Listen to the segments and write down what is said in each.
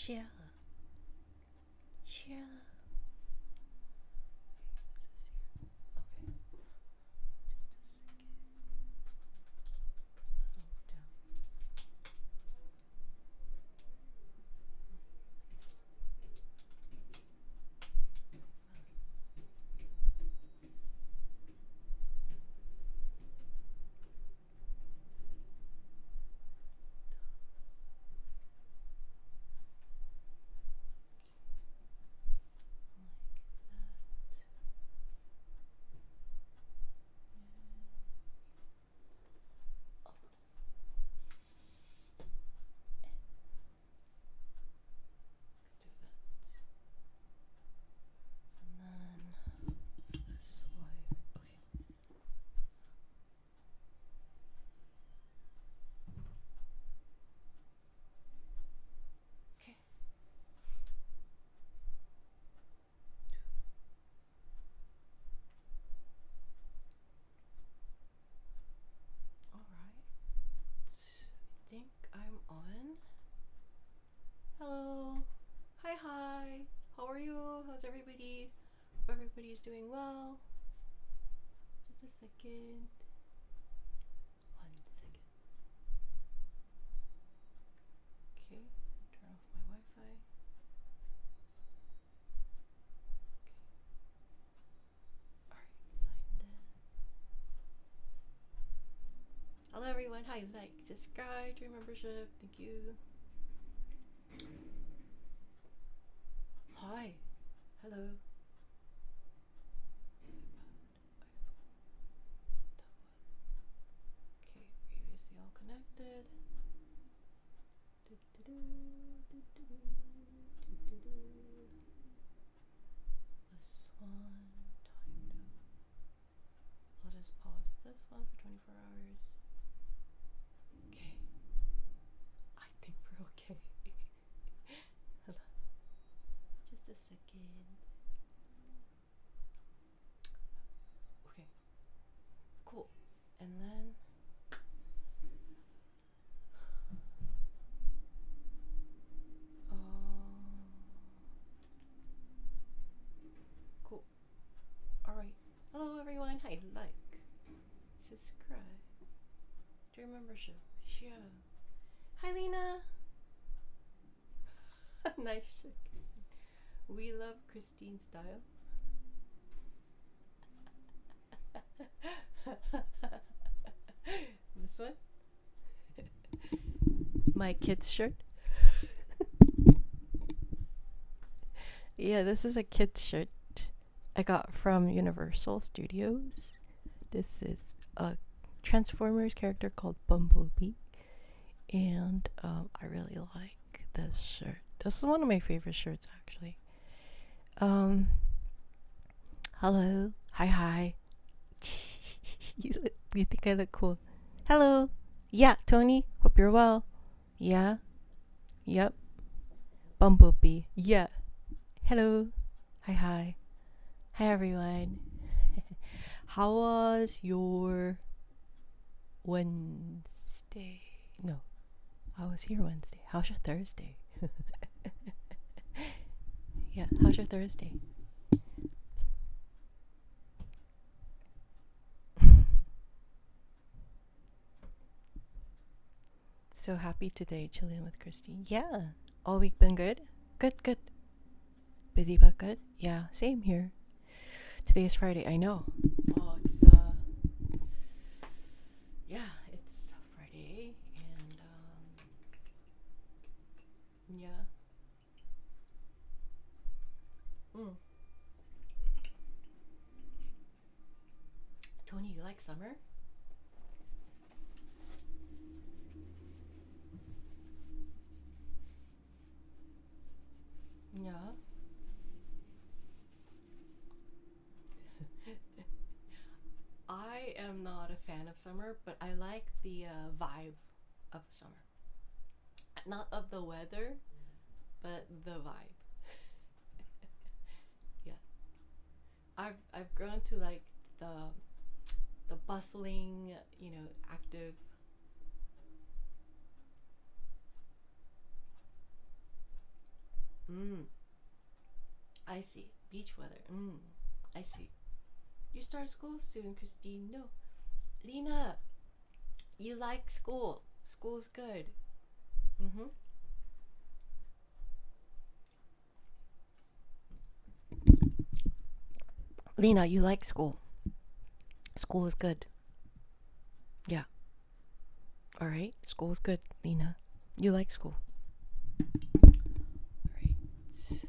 share. Share. Okay. I think I'm on. Hello. Hi. How are you? How's everybody? Hope everybody's doing well. Just a second. 1 second. Okay, turn off my Wi-Fi. Okay. Alright, signed in. Hello everyone. Hi, like, subscribe to your membership. Thank you. Hi. Hello. Okay, previously all connected. This one timed out. I'll just pause this one for 24 hours. Okay. I think we're okay. Hold on. Just a second. Okay. Cool. And then cool. Alright. Hello everyone. Hi, like, subscribe to your membership. Share. Hi Lena. Nice shirt. We love Christine style. This one. My kid's shirt. Yeah, this is a kid's shirt I got from Universal Studios. This is a Transformers character called Bumblebee, and I really like this shirt. This is one of my favorite shirts, actually. Hello. Hi. You think I look cool? Hello. Yeah, Tony. Hope you're well. Yeah. Yep. Bumblebee. Yeah. Hello. Hi. Hi, everyone. How was your Wednesday? No. I was here Wednesday. How's your Thursday? Yeah, how's your Thursday? So happy today, chilling with Christine. Yeah, all week been good? Good. Busy but good? Yeah, same here. Today is Friday, I know. Oh, it's Friday, and yeah. Tony, you like summer? Yeah. I am not a fan of summer, but I like the vibe of summer. Not of the weather, but the vibe. Yeah. I've grown to like the bustling, active. I see. Beach weather. I see. You start school soon, Christine. No. Lena, you like school. School's good. Mm-hmm. Lena, you like school. School is good. Yeah. All right. School is good, Lena. You like school. All right. Let's see.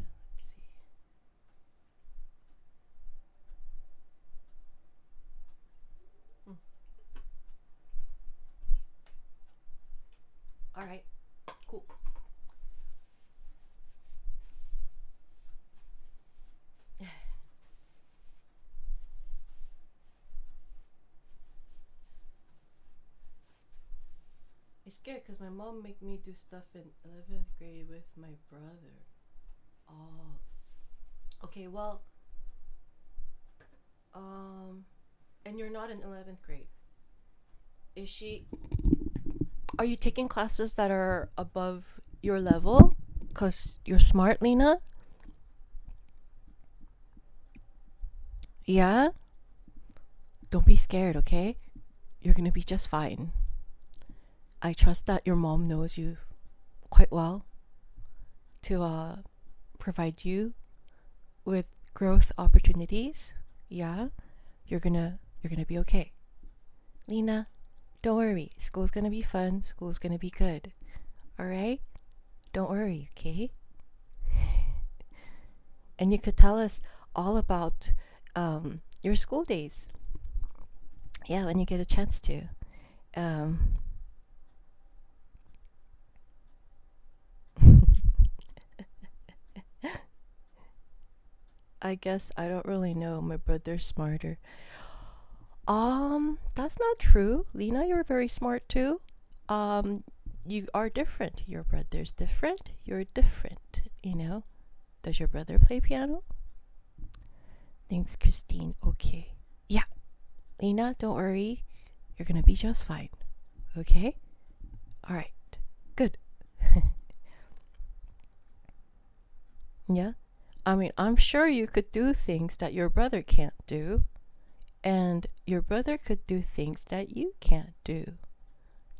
All right. Cool. It's scared because my mom make me do stuff in 11th grade with my brother. Oh. Okay, well, and you're not in 11th grade. Is she? Are you taking classes that are above your level? Because you're smart, Lena? Yeah? Don't be scared, okay? You're gonna be just fine. I trust that your mom knows you quite well to provide you with growth opportunities. Yeah? You're gonna be okay. Lena, don't worry. School's gonna be fun. School's gonna be good. Alright? Don't worry, okay? And you could tell us all about your school days. Yeah, when you get a chance to. I guess I don't really know. My brother's smarter. That's not true. Lena, you're very smart too. You are different. Your brother's different. You're different, you know? Does your brother play piano? Thanks, Christine. Okay. Yeah. Lena, don't worry. You're gonna be just fine. Okay? Alright. Good. Yeah? I mean, I'm sure you could do things that your brother can't do. And your brother could do things that you can't do.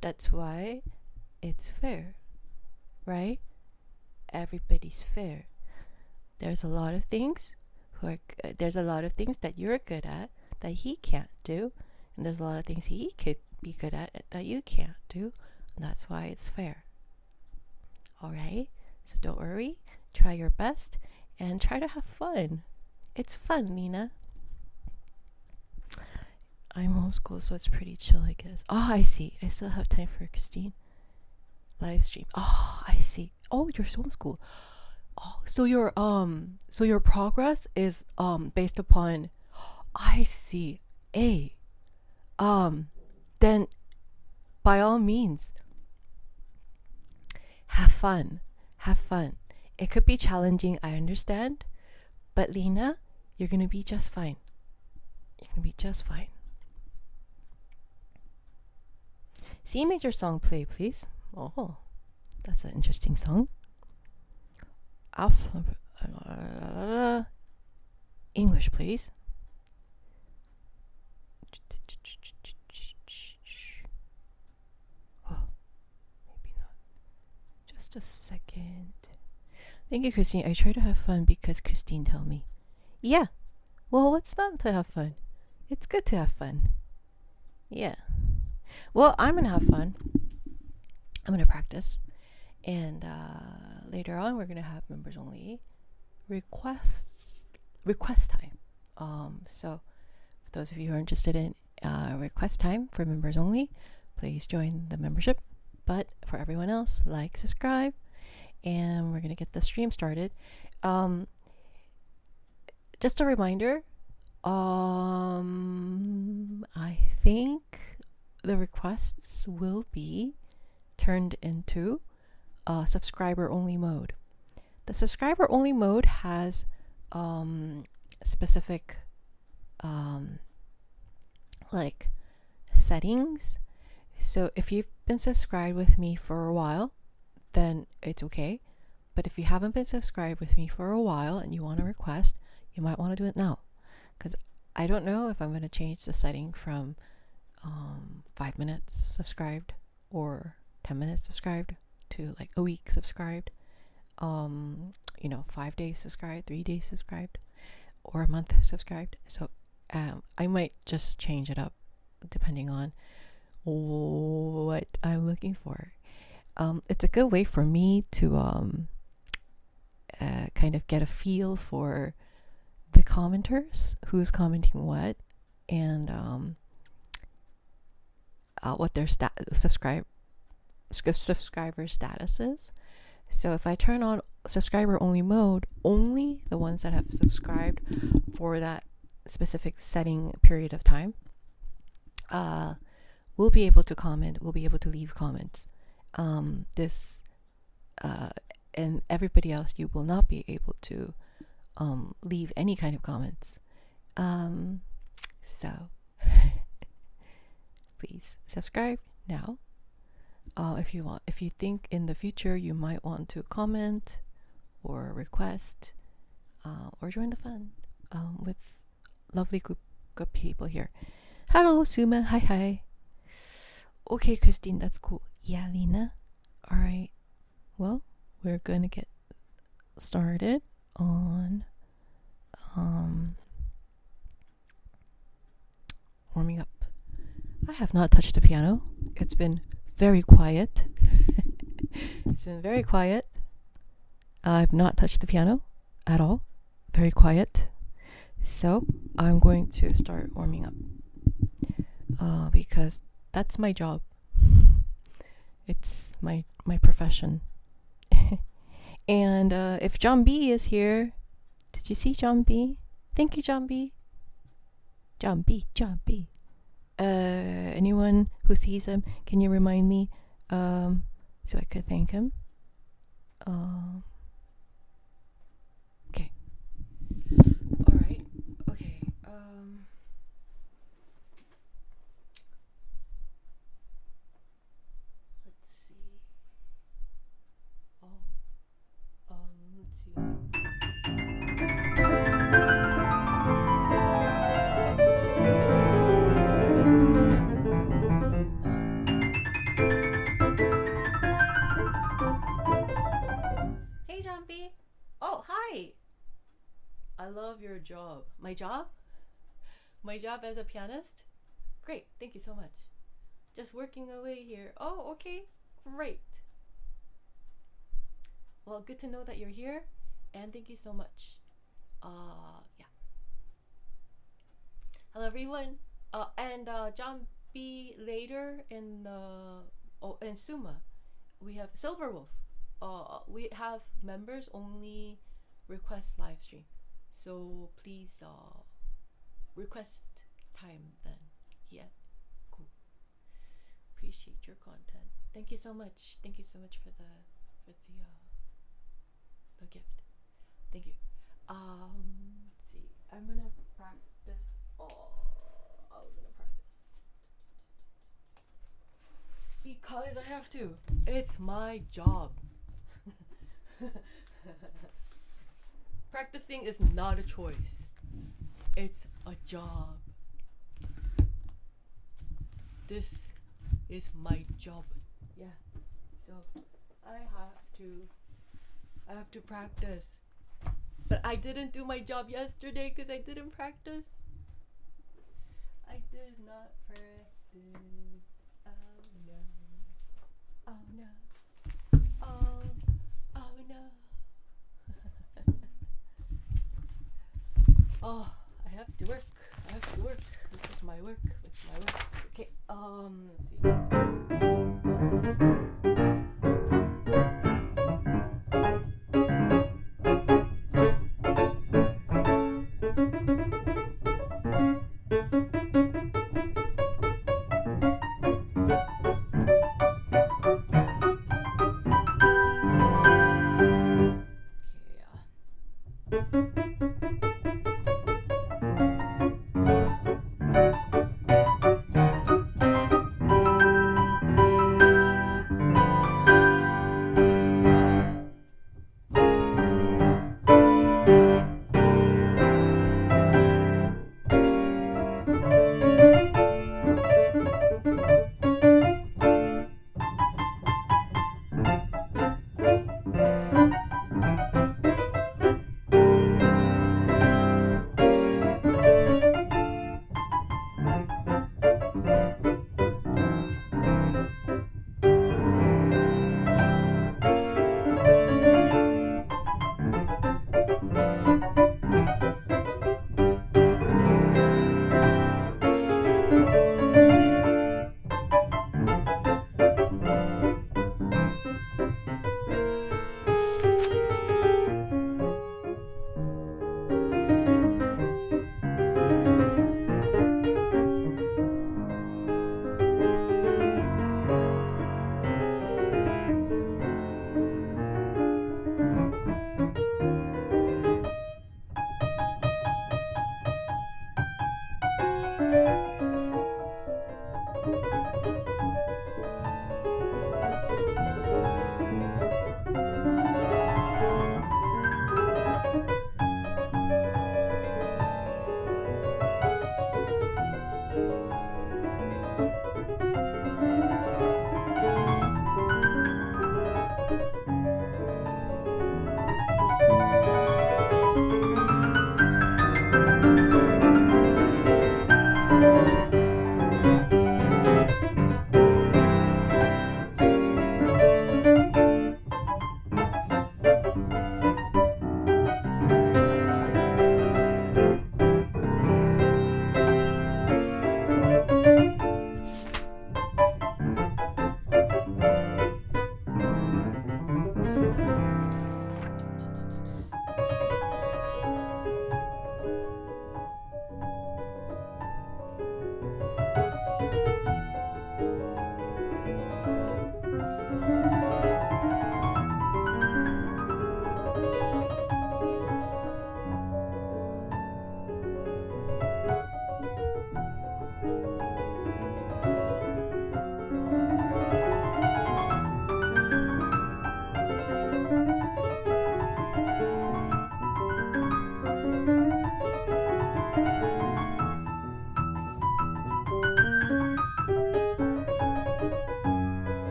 That's why it's fair. Right? Everybody's fair. There's a lot of things there's a lot of things that you're good at that he can't do, and there's a lot of things he could be good at that you can't do, and that's why it's fair. All right? So don't worry. Try your best and try to have fun. It's fun, Nina. I'm homeschooled, so it's pretty chill, I guess. Oh, I see. I still have time for Christine. Live stream. Oh, I see. Oh, you're homeschooled. Oh, so your progress is based upon, I see. Then by all means, have fun. Have fun. It could be challenging, I understand, but Lena, you're gonna be just fine. You're gonna be just fine. C major song play, please. Oh, that's an interesting song. English, please. Oh, maybe not. Just a second. Thank you, Christine. I try to have fun because Christine told me. Yeah. Well, what's not to have fun? It's good to have fun. Yeah. Well, I'm going to have fun. I'm going to practice. And later on, we're going to have members only request time. So for those of you who are interested in request time for members only, please join the membership. But for everyone else, like, subscribe, and we're going to get the stream started. Just a reminder, I think the requests will be turned into subscriber only mode. The subscriber only mode has specific like settings. So if you've been subscribed with me for a while, then it's okay. But if you haven't been subscribed with me for a while and you want to request, you might want to do it now. Because I don't know if I'm going to change the setting from 5 minutes subscribed or 10 minutes subscribed to like a week subscribed. 5 days subscribed, 3 days subscribed, or a month subscribed. So I might just change it up depending on what I'm looking for. It's a good way for me to kind of get a feel for the commenters, who's commenting what, and what their subscriber status is. So if I turn on subscriber only mode, only the ones that have subscribed for that specific setting period of time will be able to comment, will be able to leave comments. And everybody else, you will not be able to leave any kind of comments. So please subscribe now. If you think in the future you might want to comment or request or join the fun with lovely group of people here. Hello, Suma. Hi. Okay, Christine, that's cool. Yeah, Lena. All right. Well, we're gonna get started on warming up. I have not touched the piano. It's been very quiet. It's been very quiet. I've not touched the piano at all. Very quiet. So I'm going to start warming up because that's my job. It's my profession. And if John B is here, did you see John B? Thank you, John B. John B. Anyone who sees him, can you remind me so I could thank him? Okay. All right. Okay. Let's see. Let's see. Oh, hi! I love your job. My job? My job as a pianist? Great, thank you so much. Just working away here. Oh, okay, great. Well, good to know that you're here, and thank you so much. Yeah. Hello, everyone. And John B later in in Suma, we have Silver Wolf. We have members only request live stream, so please request time then. Yeah, cool. Appreciate your content. Thank you so much. Thank you so much for the gift. Thank you. Let's see. I'm gonna practice. I'm gonna practice because I have to. It's my job. Practicing is not a choice. It's a job. This is my job. Yeah. So I have to practice. But I didn't do my job yesterday because I didn't practice. I did not practice. Oh no. Oh no. Oh no. Oh, I have to work. This is my work. Okay, let's see.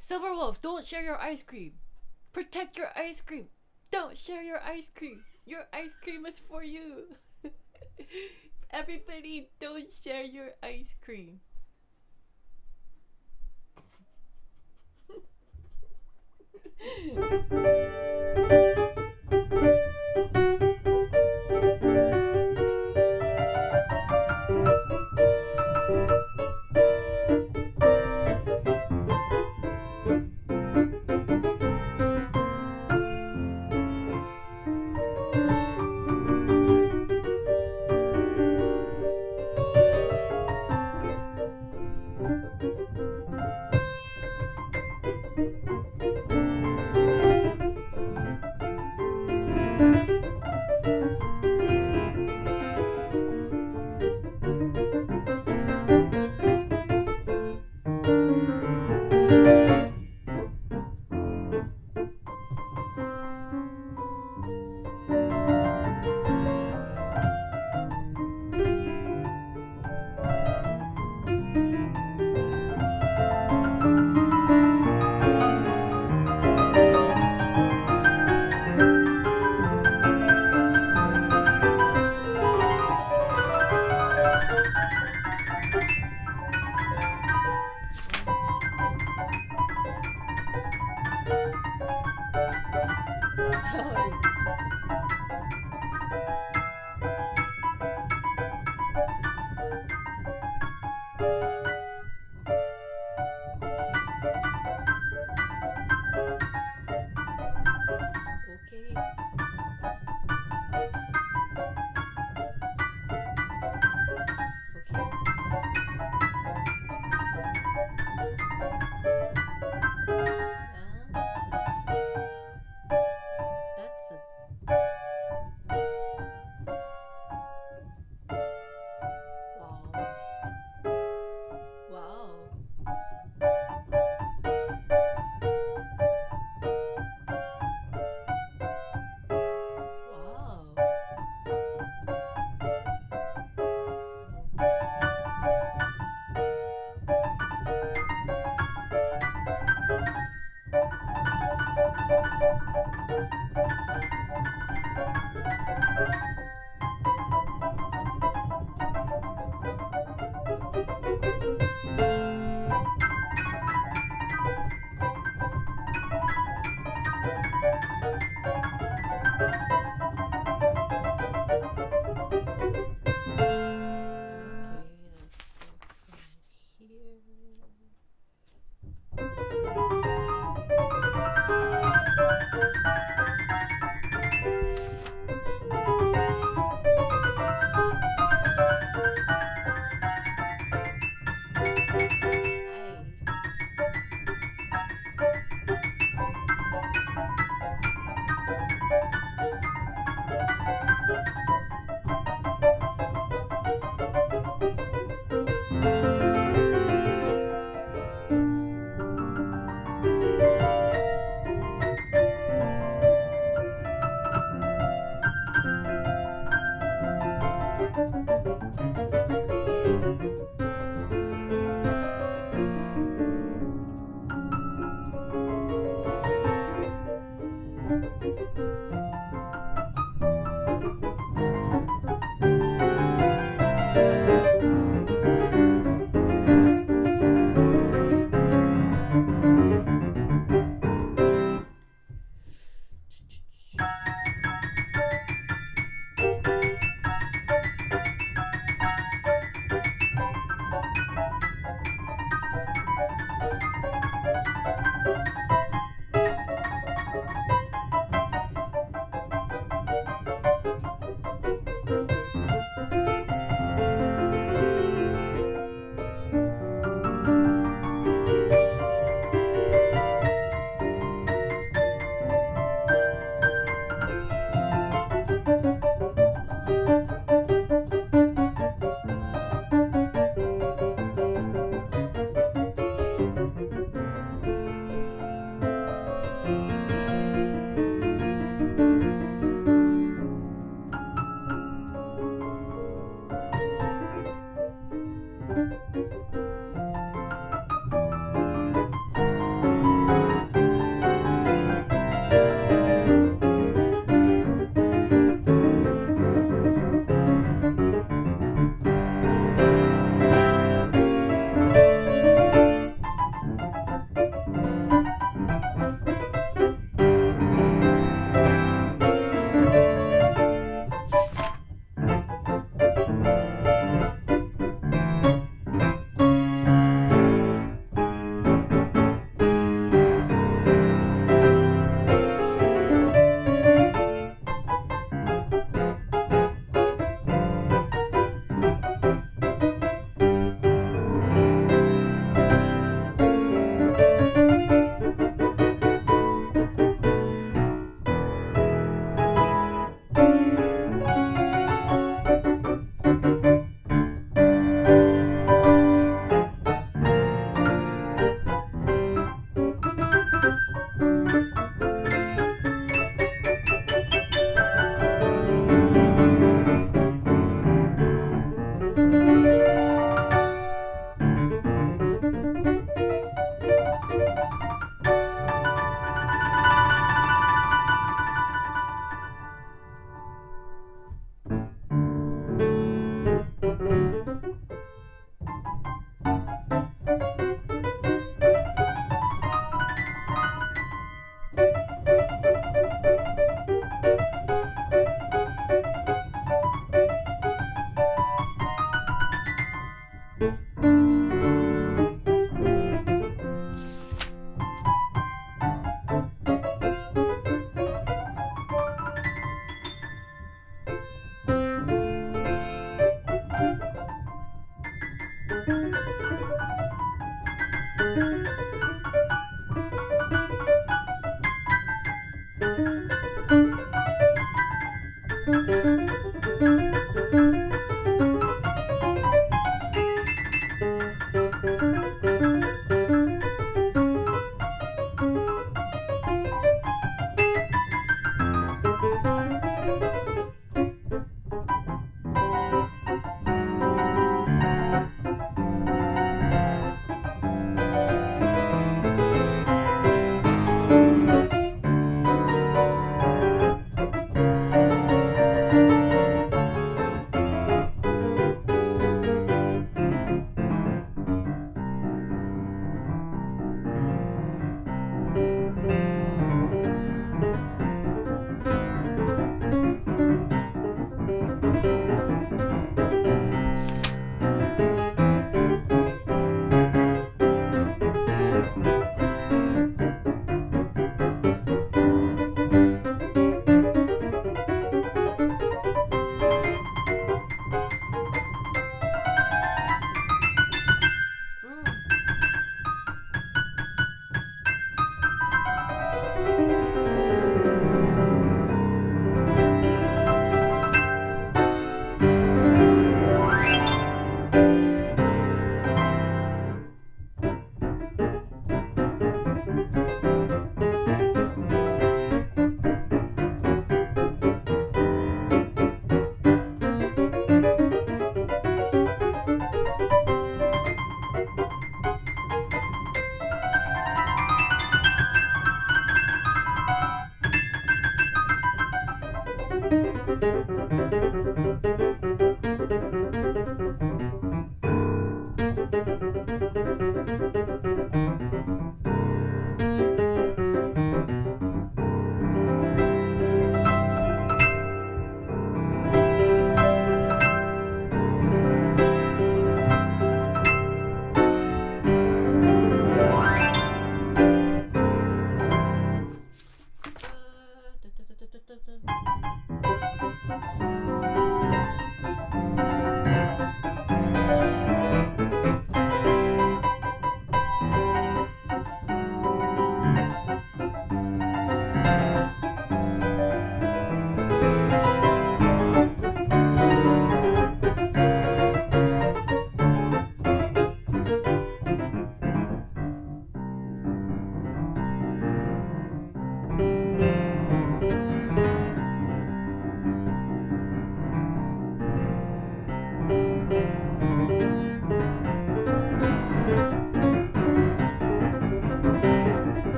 Silver Wolf, don't share your ice cream. Protect your ice cream. Don't share your ice cream. Your ice cream is for you. Everybody, don't share your ice cream.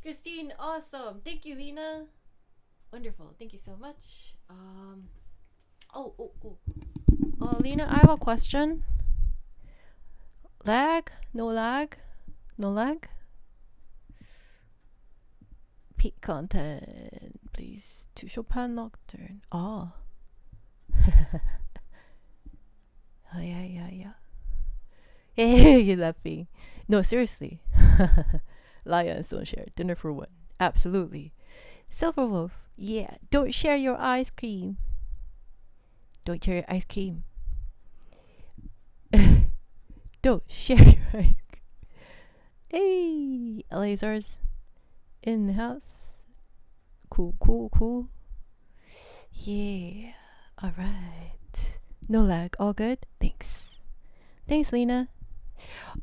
Christine, awesome. Thank you, Lena. Wonderful. Thank you so much. Lena, I have a question. Lag? No lag? No lag? Peak content, please. To Chopin Nocturne. Oh. Oh, yeah. Hey, you're laughing. No, seriously. Lions don't share. Dinner for one. Absolutely. Silver Wolf. Yeah. Don't share your ice cream. Don't share your ice cream. Don't share your ice cream. Hey, lasers in the house. Cool. Yeah. All right. No lag. All good. Thanks, Lena.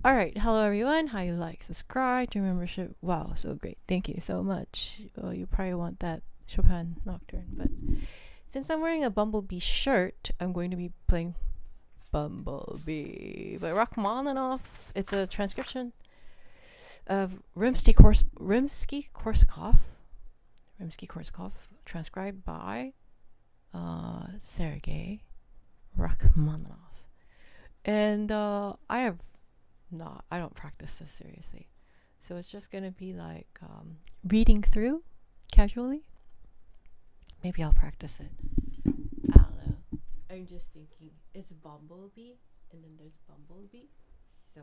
All right. Hello, everyone. How you like, subscribe, your membership. Wow, so great. Thank you so much. Oh, you probably want that Chopin Nocturne, but since I'm wearing a Bumblebee shirt, I'm going to be playing Bumblebee by Rachmaninoff. It's a transcription of Rimsky-Korsakov, transcribed by Sergei Rachmaninoff. And I don't practice this seriously, so it's just gonna be like reading through casually. Maybe I'll practice it. I don't know. I'm just thinking it's Bumblebee, and then there's Bumblebee, so.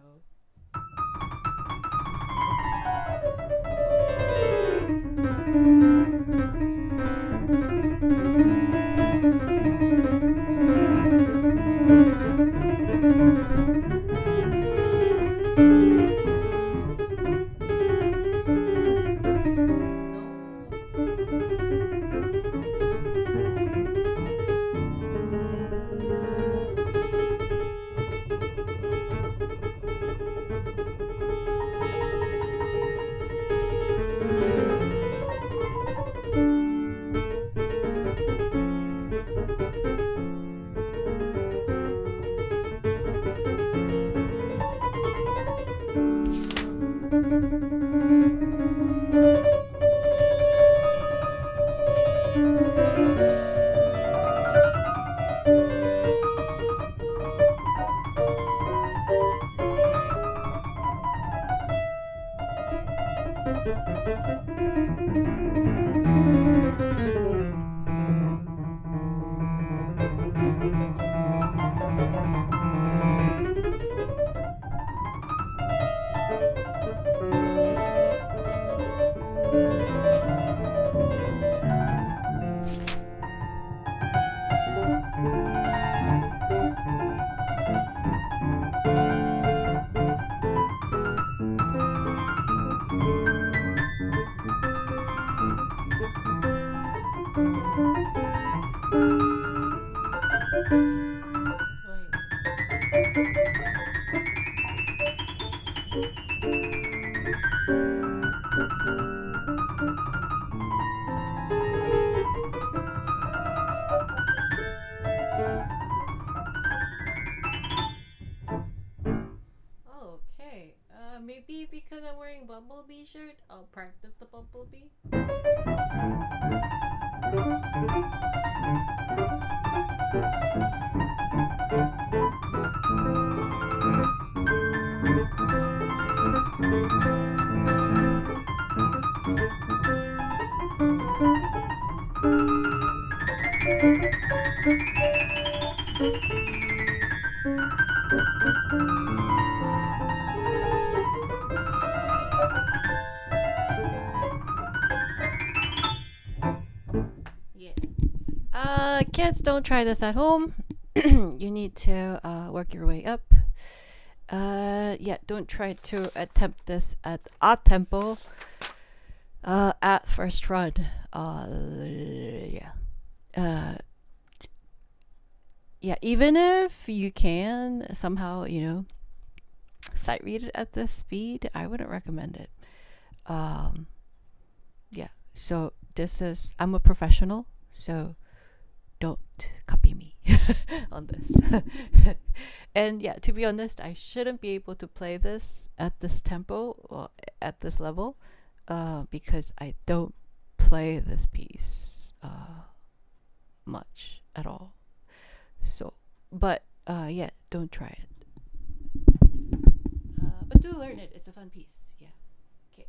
Maybe because I'm wearing Bumblebee shirt, I'll practice the Bumblebee. Kids, don't try this at home. You need to work your way up. Yeah, don't try to attempt this at a tempo at first run. Yeah. Yeah, even if you can somehow, sight read it at this speed, I wouldn't recommend it. Yeah, so I'm a professional, so don't copy me on this. And yeah, to be honest, I shouldn't be able to play this at this tempo or at this level because I don't play this piece much at all. So, but yeah, don't try it. But do learn it. It's a fun piece. Yeah. Okay.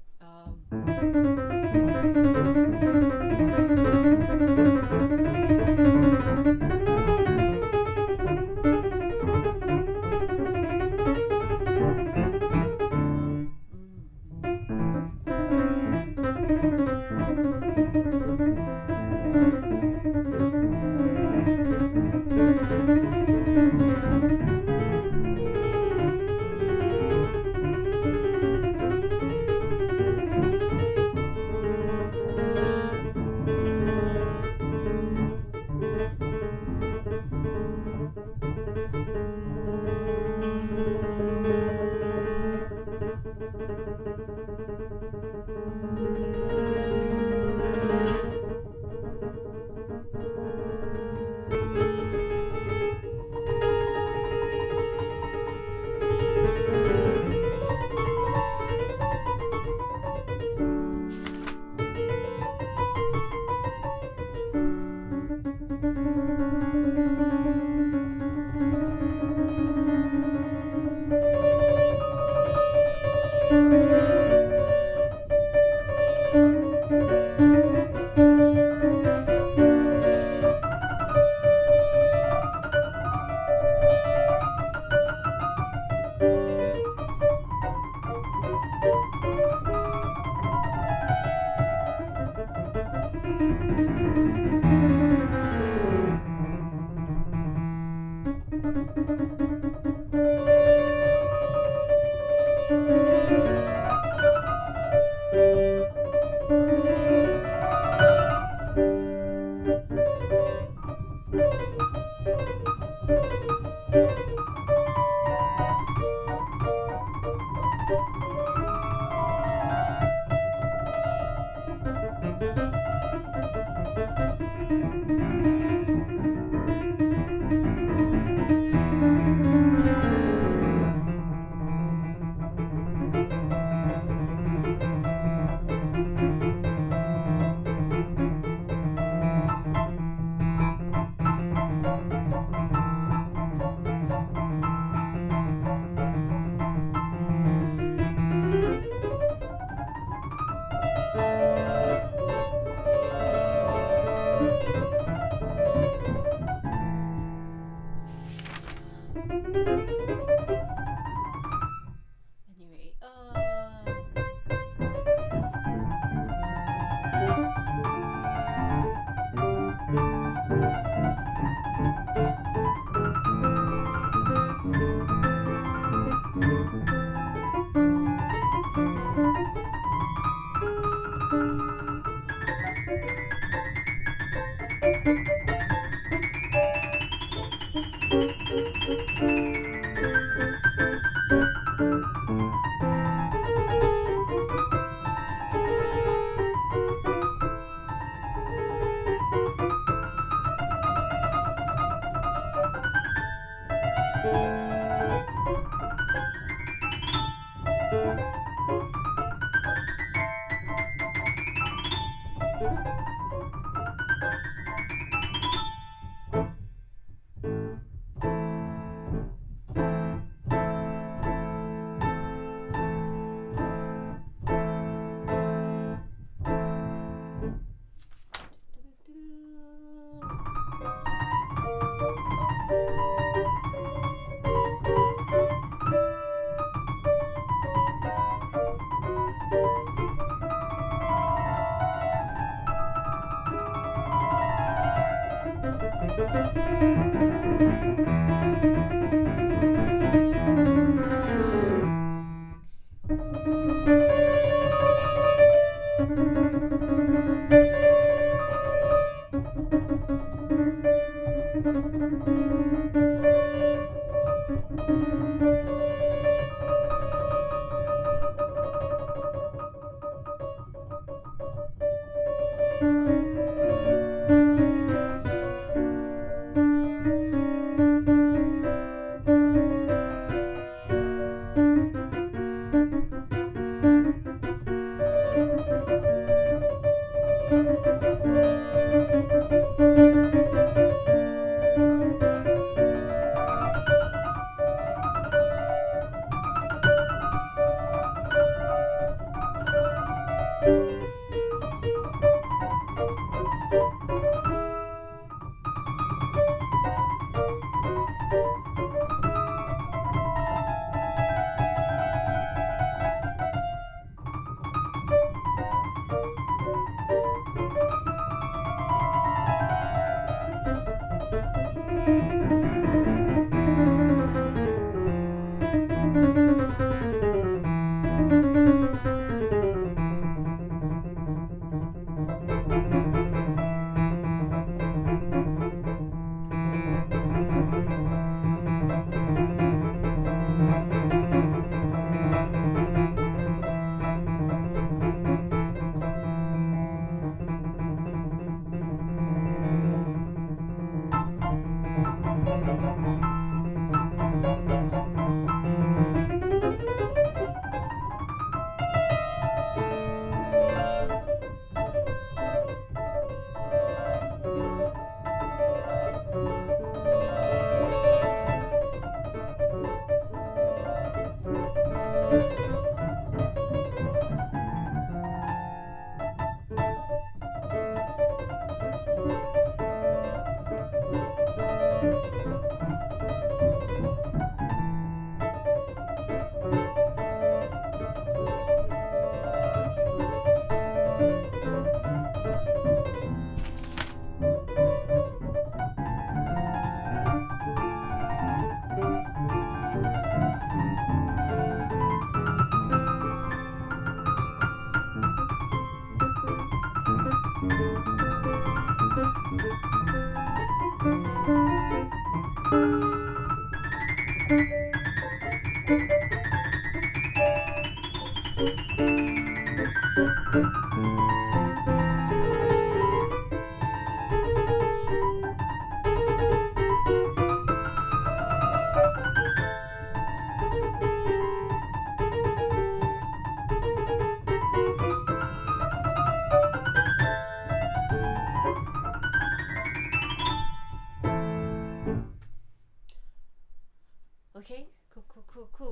Okay,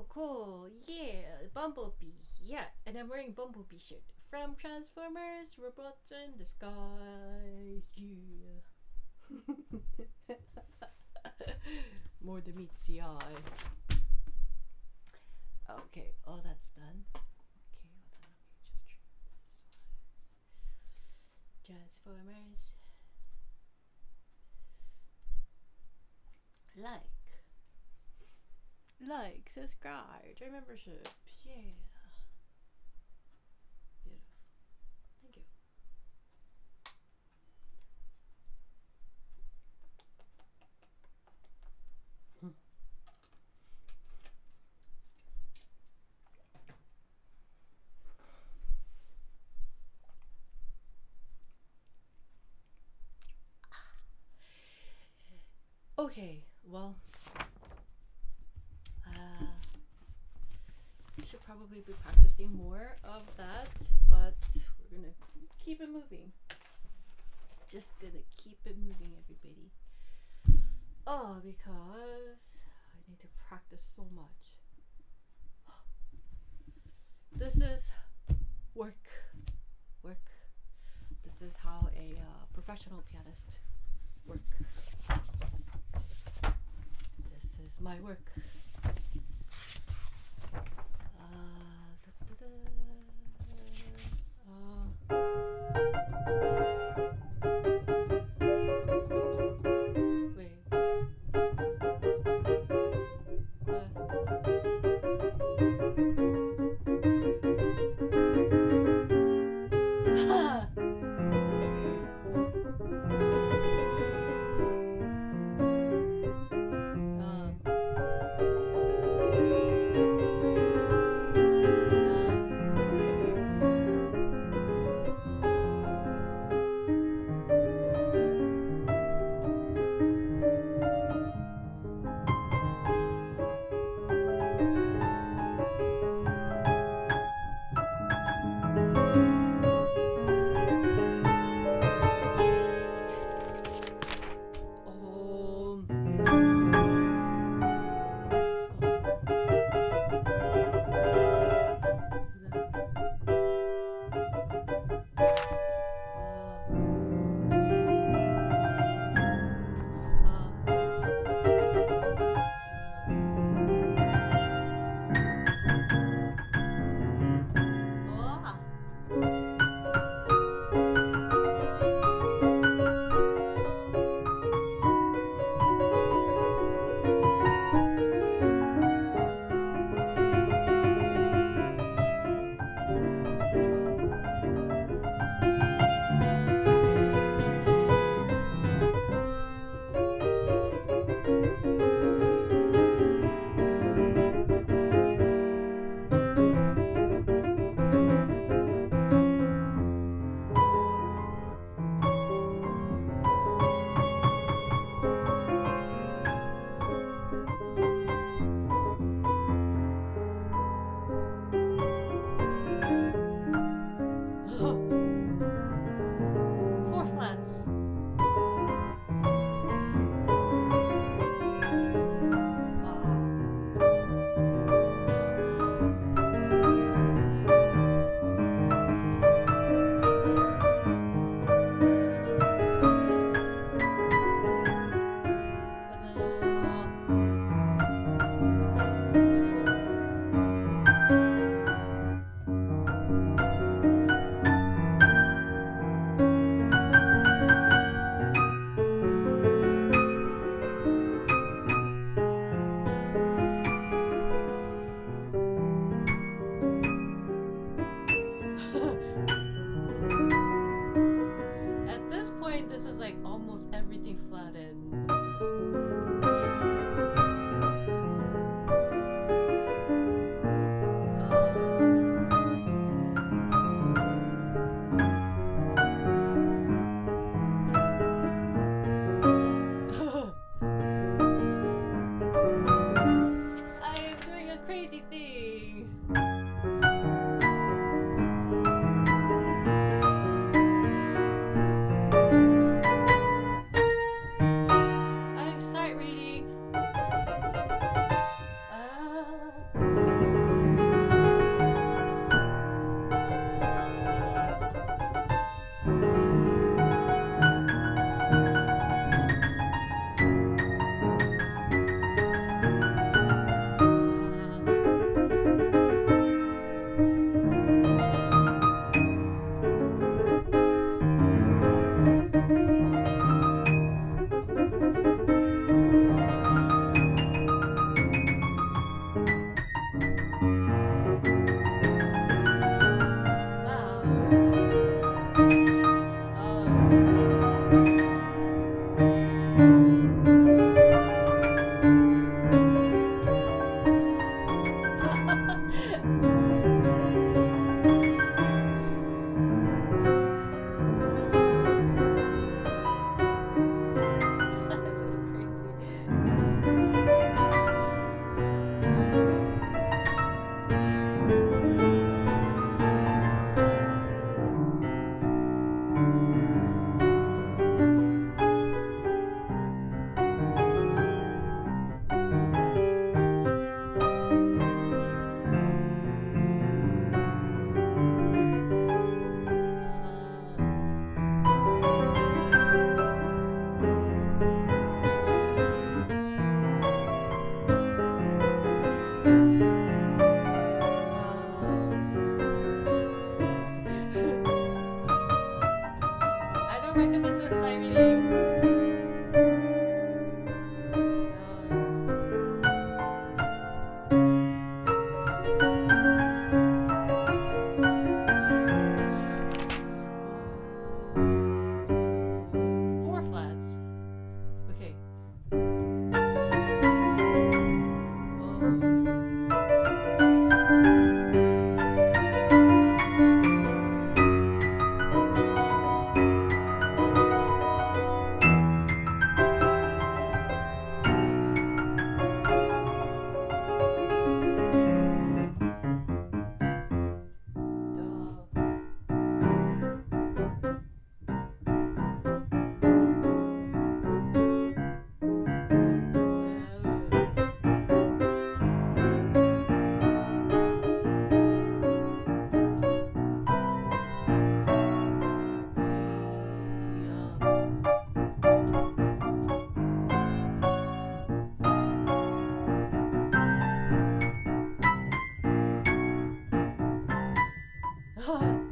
cool. Yeah, Bumblebee. Yeah, and I'm wearing Bumblebee shirt from Transformers Robots in Disguise. Yeah. More than meets the eye. Okay, all that's done. Okay, hold on, let me just try this one. Transformers. Like, subscribe, join membership. Yeah. Beautiful. Thank you. Okay, well, should probably be practicing more of that, but we're gonna keep it moving. Just gonna keep it moving, everybody. Oh, because I need to practice so much. This is work. This is how a professional pianist work. This is my work. This is crazy. I don't recommend this sight reading. Four flats. Okay. Oh.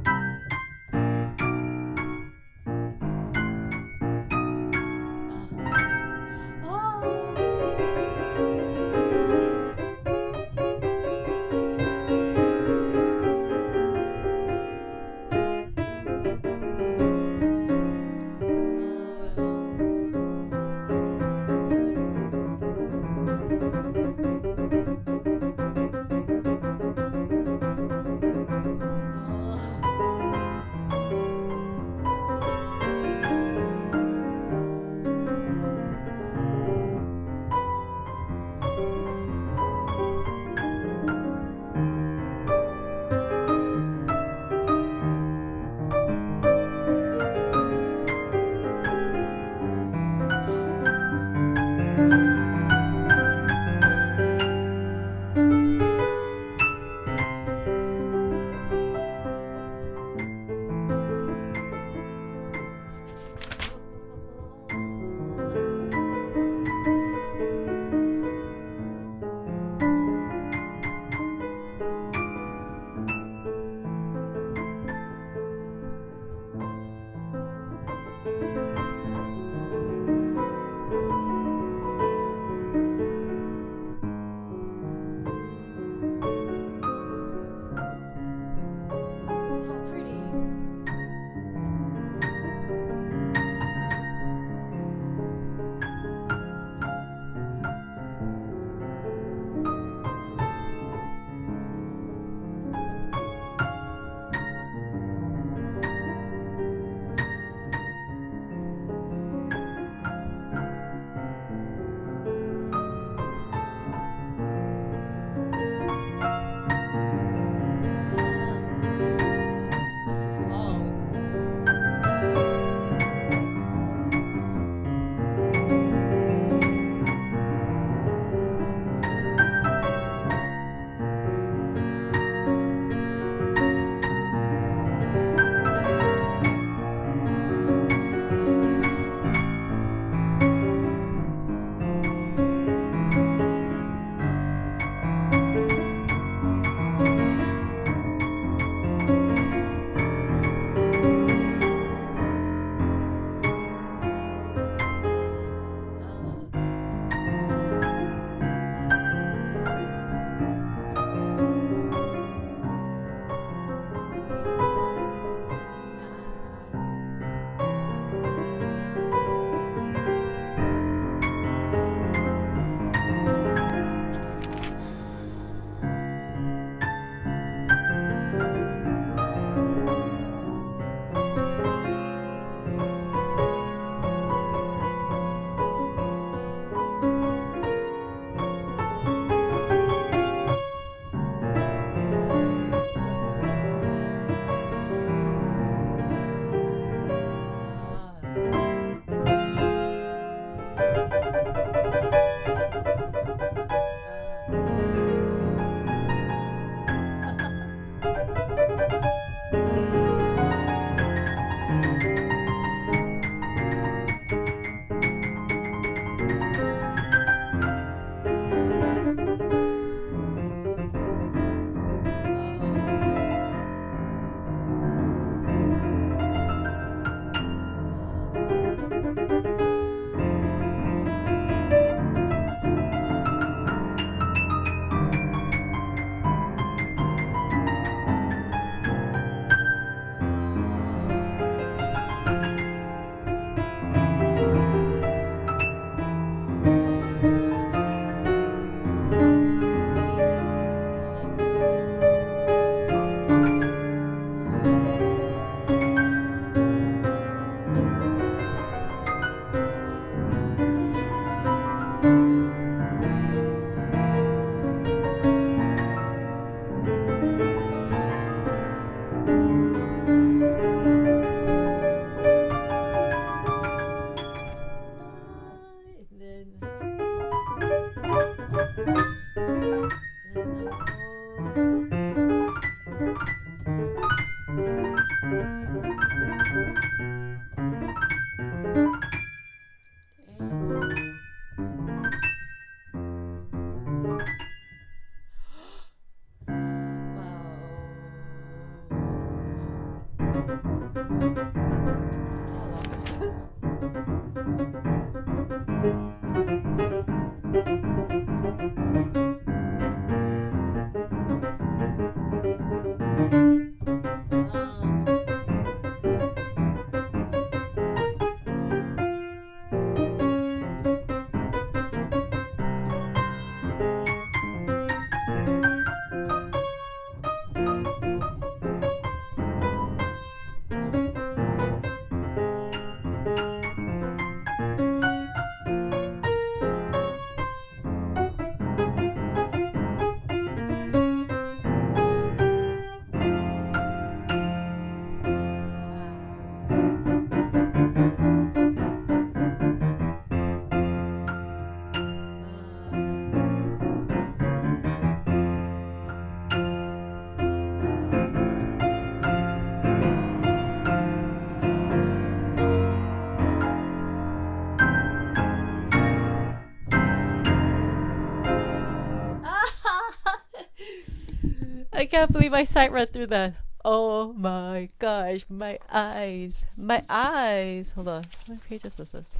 I can't believe I sight read through that. Oh my gosh, my eyes. My eyes. Hold on. How many pages is this?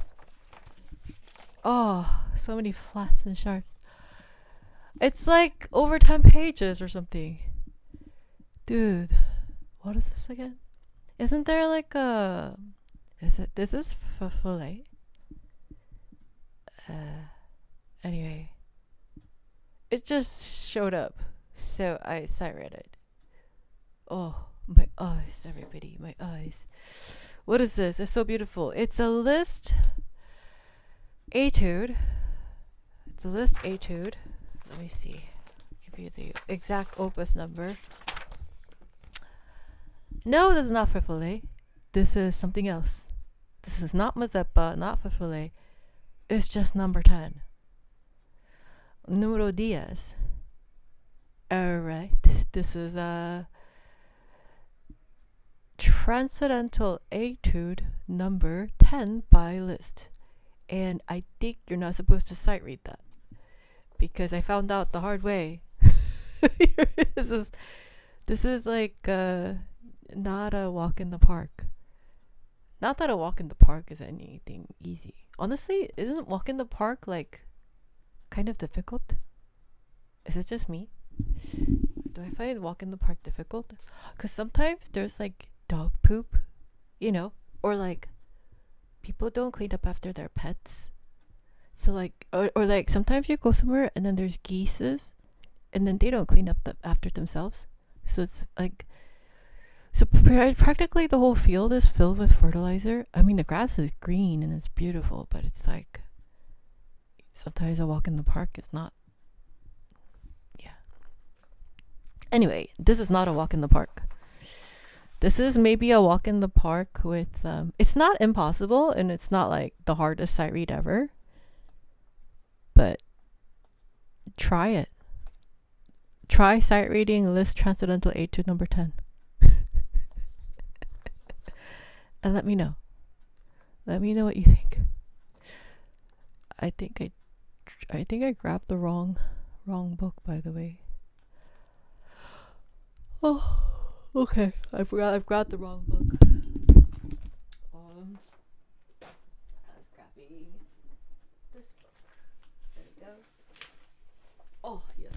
Oh, so many flats and sharps. It's like over 10 pages or something. Dude, what is this again? Isn't there like a... This is filet? Anyway. It just showed up. So I sight read it. Oh, my eyes, everybody, my eyes. What is this? It's so beautiful. It's a list etude. It's a list etude. Let me see. I'll give you the exact opus number. No, this is not for filet. This is something else. This is not Mazeppa, not for filet. It's just number 10. Numero 10. Alright, this is a Transcendental Etude number 10 by Liszt. And I think you're not supposed to sight read that, because I found out the hard way. This is like not a walk in the park. Not that a walk in the park is anything easy. Honestly, isn't walk in the park like kind of difficult? Is it just me? Do I find walk in the park difficult? Because sometimes there's like dog poop, you know, or like people don't clean up after their pets. So like, or like sometimes you go somewhere and then there's geeses and then they don't clean up after themselves. So it's like, so practically the whole field is filled with fertilizer. I mean, the grass is green and it's beautiful, but it's like sometimes a walk in the park is not. Anyway, this is not a walk in the park. This is maybe a walk in the park with, it's not impossible and it's not like the hardest sight read ever. But try it. Try sight reading Liszt Transcendental Etude number 10. And let me know. Let me know what you think. I think I grabbed the wrong book, by the way. Oh, okay. I've grabbed the wrong book. I was grabbing this book. There we go. Oh, yes.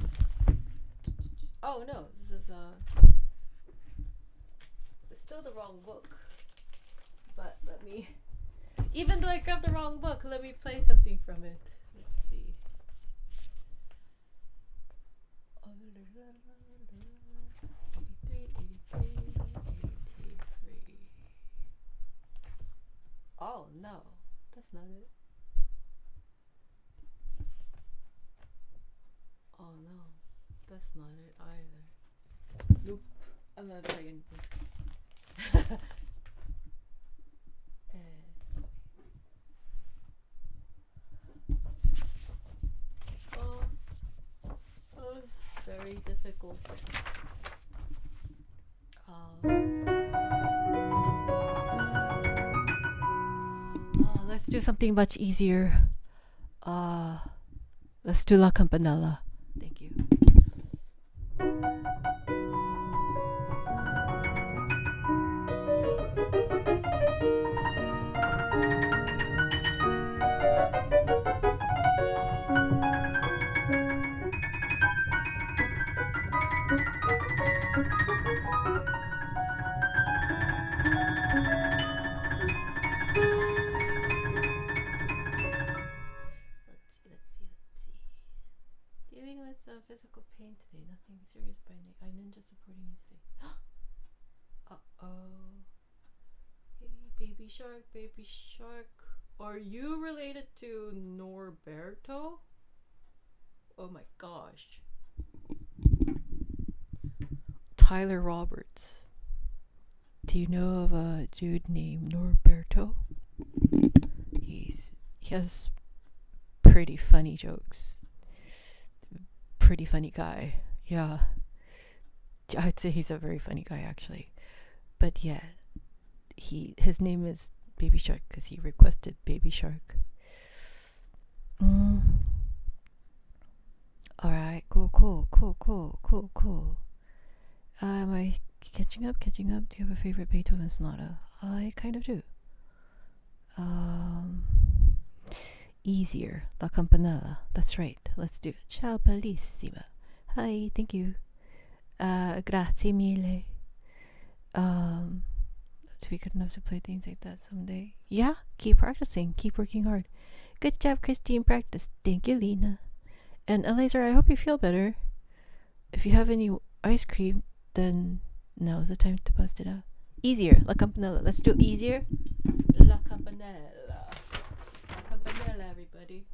Oh, no. This is, it's still the wrong book. But let me, even though I grabbed the wrong book, let me play something from it. Let's see. Oh no, that's not it. Oh no, that's not it either. Nope, I'm not doing anything. Very difficult. Let's do something much easier. Let's do La Campanella. Thank you. shark, baby shark. Are you related to Norberto? Oh my gosh. Tyler Roberts. Do you know of a dude named Norberto? He has pretty funny jokes. Pretty funny guy. Yeah. I'd say he's a very funny guy actually. But yeah, his name is Baby Shark because he requested Baby Shark. Alright, cool. Am I catching up? Do you have a favorite Beethoven sonata? I kind of do. Easier, La Campanella. That's right. Let's do it. Ciao, bellissima. Hi, thank you. Grazie mille. To be good enough to play things like that someday. Yeah, keep practicing. Keep working hard. Good job, Christine. Practice. Thank you, Lena. And Elazar, I hope you feel better. If you have any ice cream, then now's the time to bust it out. Easier, La Campanella. Let's do easier. La Campanella. La Campanella, everybody.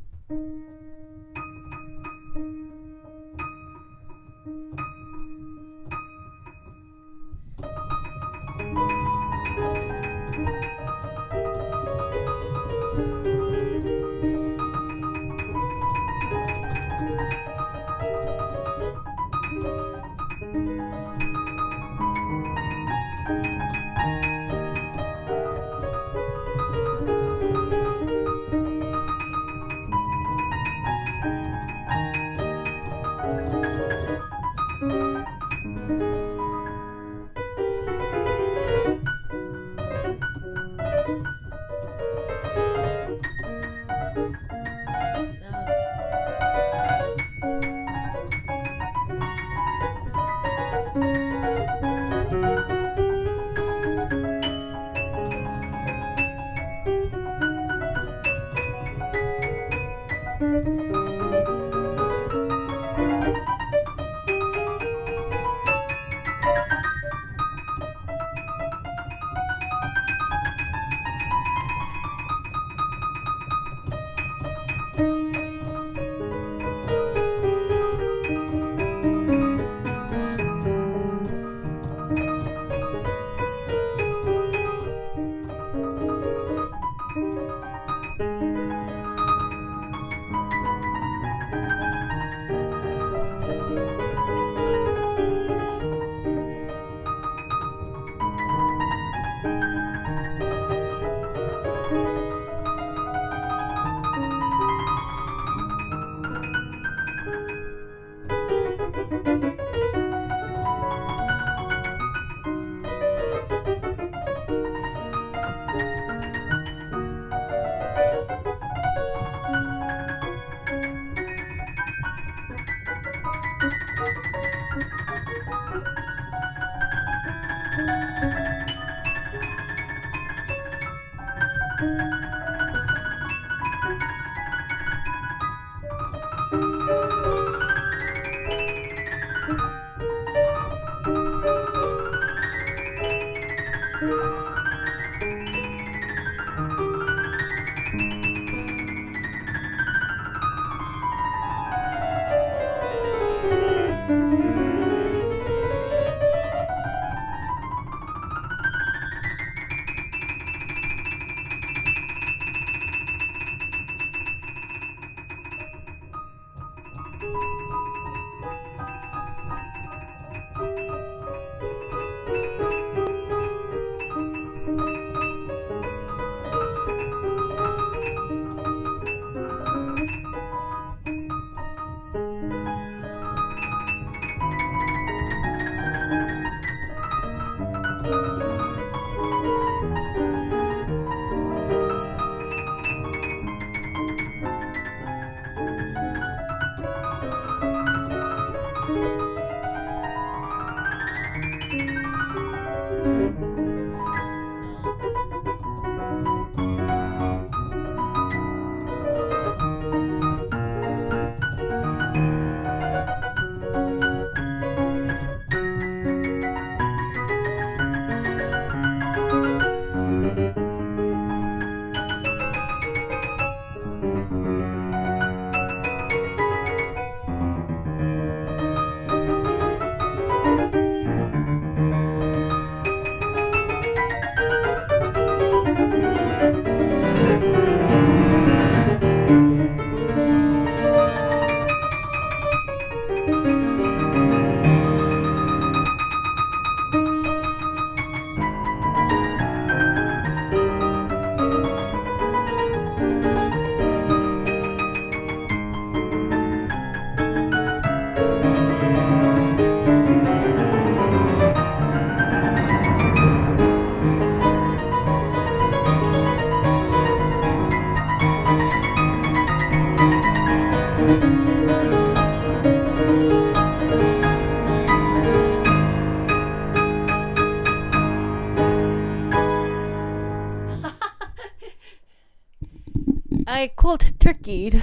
I cold turkeyed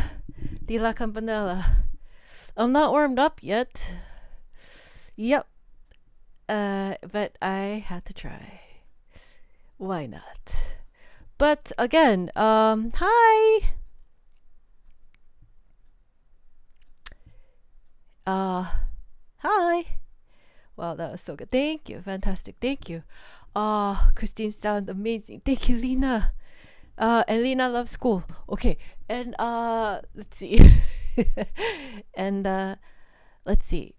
the La Campanella. I'm not warmed up yet. Yep. But I had to try. Why not? But again, hi. Hi. Wow, that was so good. Thank you. Fantastic. Thank you. Christine sound amazing. Thank you, Lena. And Lena loves school. Okay. And let's see. And let's see.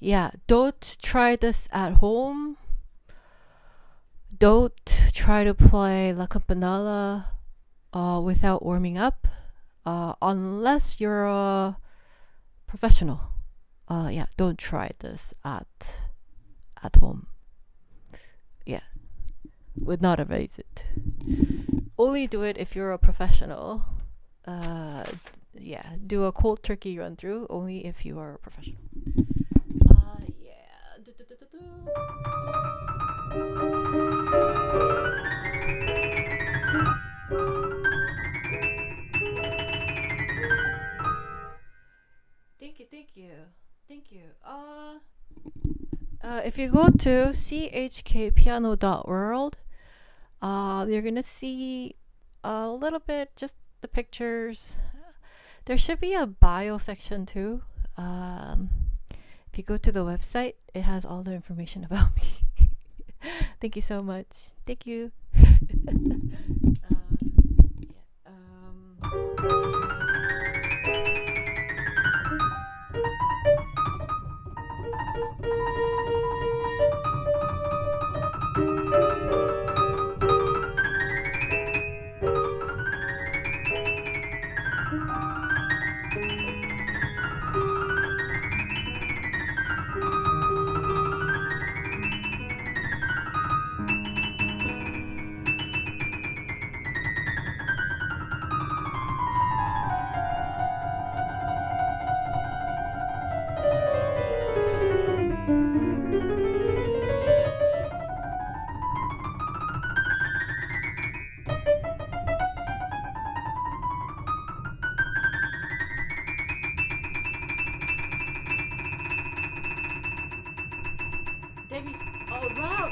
Yeah, don't try this at home. Don't try to play La Campanella without warming up, unless you're a professional. Yeah, don't try this at home. Yeah, would not advise it. Only do it if you're a professional. Yeah, do a cold turkey run through only if you are a professional. Yeah. Thank you. If you go to chkpiano.world, you're gonna see a little bit, just the pictures. There should be a bio section too. If you go to the website, it has all the information about me. Thank you so much. Thank you.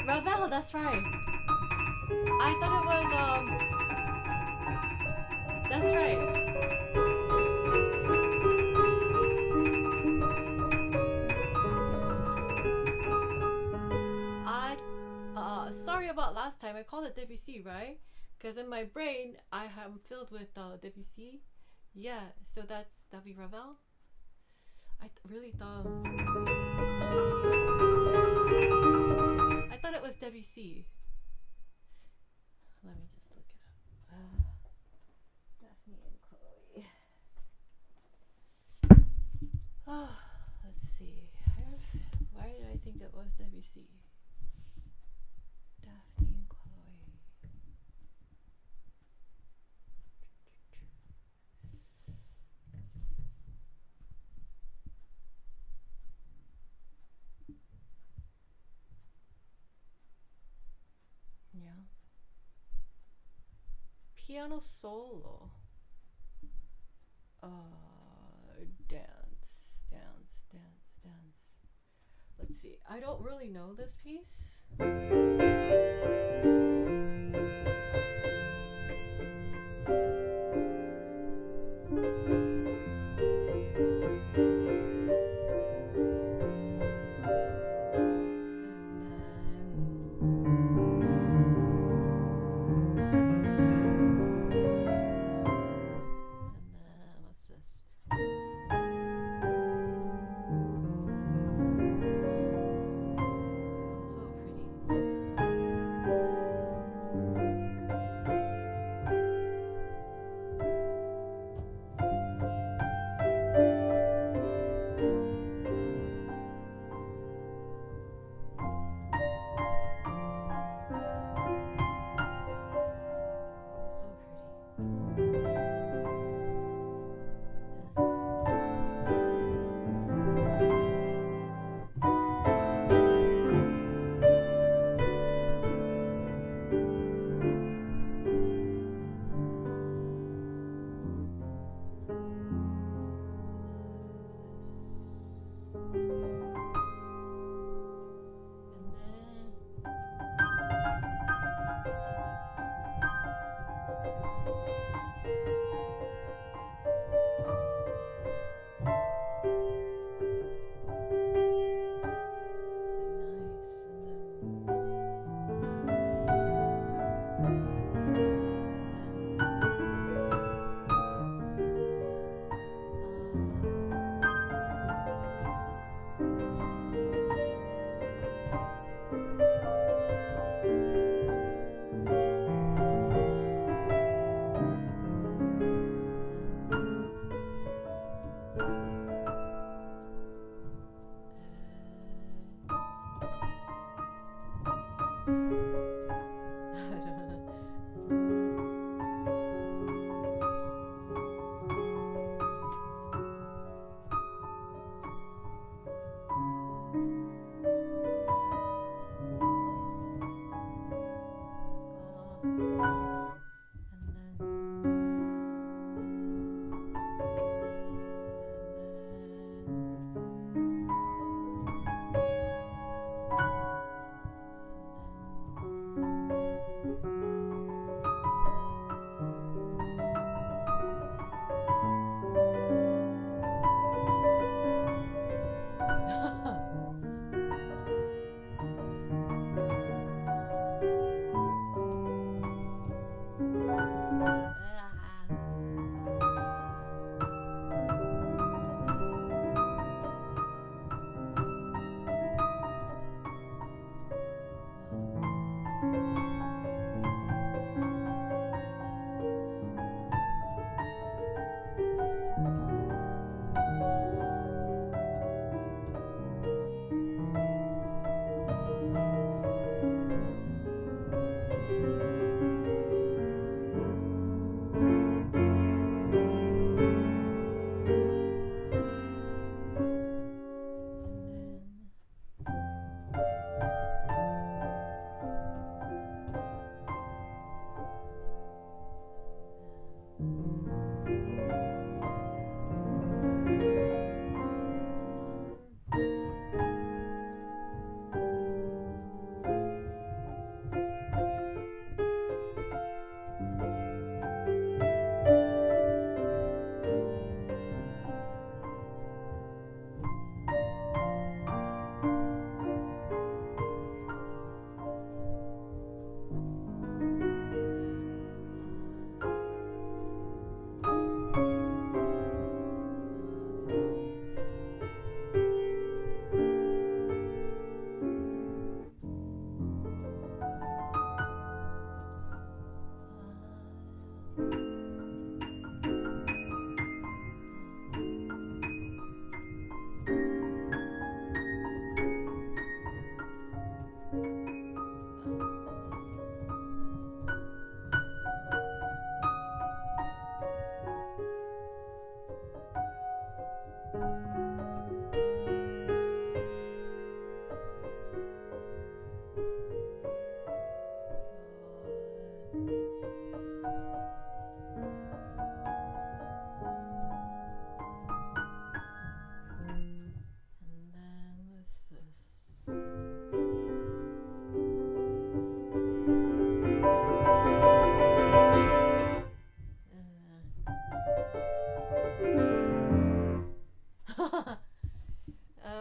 Ravel, that's right. I thought it was that's right. Sorry about last time. I called it Debussy, right? Because in my brain I am filled with Debussy. Yeah, so that's David Ravel. I really thought it was Debussy. Let me just look it up. Daphne and Chloe. Let's see. Why did I think it was Debussy? Daphne and Chloe. Yeah. Piano solo. Dance. Let's see. I don't really know this piece.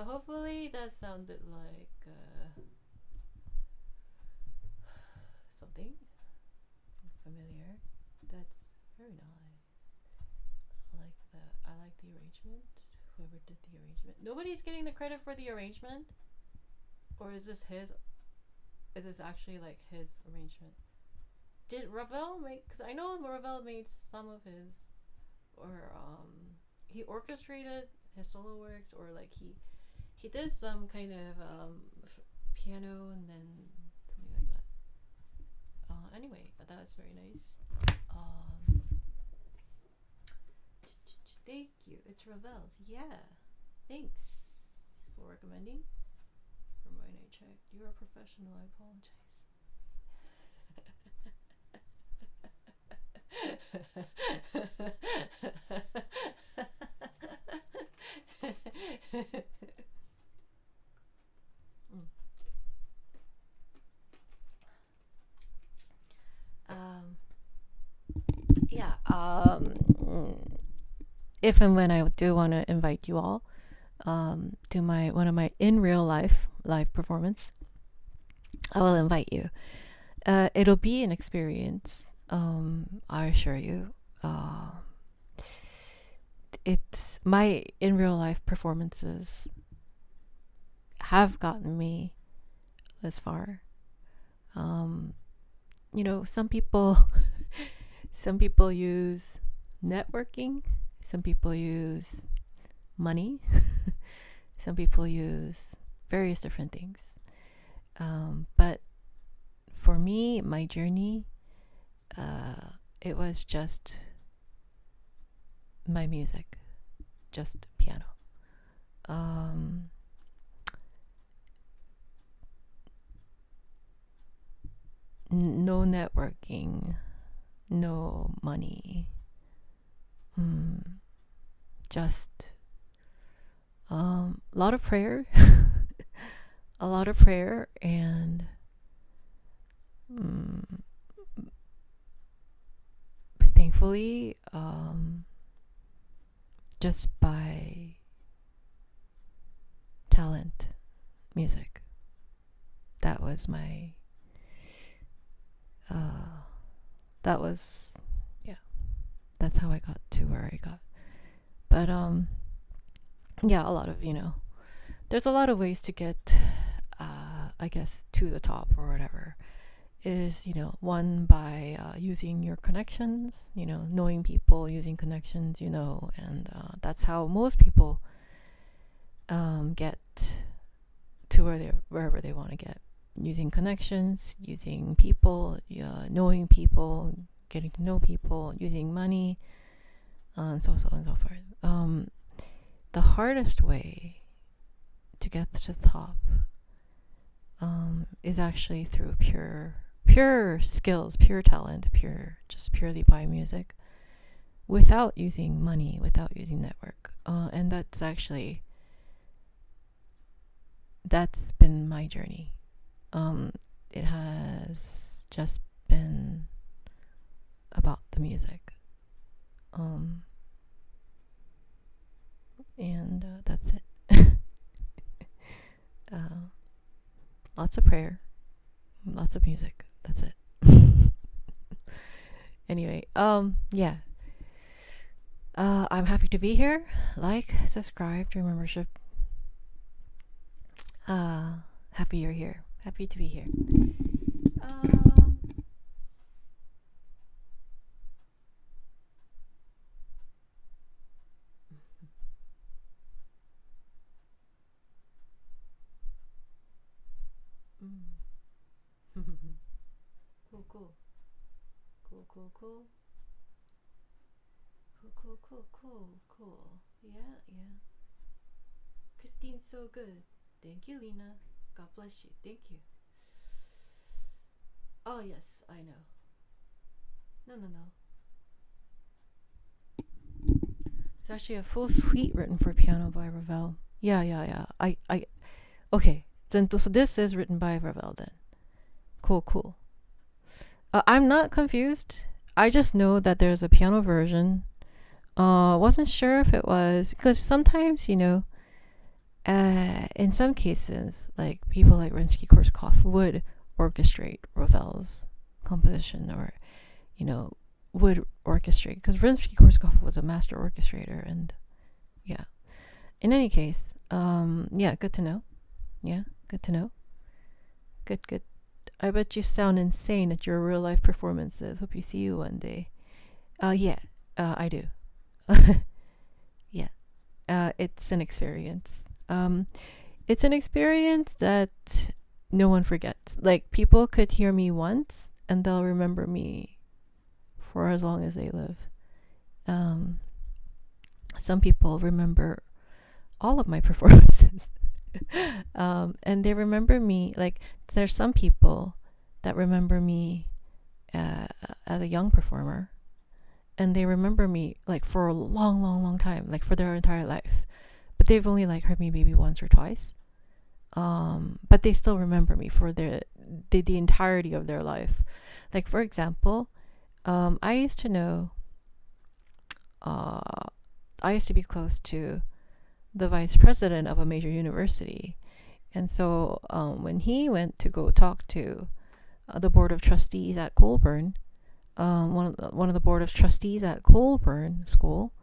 hopefully that sounded like something familiar. That's very nice. I like the arrangement. Whoever did the arrangement. Nobody's getting the credit for the arrangement? Or is this actually like his arrangement? Did Ravel make, because I know Ravel made some of his, or he orchestrated his solo works, or like he did some kind of piano and then something like that. Anyway, that was very nice. Thank you. It's Ravel's. Yeah. Thanks for recommending. Remind I checked. You're a professional. I apologize. Yeah. If and when I do want to invite you all to one of my in real life live performance, I will invite you. It'll be an experience. I assure you. It's my in real life performances have gotten me this far. You know, some people use networking, some people use money, some people use various different things. But for me, my journey, it was just my music, just piano. No networking, no money, just a lot of prayer, a lot of prayer, and thankfully, just by talent, music. That was my that's how I got to where I got. But yeah, a lot of, there's a lot of ways to get I guess to the top or whatever. Is, one by using your connections, knowing people, using connections, and that's how most people get to wherever they want to get. Using connections, using people, knowing people, getting to know people, using money, and so on and so forth. The hardest way to get to the top is actually through pure skills, pure talent, purely by music, without using money, without using network. And that's been my journey. It has just been about the music. And that's it. Lots of prayer, lots of music. That's it. Anyway, yeah. I'm happy to be here. Like, subscribe, join membership. Happy you're here. Happy to be here. Cool. Yeah. Christine's so good. Thank you, Lena. God bless you. Thank you. Oh, yes, I know. No. It's actually a full suite written for piano by Ravel. Yeah. Okay. So this is written by Ravel then. Cool. I'm not confused. I just know that there's a piano version. Wasn't sure if it was, because sometimes, In some cases, like people like Rimsky-Korsakov would orchestrate Ravel's composition, or would orchestrate, because Rimsky-Korsakov was a master orchestrator. And yeah, in any case, good to know. Good. I bet you sound insane at your real life performances. Hope you see you one day. I do. Yeah. It's an experience. It's an experience that no one forgets. Like, people could hear me once and they'll remember me for as long as they live. Some people remember all of my performances. And they remember me, like, there's some people that remember me as a young performer, and they remember me like for a long time, like for their entire life, but they've only like heard me maybe once or twice, but they still remember me for the entirety of their life. Like, for example, I used to be close to the vice president of a major university. And so when he went to go talk to the board of trustees at Colburn, one of the board of trustees at Colburn School,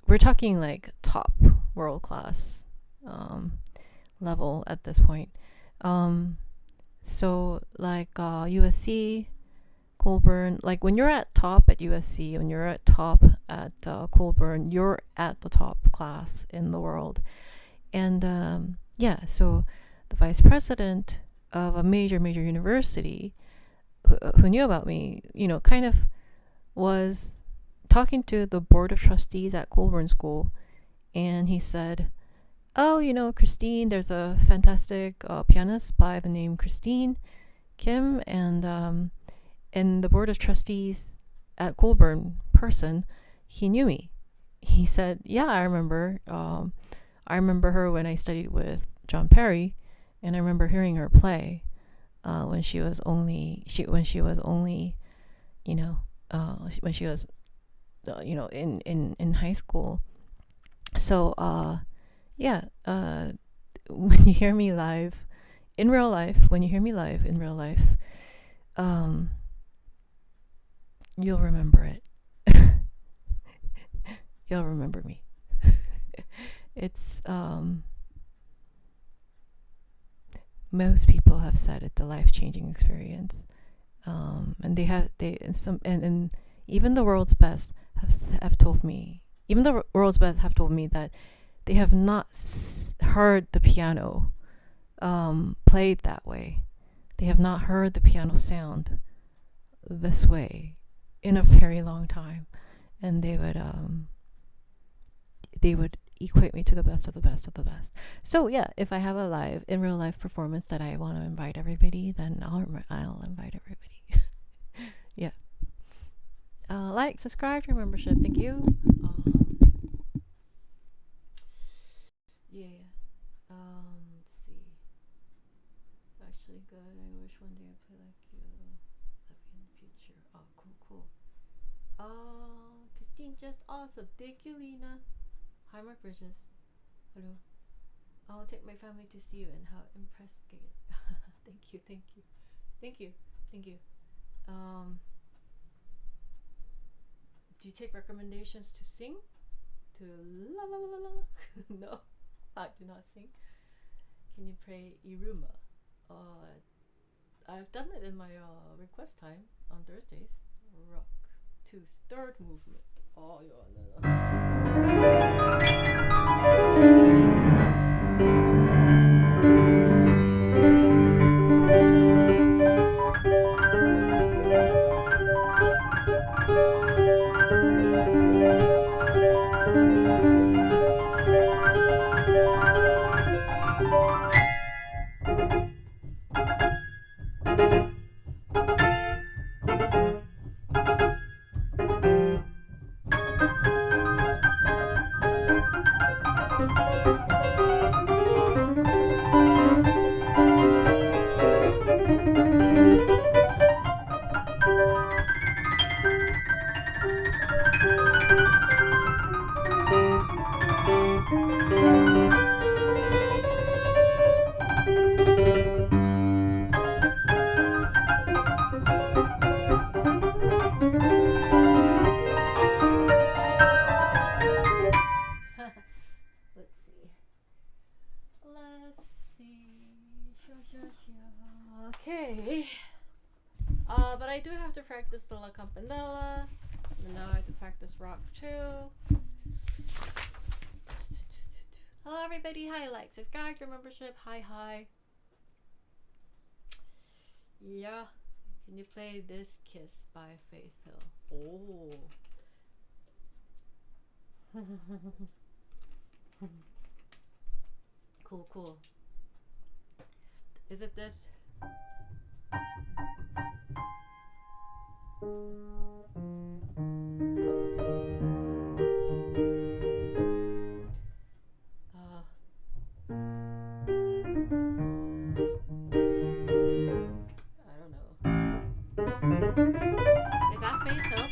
we're talking like top world class level at this point. So like USC, Colburn, like when you're at top at USC, when you're at top at Colburn, you're at the top class in the world. And so the vice president of a major university who knew about me, kind of was talking to the board of trustees at Colburn School, and he said, "Oh, Christine, there's a fantastic pianist by the name Hye-Su Kim, and the board of trustees at Colburn person, he knew me." He said, "Yeah, I remember. I remember her when I studied with John Perry, and I remember hearing her play when she was only in high school." So when you hear me live in real life, you'll remember it. You'll remember me. It's most people have said it's a life-changing experience, and even the world's best have told me. Even the world's best have told me that they have not heard the piano played that way. They have not heard the piano sound this way in a very long time, and they would equate me to the best of the best of the best. So yeah, if I have a real life performance that I want to invite everybody, then I'll invite everybody. Yeah. Like, subscribe to your membership. Thank you. Let's see. Actually, good. I wish one day I play like you. Like in the future. Oh, cool. Christine, just awesome. Thank you, Lena. Hi, Mark Bridges. Hello. I'll take my family to see you, and how impressed. Thank you. Do you take recommendations to sing? To la la la la? No, I do not sing. Can you play Iruma? I've done it in my request time on Thursdays. Rock 2's third movement. Oh, Okay. But I do have to practice the La Campanella. And now I have to practice rock too. Hello everybody, hi, like, subscribe, your membership, hi. Yeah. Can you play This Kiss by Faith Hill? Oh. Cool. Is it this? I don't know. Is that Faith Hill?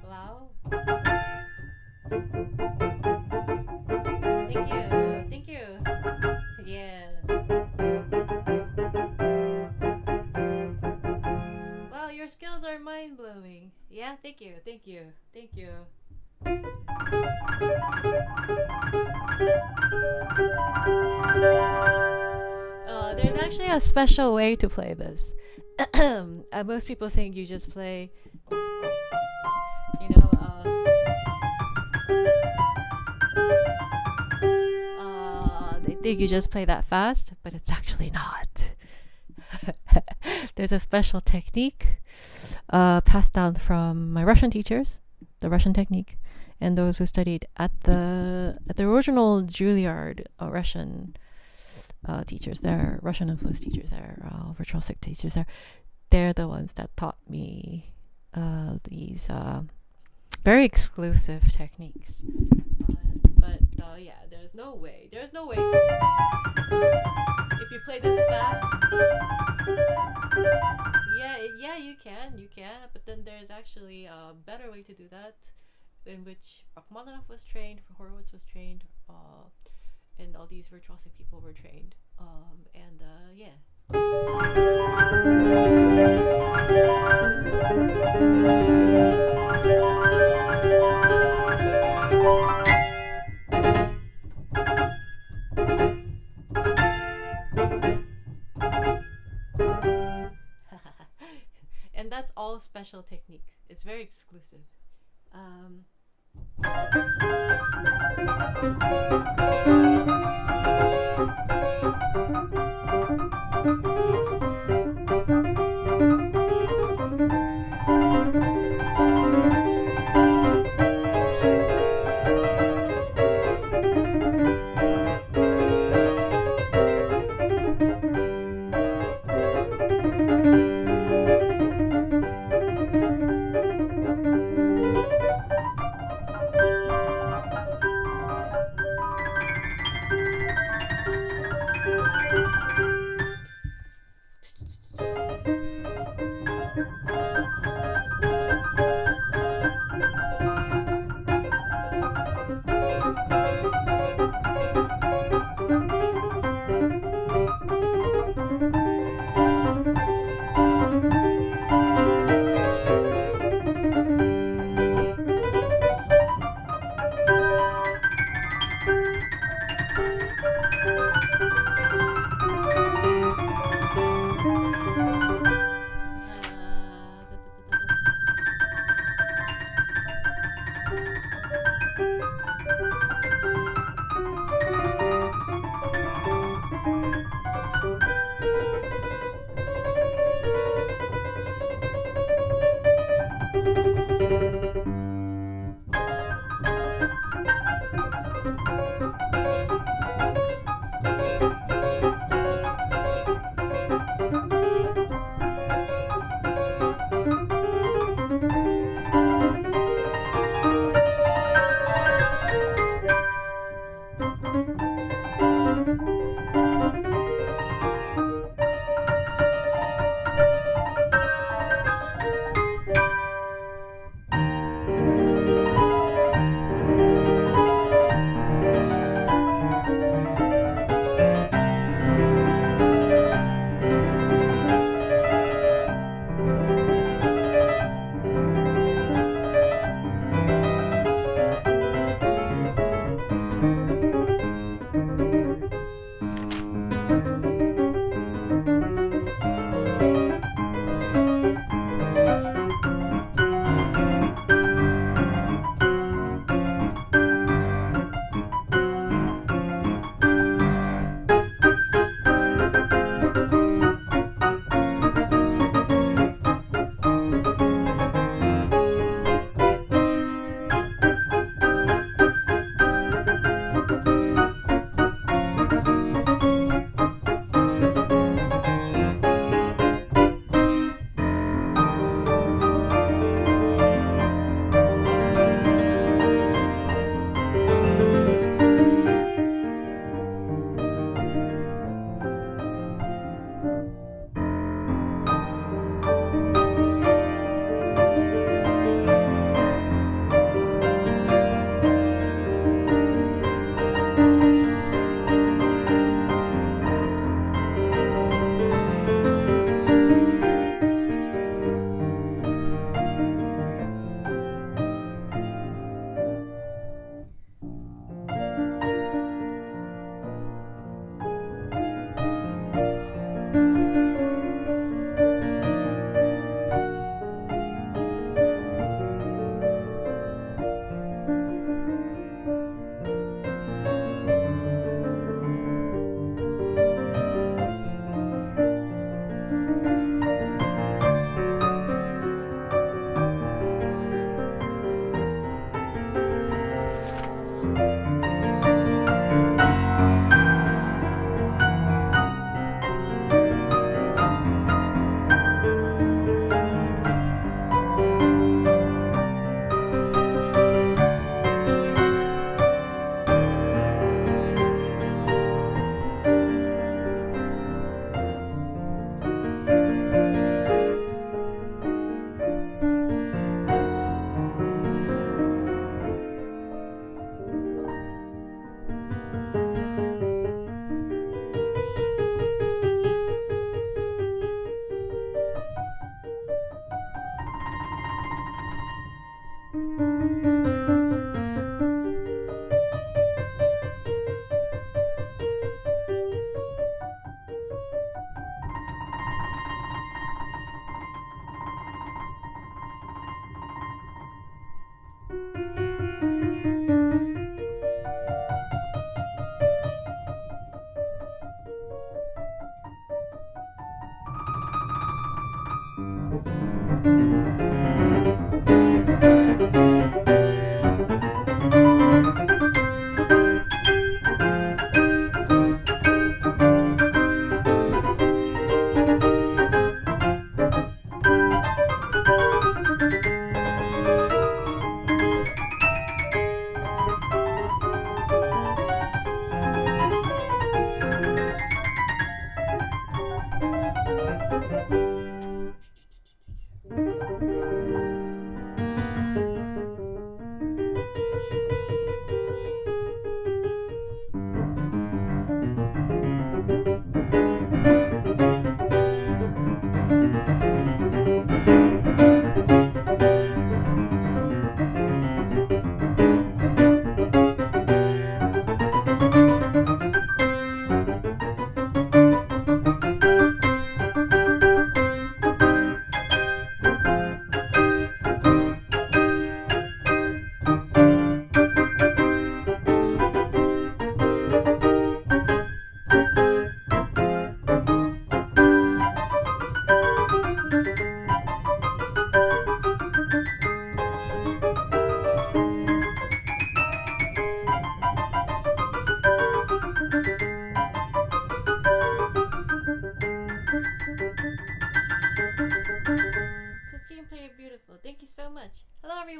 Wow. Thank you. Yeah. Wow, your skills are mind-blowing. Yeah, thank you. There's actually a special way to play this. Most people think you just play, they think you just play that fast, but it's actually not. There's a special technique passed down from my Russian teachers, the Russian technique, and those who studied at the original Juilliard Russian teachers there, Russian influence teachers there, virtuosic teachers there. They're the ones that taught me these very exclusive techniques. But yeah, there's no way. If you play this fast, yeah, you can. But then there's actually a better way to do that, in which Rachmaninoff was trained, Horowitz was trained, and all these virtuosic people were trained. Yeah. And that's all special technique. It's very exclusive.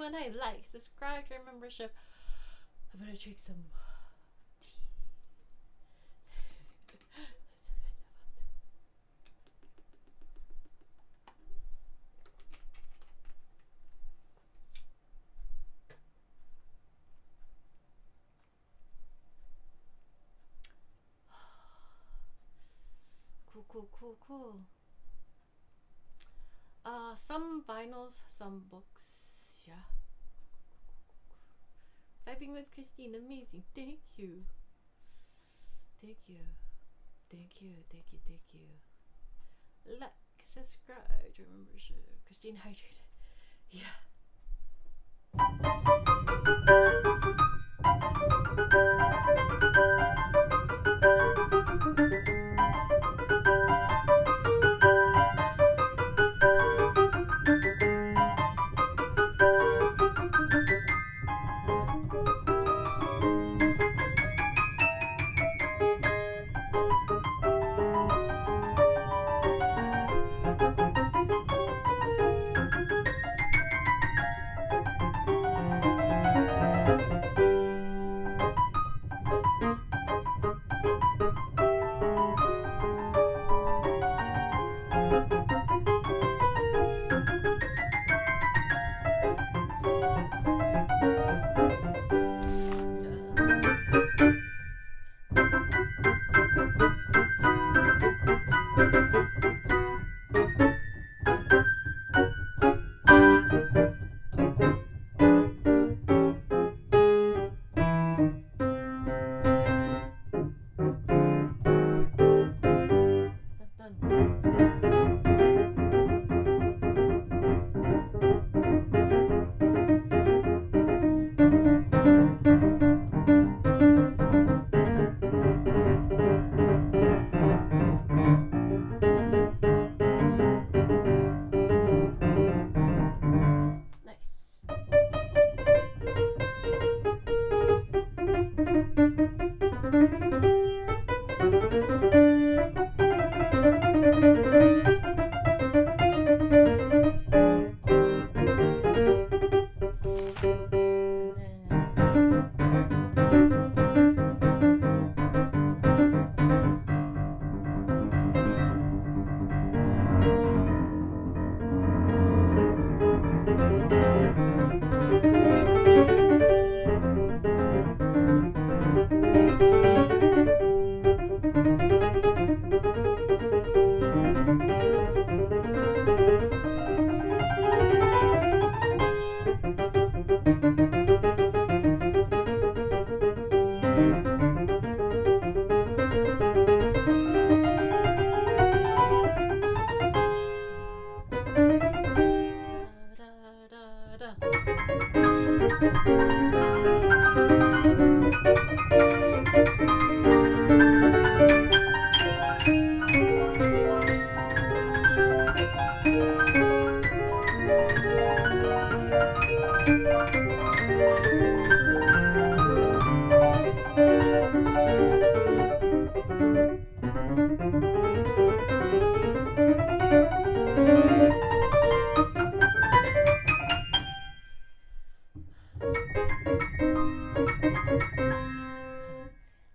everyone. Hey, like, subscribe to our membership. I'm gonna drink some tea. Cool. Some vinyls, some books. Yeah. Vibing with Christine, amazing. Thank you. Like, subscribe, remember, Christine hydrated. Yeah.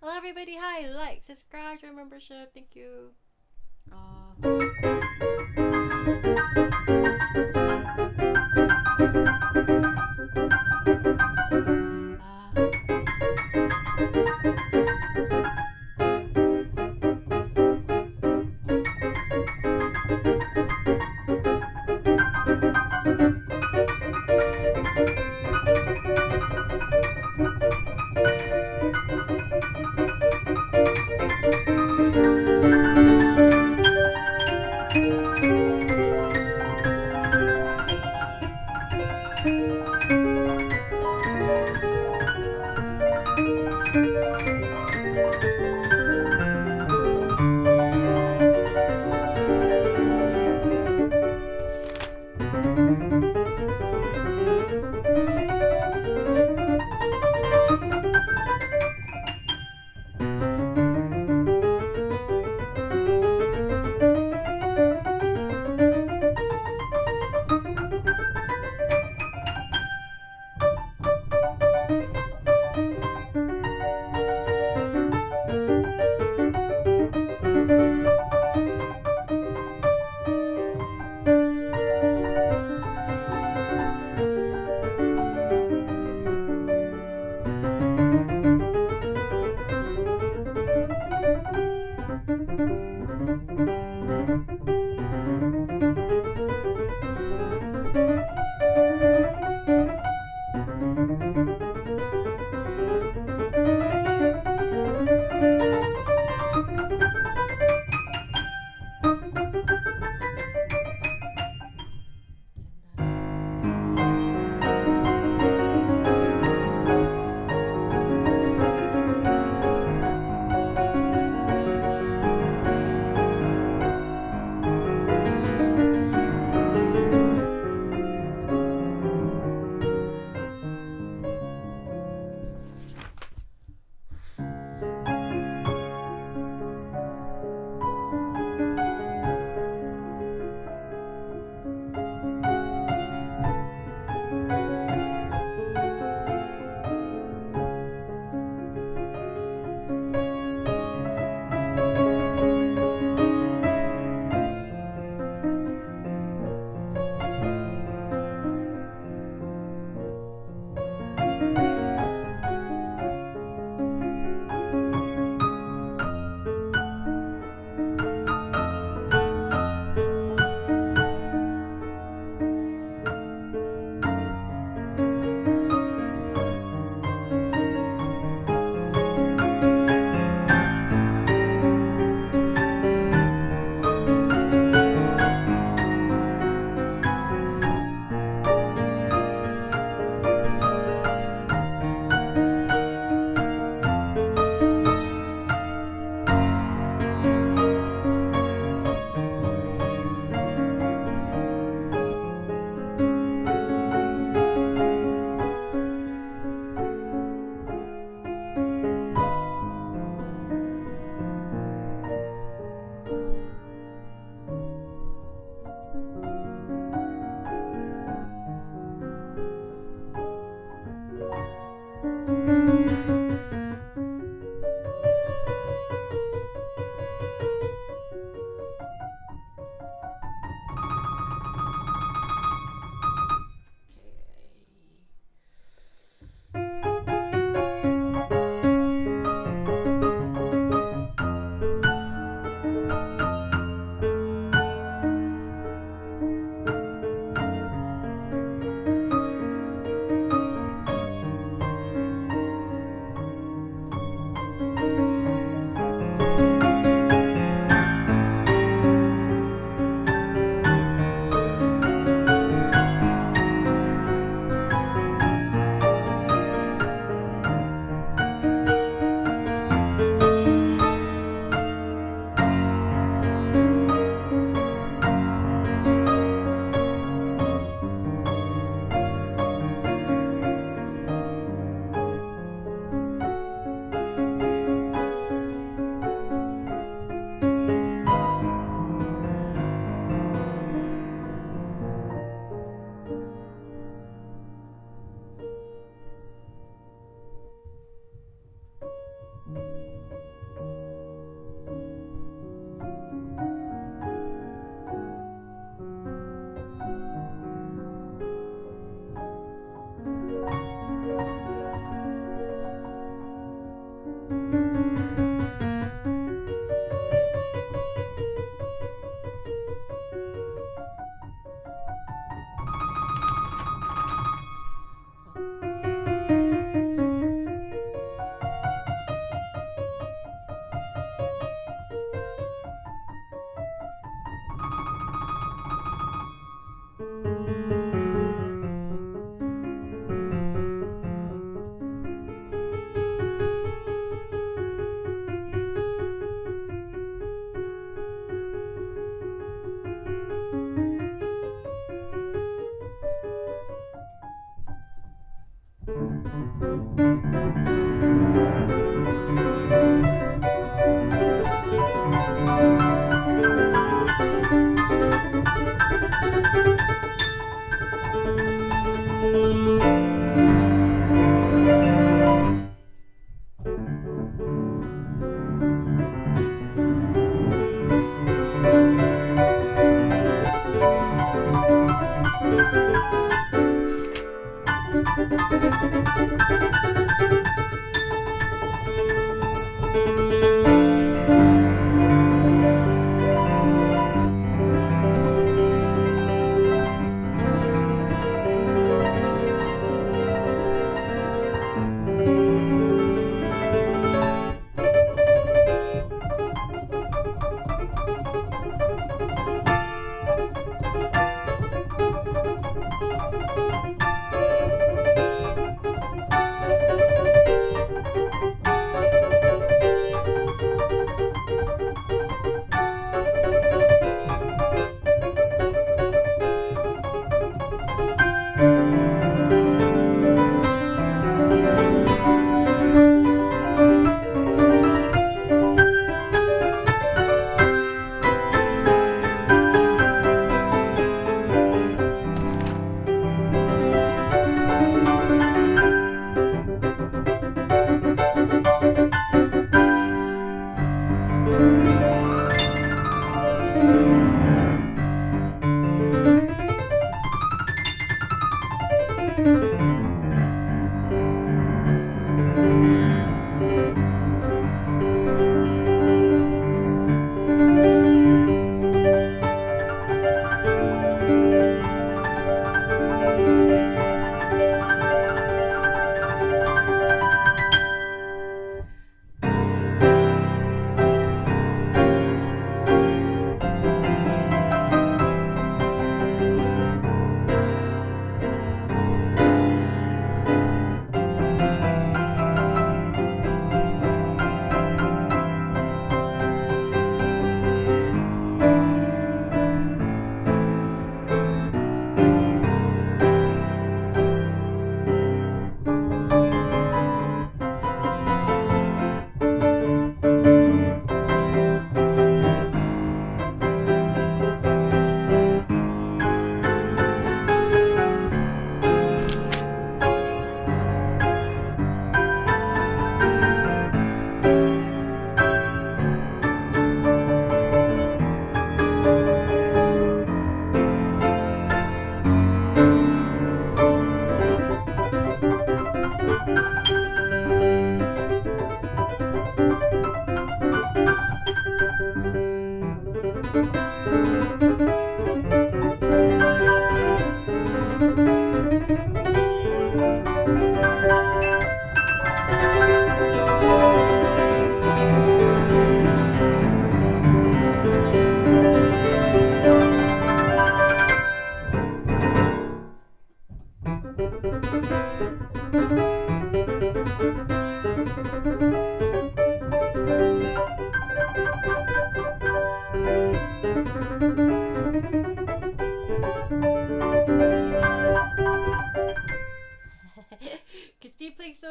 Hello everybody, hi, like, subscribe to our membership, thank you.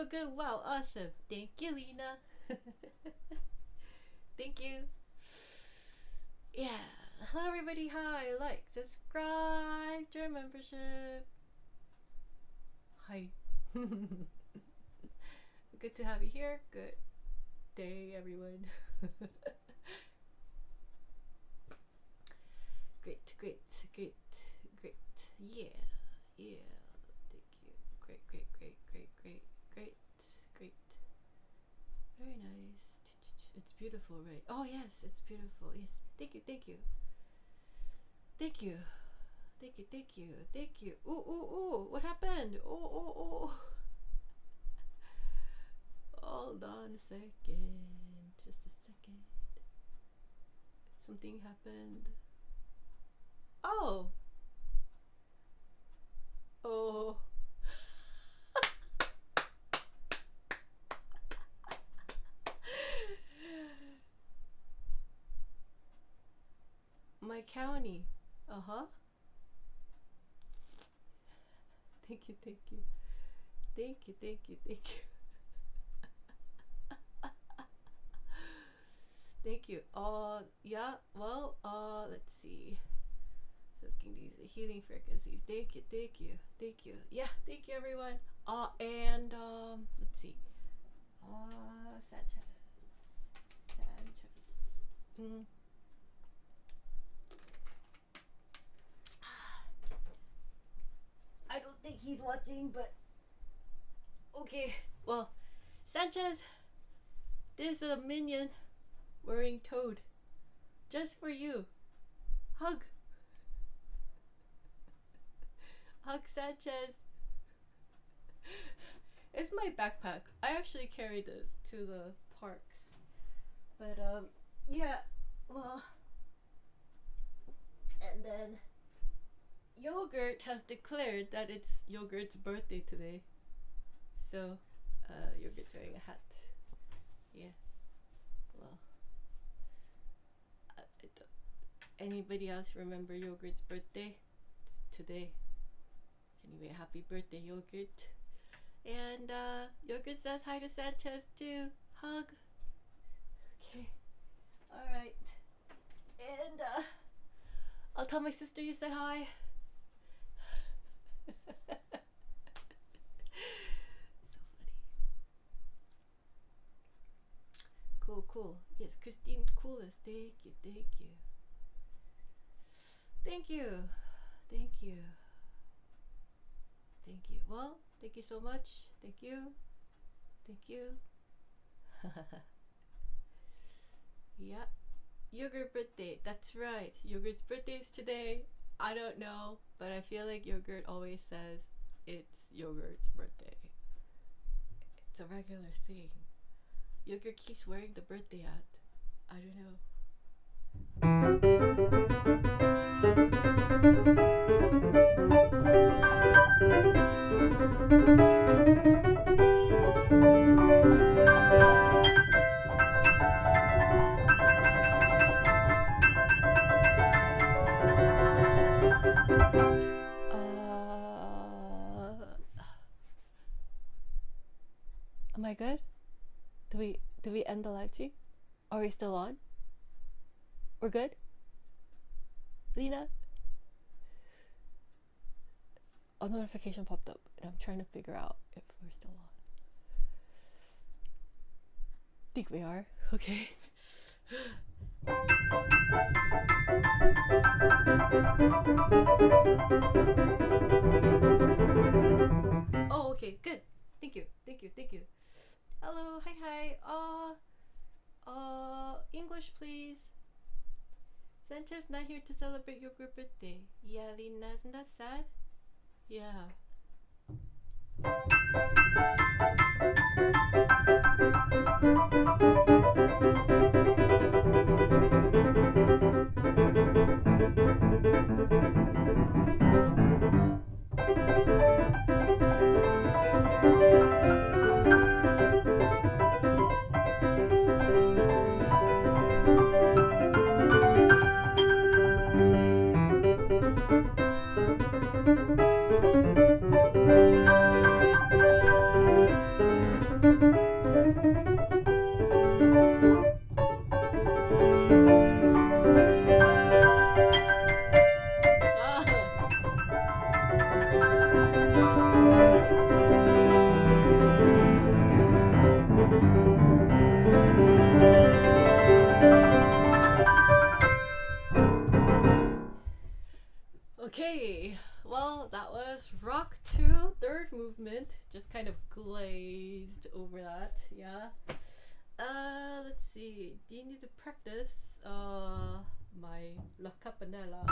so good. Wow, awesome. Thank you, Lena. Thank you. Yeah. Hello, everybody. Hi. Like, subscribe, join membership. Hi. Good to have you here. Good day, everyone. Great. Yeah. Thank you. Great. Very nice. It's beautiful, right? Oh yes, it's beautiful. Yes. Thank you. Ooh. What happened? Oh. Hold on a second. Just a second. Something happened. Oh. My county. Uh-huh. Thank you. Thank you. Yeah, well, let's see. Looking these healing frequencies. Thank you. Yeah, thank you, everyone. And let's see. Sanchez. I don't think he's watching, but okay. Well, Sanchez, this is a minion wearing toad. Just for you. Hug. Hug, Sanchez. It's my backpack. I actually carry this to the parks. But yeah, well, and then Yogurt has declared that it's Yogurt's birthday today. So Yogurt's wearing a hat. Yeah. Well, anybody else remember Yogurt's birthday? It's today. Anyway, happy birthday, Yogurt. And Yogurt says hi to Sanchez too. Hug. Okay. Alright. And I'll tell my sister you said hi. So funny. Cool. Yes, Christine Coolest. Thank you. Well, thank you so much. Thank you. Yeah. Yogurt birthday. That's right. Yogurt's birthday is today. I don't know, but I feel like Yogurt always says it's Yogurt's birthday. It's a regular thing. Yogurt keeps wearing the birthday hat. I don't know. Am I good? Do we end the live stream? Are we still on? We're good? Lena? A notification popped up and I'm trying to figure out if we're still on. Think we are. Okay. Oh, okay, good. Thank you. Hello, hi. English, please. Sanchez not here to celebrate your group birthday. Yeah, Lena, isn't that sad? Yeah. was Rock 2, third movement. Just kind of glazed over that, yeah. Let's see. Do you need to practice my La Campanella?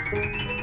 Thank you.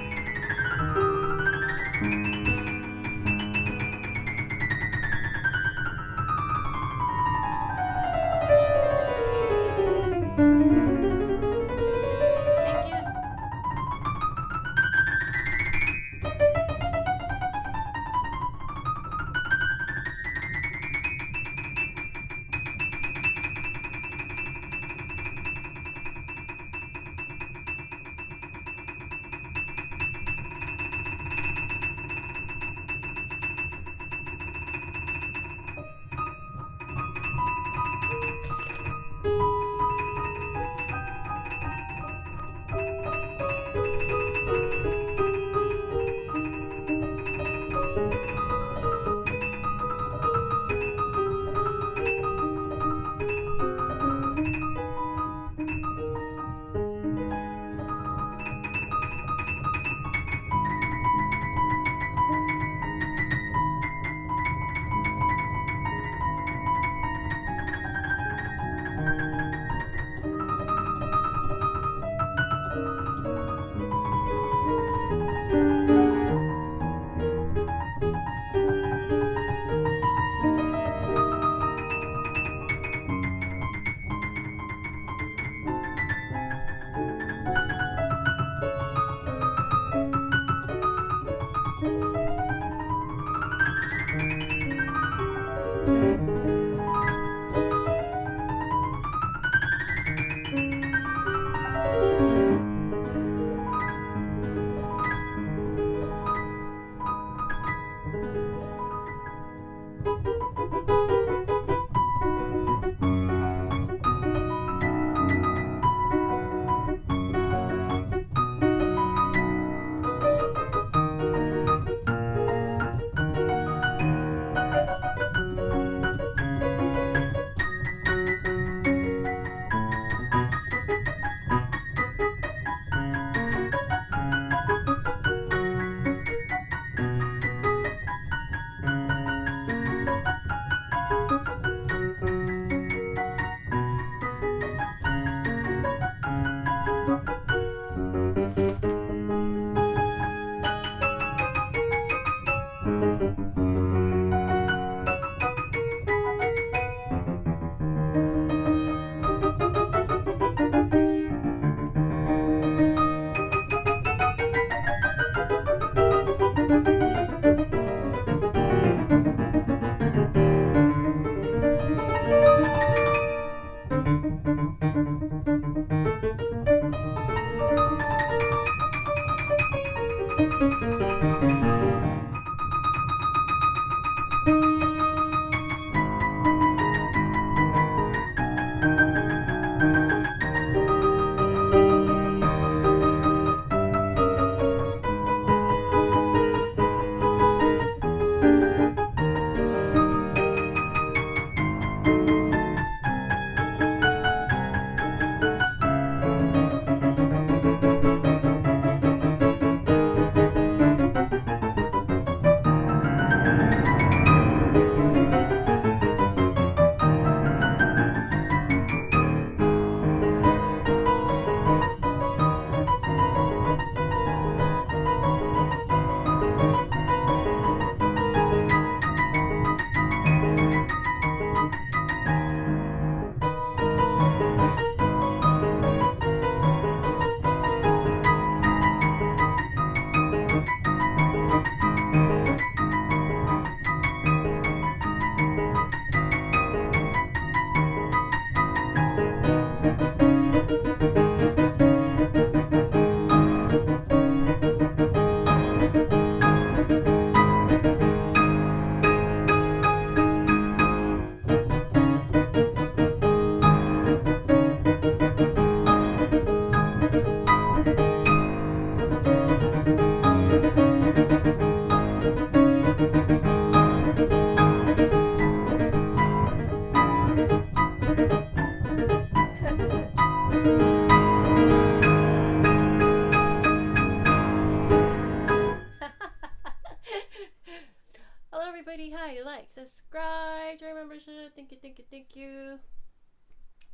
like, subscribe, join membership. Thank you, thank you, thank you.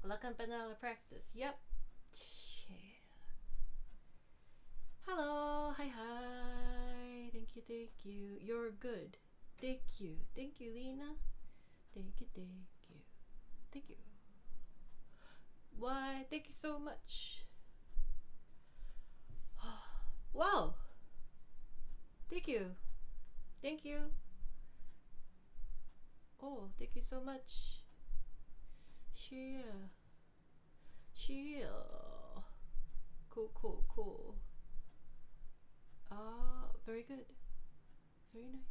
La campanella practice. Yep. Hello. Hi, hi. Thank you, thank you. You're good. Thank you. Thank you, Lena. Thank you, thank you. Thank you. Why? Thank you so much. Wow. Thank you. Thank you. Oh, thank you so much. Share. Cool, cool, cool. Very good. Very nice.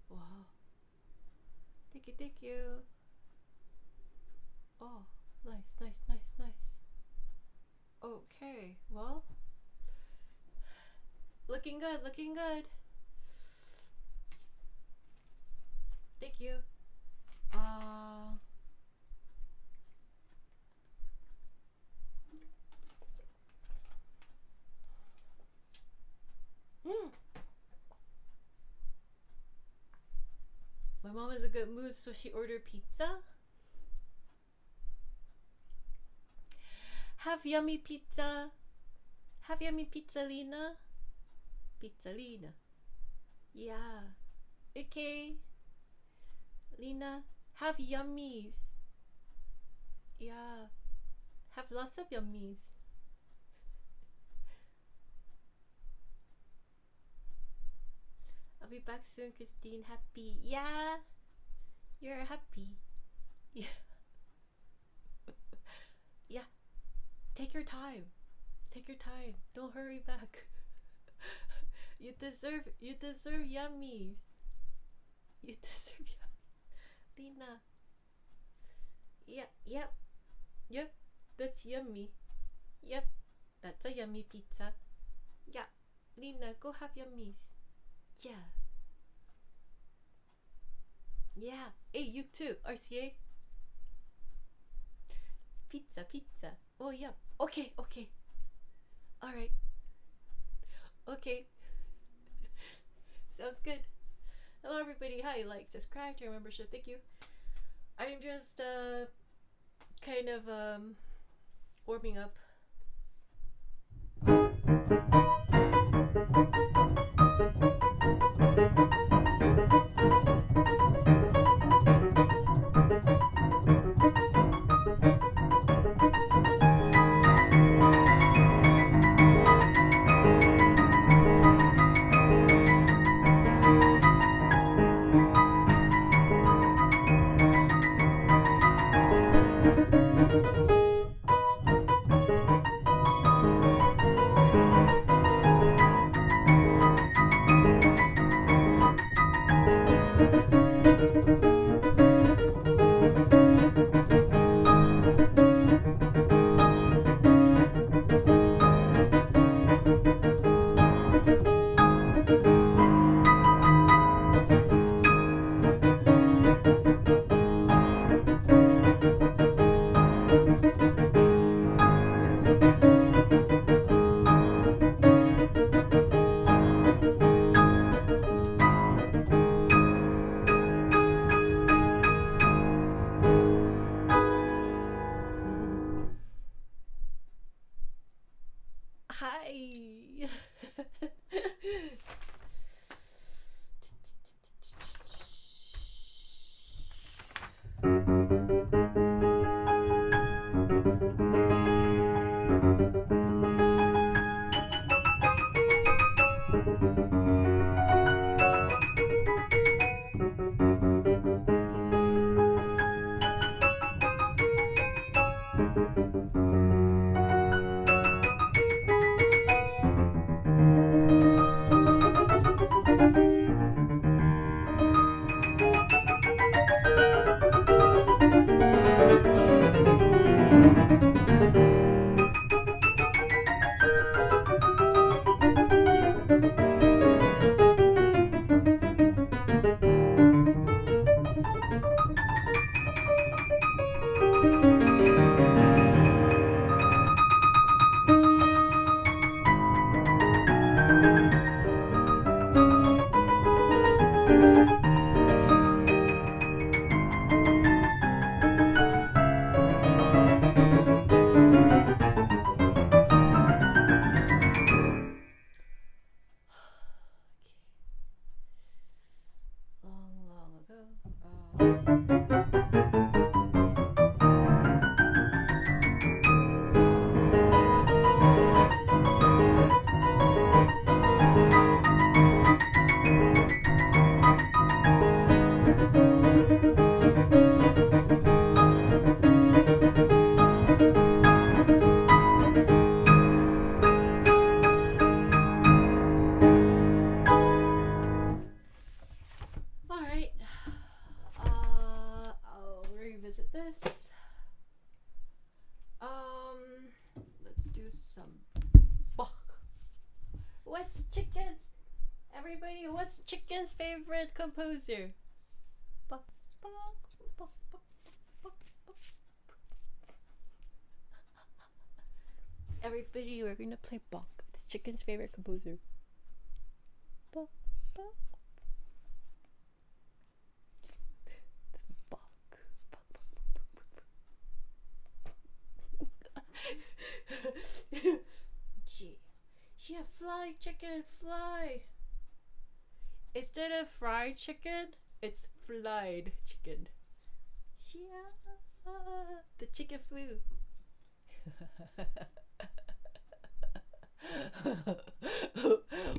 Wow. Thank you, thank you. Oh, nice, nice, nice, nice. Okay, well, looking good, looking good. Thank you. My mom is in a good mood, so she ordered pizza. Have yummy pizza. Have yummy pizza, Lena. Pizza, Lena. Yeah. Okay. Lena, have yummies. Yeah. Have lots of yummies. I'll be back soon, Christine. Happy. Yeah. You're happy. Yeah. Yeah. Take your time. Take your time. Don't hurry back. You deserve yummies. You deserve yummies. Lena. Yeah, yep. Yep. That's yummy. Yep. That's a yummy pizza. Yeah. Lena, go have yummies. Yeah. Yeah. Hey, you too, RCA. Pizza, pizza. Oh, yeah. Okay, okay. Alright. Okay. Sounds good. Hello, everybody. Hi, like, subscribe to your membership. Thank you. I'm just, kind of, warming up. Hi. some bok. What's Chicken's? Everybody, what's Chicken's favorite composer? Bok, bok, bok, bok, bok, bok. Everybody, we're gonna play Bach. It's Chicken's favorite composer. Bach, Bach. Bach, Bach, Bach. Yeah, fly, chicken, fly. Instead of fried chicken, it's flied chicken. Yeah, the chicken flew.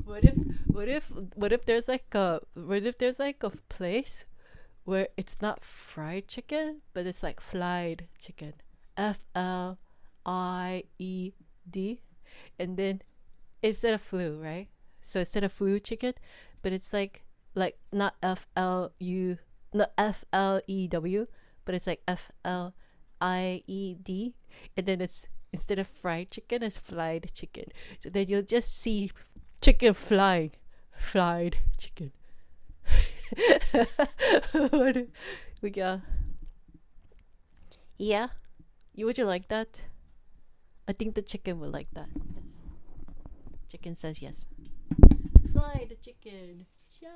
what if there's like a place where it's not fried chicken, but it's like flied chicken. FLIED, and then instead of flu, right? So instead of flu chicken, but it's like not FLU, not FLEW, but it's like FLIED, and then it's instead of fried chicken, it's flied chicken. So then you'll just see chicken flying, flied chicken. What if we got? Yeah, would you like that? I think the chicken would like that. Yes. Chicken says yes. Fly the chicken. Yeah.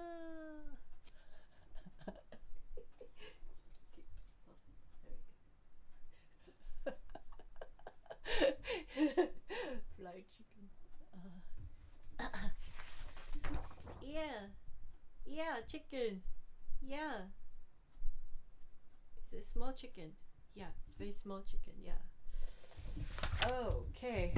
Fly chicken. Yeah, chicken. Yeah. It's a small chicken. Yeah, it's very small chicken. Yeah. Okay.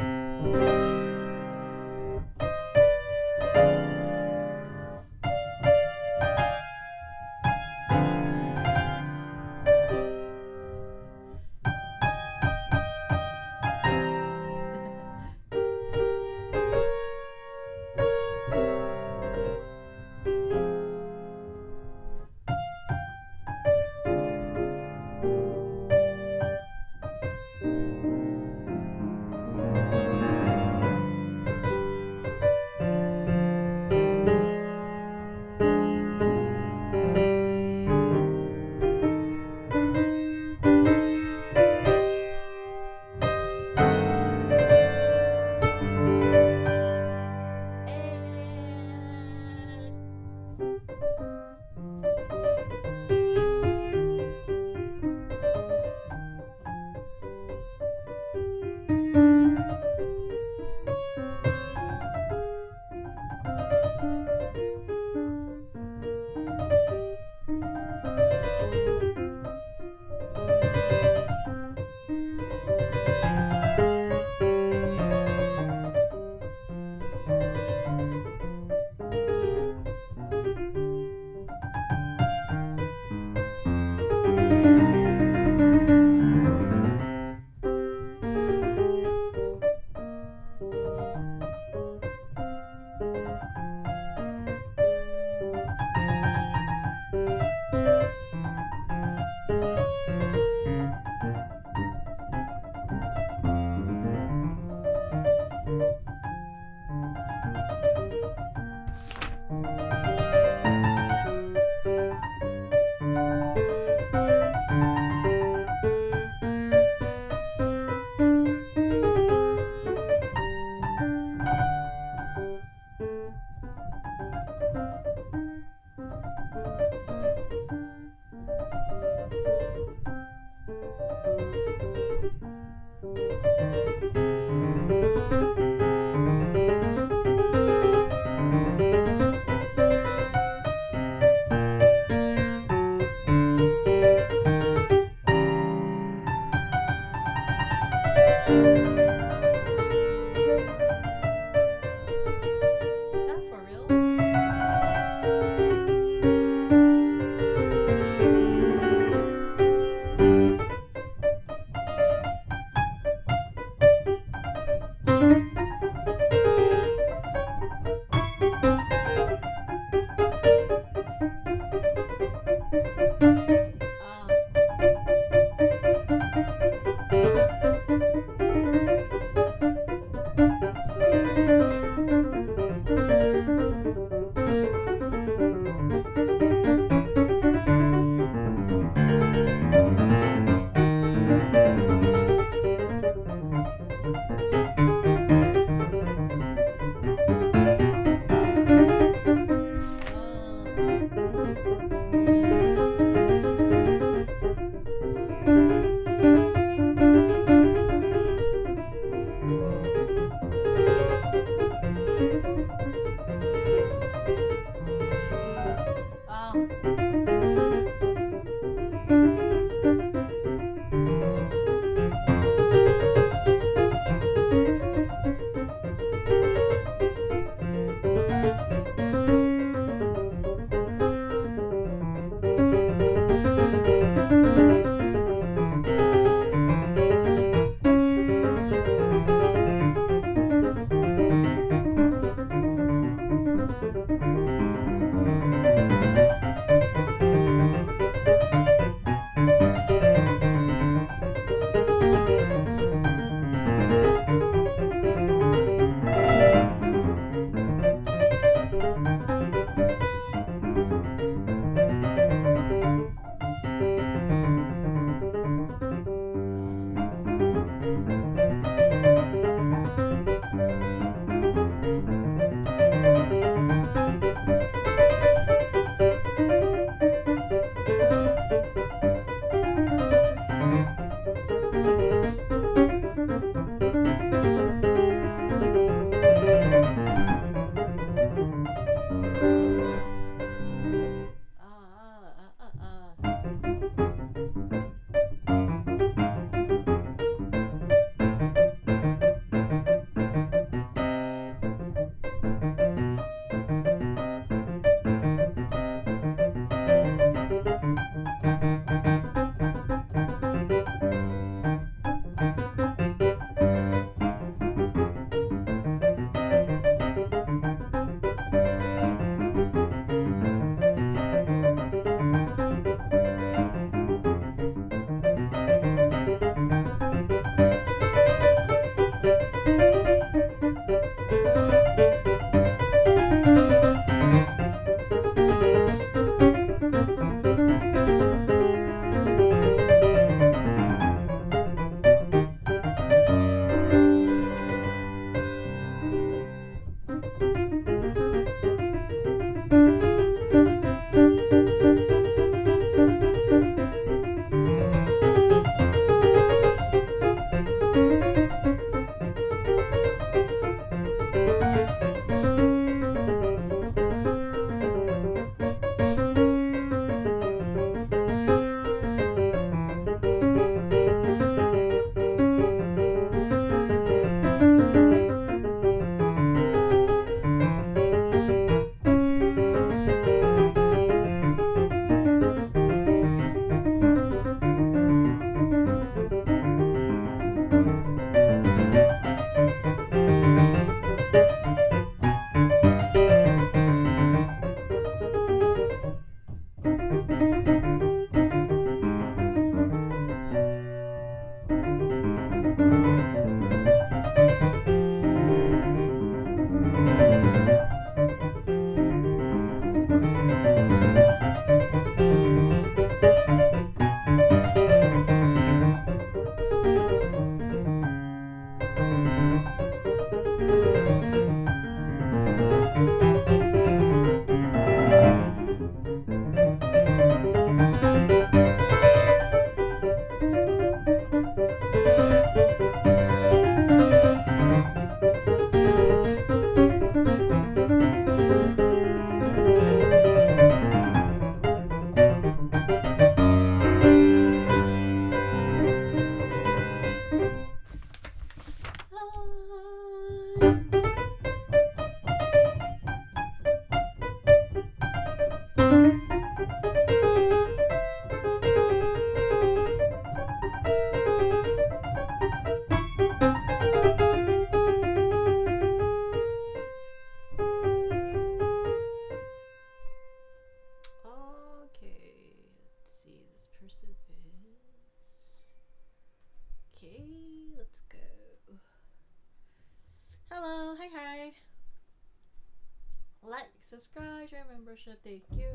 Hello, hi. Like, subscribe, share membership, thank you.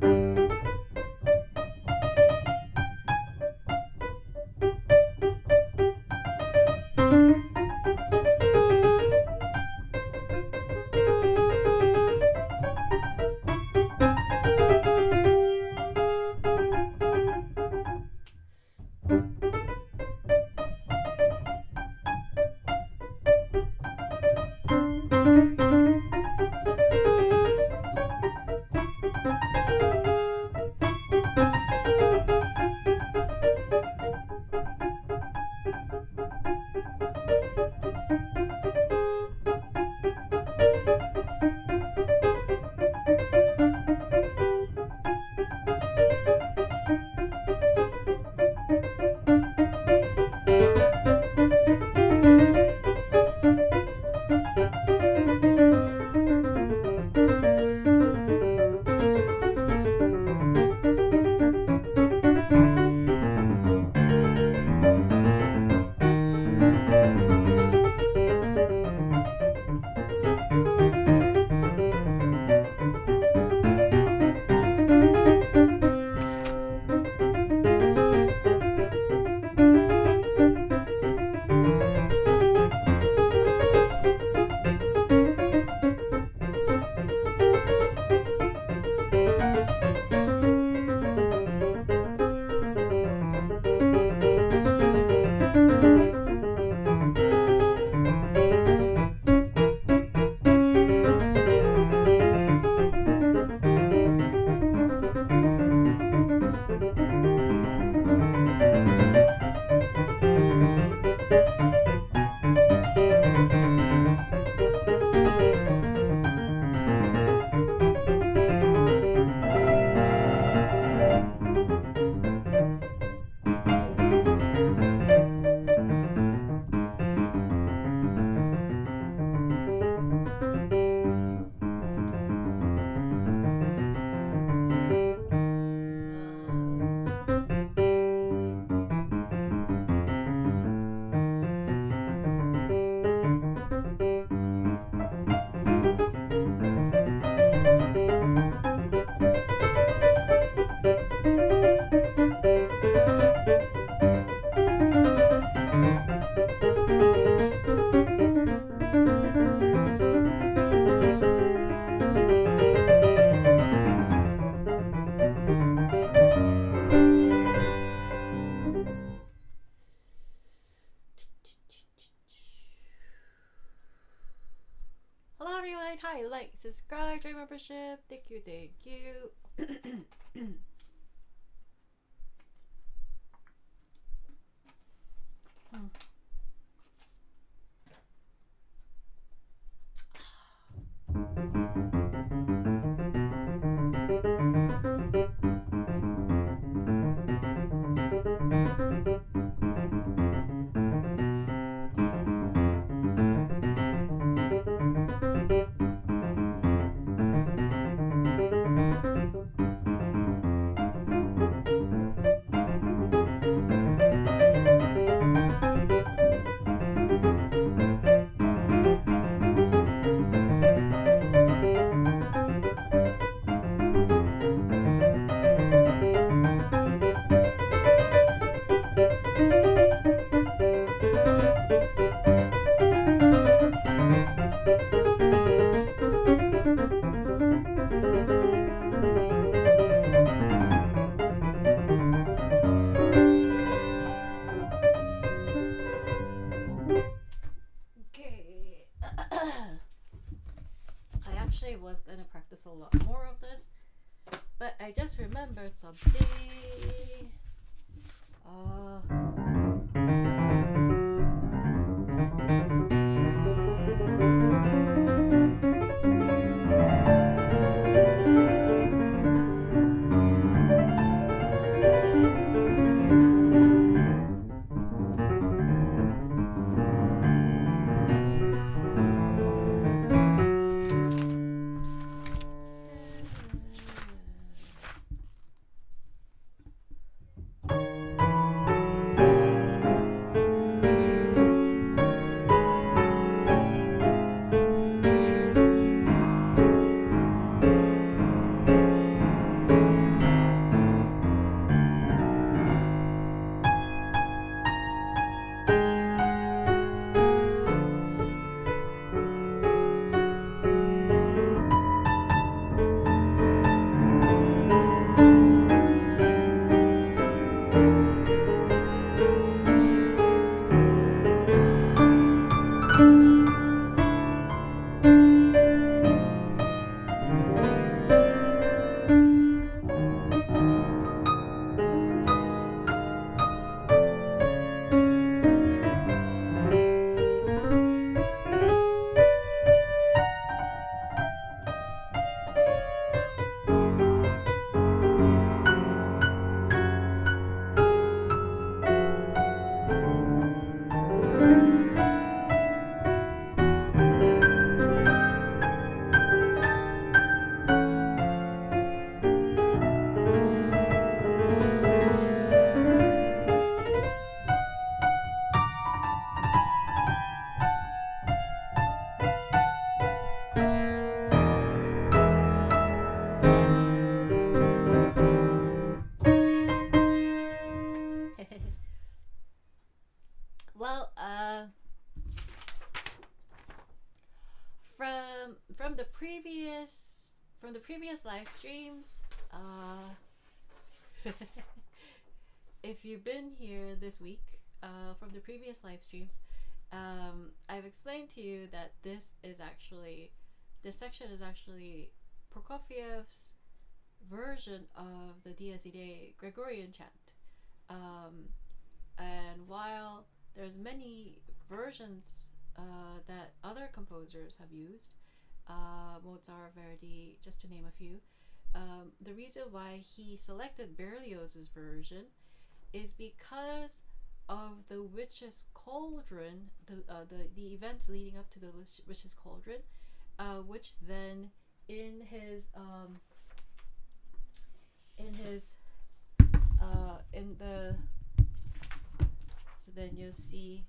Hello everyone, hi, like, subscribe, join membership, thank you. Okay. I actually was gonna practice a lot more of this, but I just remembered something. from the previous live streams, if you've been here this week, from the previous live streams, I've explained to you that this section is actually Prokofiev's version of the Dies Irae Gregorian chant. And while there's many versions that other composers have used, Mozart, Verdi, just to name a few, the reason why he selected Berlioz's version is because of the Witch's Cauldron, the events leading up to the Witch's Cauldron, which then in the so then you'll see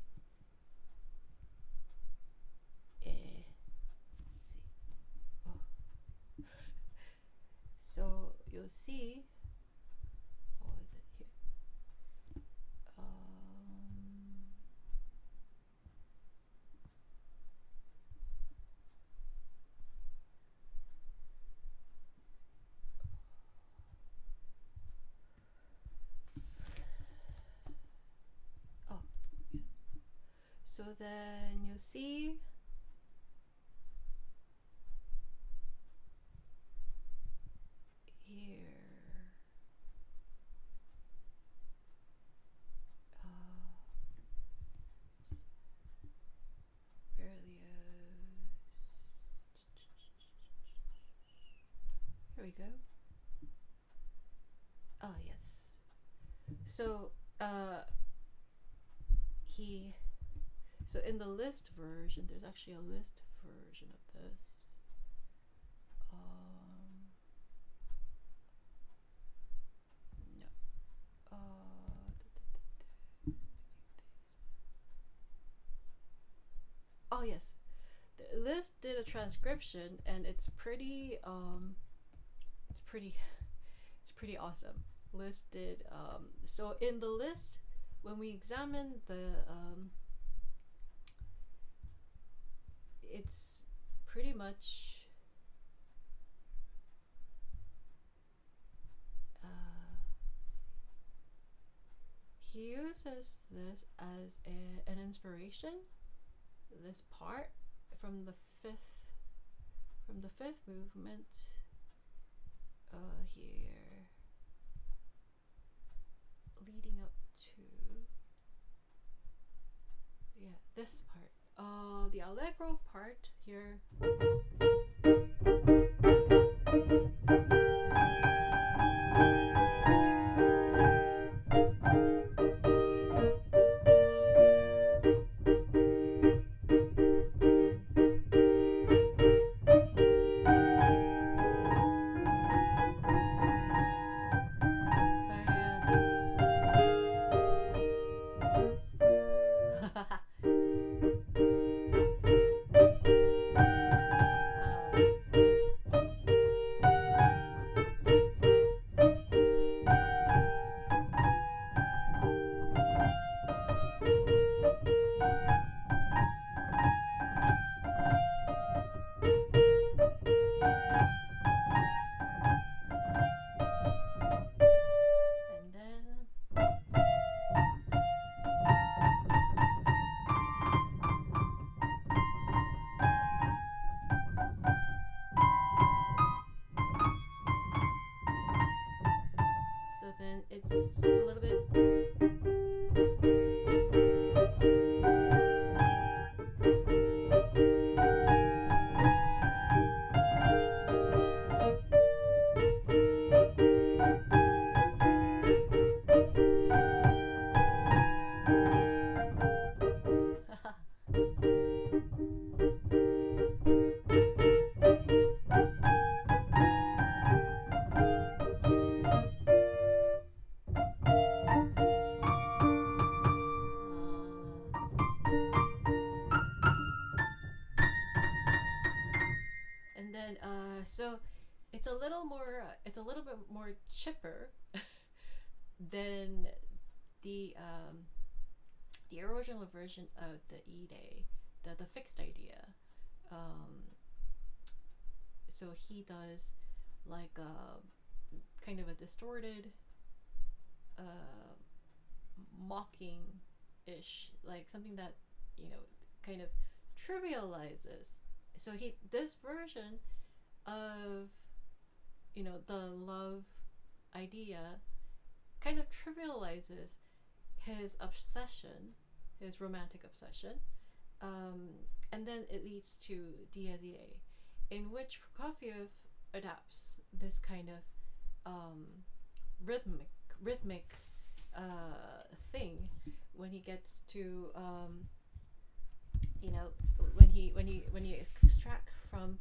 so you'll see, what is it here? Oh, yes. So then you'll see here. Here we go. Oh yes. So so in the list version, there's actually a list version of this. No. Oh yes, the list did a transcription, and it's pretty awesome. List did so in the list, when we examine the it's pretty much he uses this as an inspiration, this part from the fifth movement here, leading up to this part, the allegro part here. It's a little bit. So it's a little bit more chipper than the original version of the Ide, the fixed idea. so he does like a kind of a distorted mocking-ish, like something that, you know, kind of trivializes. So this version of, you know, the love idea kind of trivializes his obsession, his romantic obsession, and then it leads to Dies Irae, in which Prokofiev adapts this kind of rhythmic thing when he gets to you know, when he extract from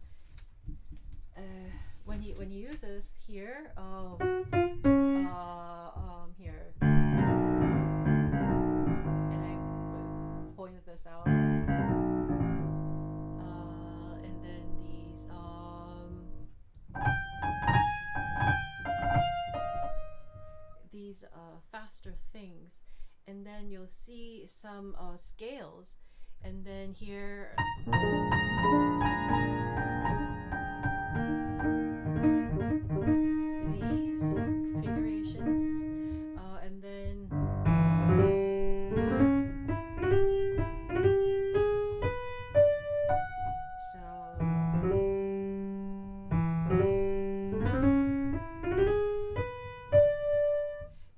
when he uses here here, and I pointed this out, and then these faster things, and then you'll see some scales, and then here these configurations, and then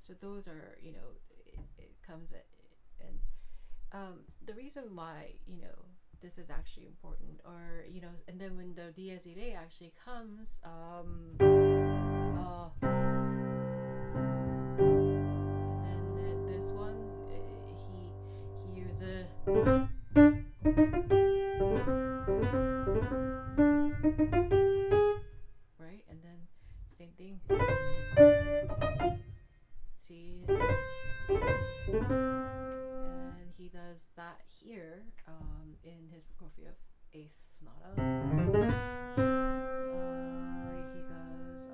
so those are, you know, it comes at, and the reason why, you know, this is actually important, or, you know, and then when the Dies Irae actually comes, and then this one, he uses right, and then same thing. See, and he does that here in his Prokofiev Eighth Sonata. He goes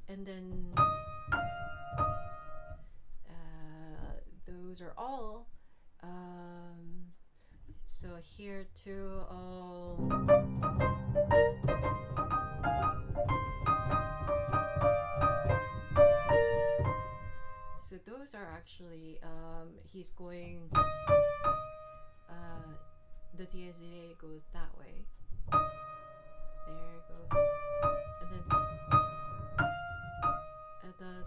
and then those are all so here too. So those are actually he's going the Dies Irae goes that way. There you go. And then it does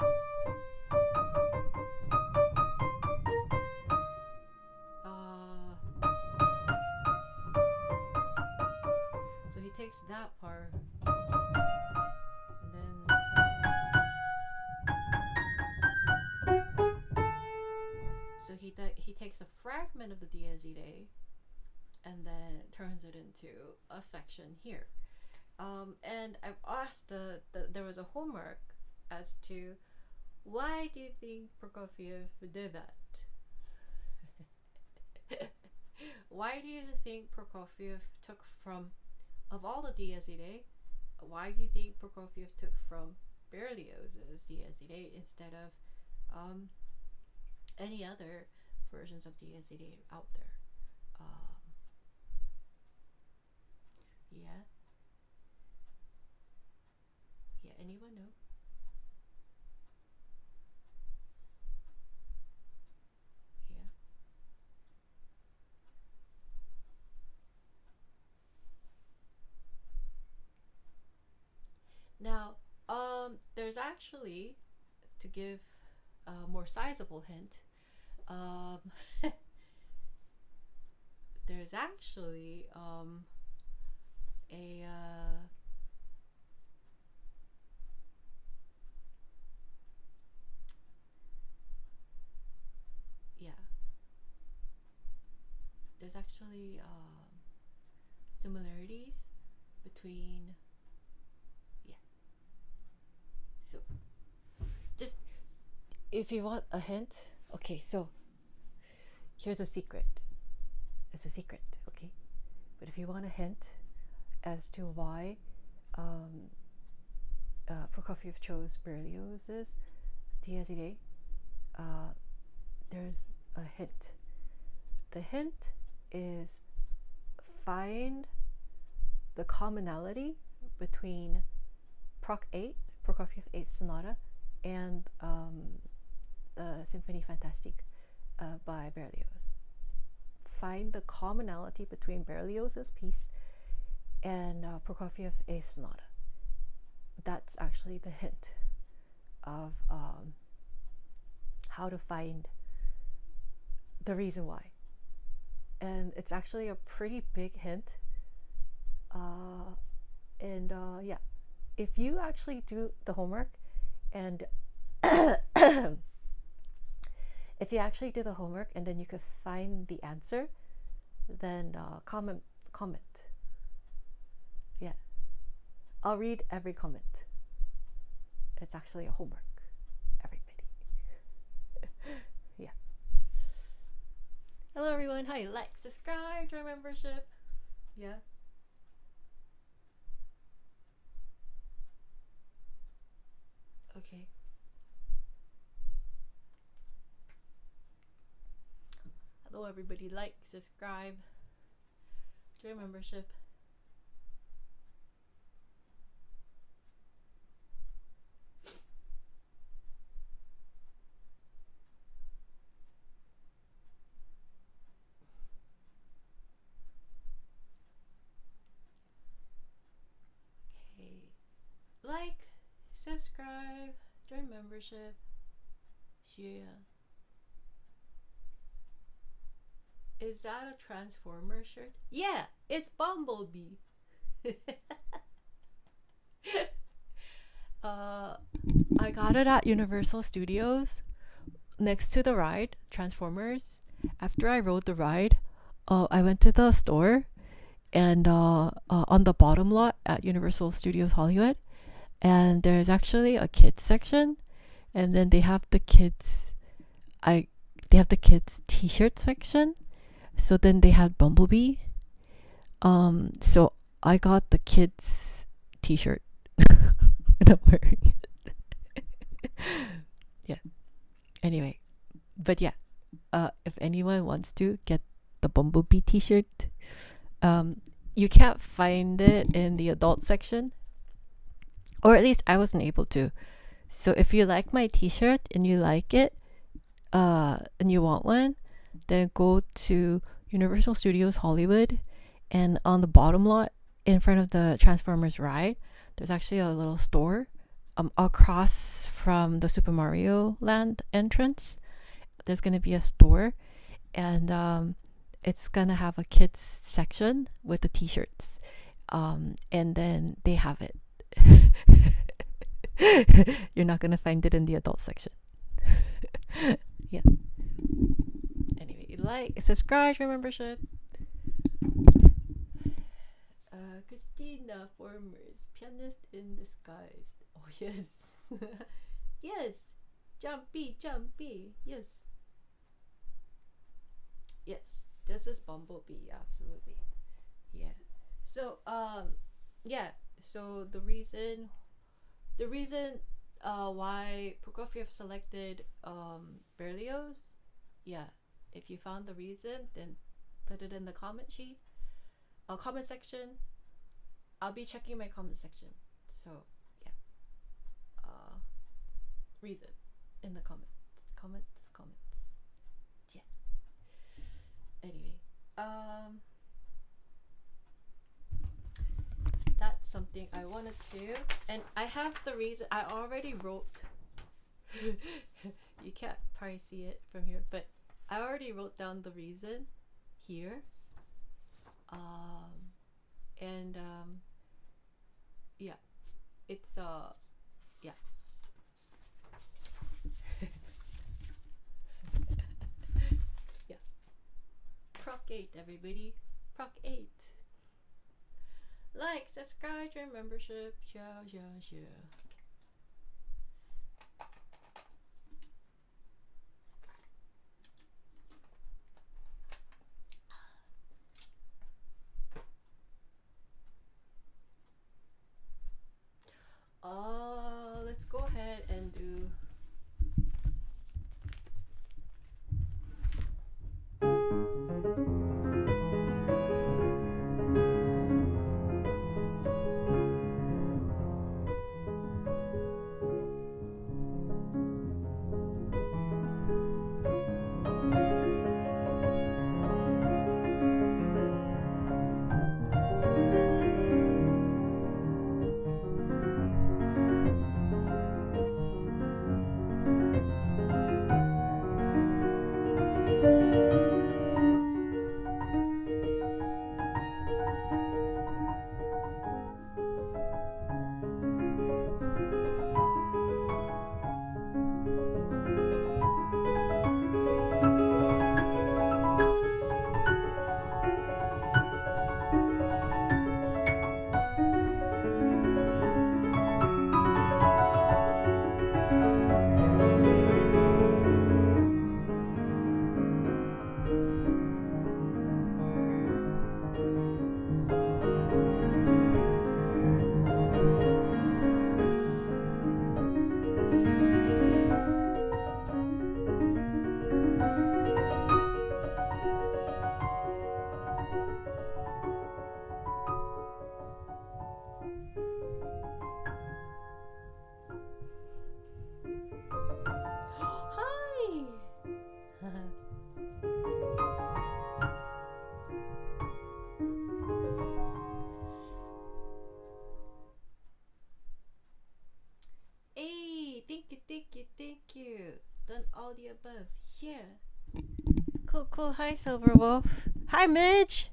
so he takes that part, and then so he takes a fragment of the Dies Irae and then turns it into a section here. And I've asked there was a homework as to why do you think Prokofiev did that? Why do you think Prokofiev took from, of all the Dies Irae, why do you think Prokofiev took from Berlioz's Dies Irae instead of any other versions of Dies Irae out there? Yeah. Yeah, anyone know? Yeah. Now, there's actually, to give a more sizable hint, there's actually a yeah, there's actually similarities between, yeah. So just if you want a hint, okay, so here's a secret. It's a secret, okay? But if you want a hint as to why Prokofiev chose the hint is find the commonality between Prokofiev 8th Sonata, and the Symphonie Fantastique by Berlioz. Find the commonality between Berlioz's piece and Prokofiev 8th Sonata. That's actually the hint of how to find the reason why. And it's actually a pretty big hint. Yeah, if you actually do the homework and if you actually do the homework and then you could find the answer, then comment. Yeah, I'll read every comment. It's actually a homework, everybody. Yeah. Hello everyone. Hi, like, subscribe, join membership. Yeah. Okay. Hello everybody, like, subscribe, join membership. Okay. Like, subscribe, join membership. Yeah. Is that a Transformer shirt? Yeah, it's Bumblebee. I got it at Universal Studios next to the ride, Transformers. After I rode the ride, I went to the store and on the bottom lot at Universal Studios Hollywood, and there's actually a kids section, and then they have the kids t-shirt section. So then they had Bumblebee. So I got the kids t-shirt and I'm wearing it. Yeah. Anyway, but yeah, if anyone wants to get the Bumblebee t-shirt, you can't find it in the adult section, or at least I wasn't able to. So if you like my t-shirt and you like it, and you want one, then go to Universal Studios Hollywood, and on the bottom lot in front of the Transformers ride, there's actually a little store across from the Super Mario Land entrance. There's gonna be a store, and it's gonna have a kids section with the t-shirts, and then they have it. You're not gonna find it in the adult section. Yeah. Anyway, like, subscribe, join membership. Christina Formers, pianist in disguise. Oh yes. Yes. Jumpy. Yes. Yes. This is Bumblebee, absolutely. Yeah. So yeah. So the reason why Prokofiev selected Berlioz, yeah, if you found the reason, then put it in the comment section. I'll be checking my comment section, so yeah, reason in the comments, yeah. Anyway, that's something I wanted to, and I have the reason. I already wrote. You can't probably see it from here, but I already wrote down the reason here. Yeah, it's yeah. Yeah. Proc 8, everybody. Proc 8. Like, subscribe, join membership. Yeah. Let's go ahead and do. the above. Yeah. Cool, cool. Hi, Silver Wolf. Hi, Midge.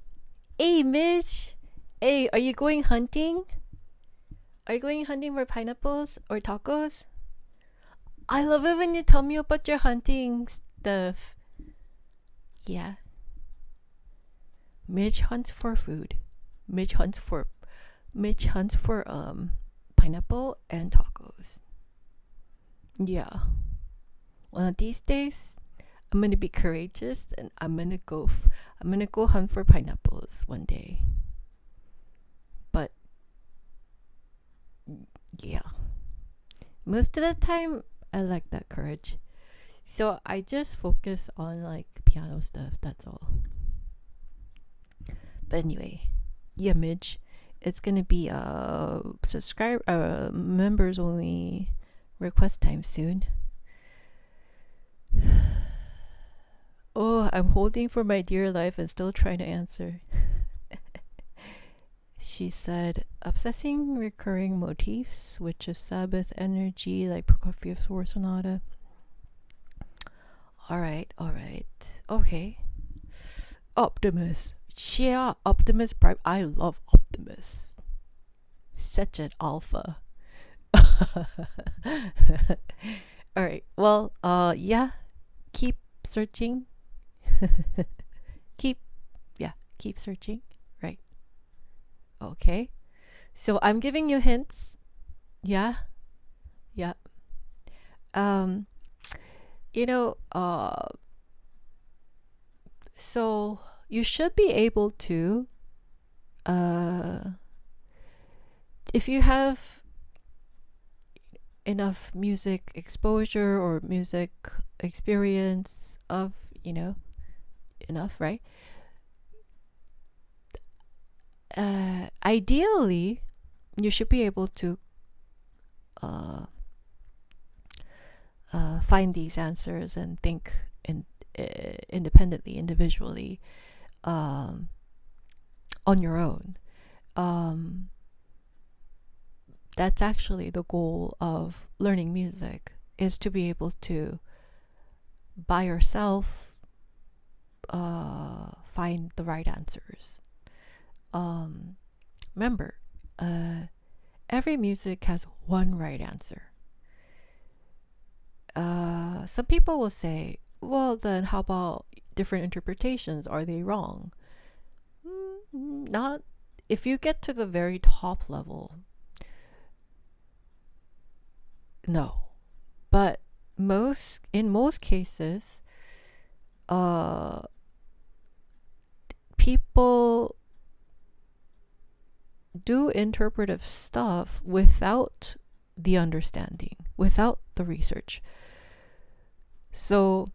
Hey, Midge. Hey, are you going hunting? Are you going hunting for pineapples or tacos? I love it when you tell me about your hunting stuff. Yeah. Midge hunts for food. Midge hunts for pineapple and tacos. Yeah. One of these days, I'm gonna be courageous and I'm gonna go hunt for pineapples one day. But yeah, most of the time I lack that courage, so I just focus on like piano stuff. That's all. But anyway, yeah, Midge, it's gonna be members only request time soon. Oh, I'm holding for my dear life and still trying to answer. She said, obsessing recurring motifs, which is Sabbath energy, like Prokofiev's War Sonata. Alright. Okay. Optimus. Yeah, Optimus Prime. I love Optimus. Such an alpha. Alright, well, yeah. Keep searching. keep searching. Right. Okay. So I'm giving you hints. Yeah. So you should be able to, if you have enough music exposure or music experience of, enough, right? Ideally, you should be able to find these answers and think independently, individually, on your own. That's actually the goal of learning music, is to be able to, by yourself, find the right answers. Remember, every music has one right answer. Some people will say, well, then how about different interpretations? Are they wrong? Not if you get to the very top level. No. But in most cases, people do interpretive stuff without the understanding, without the research. So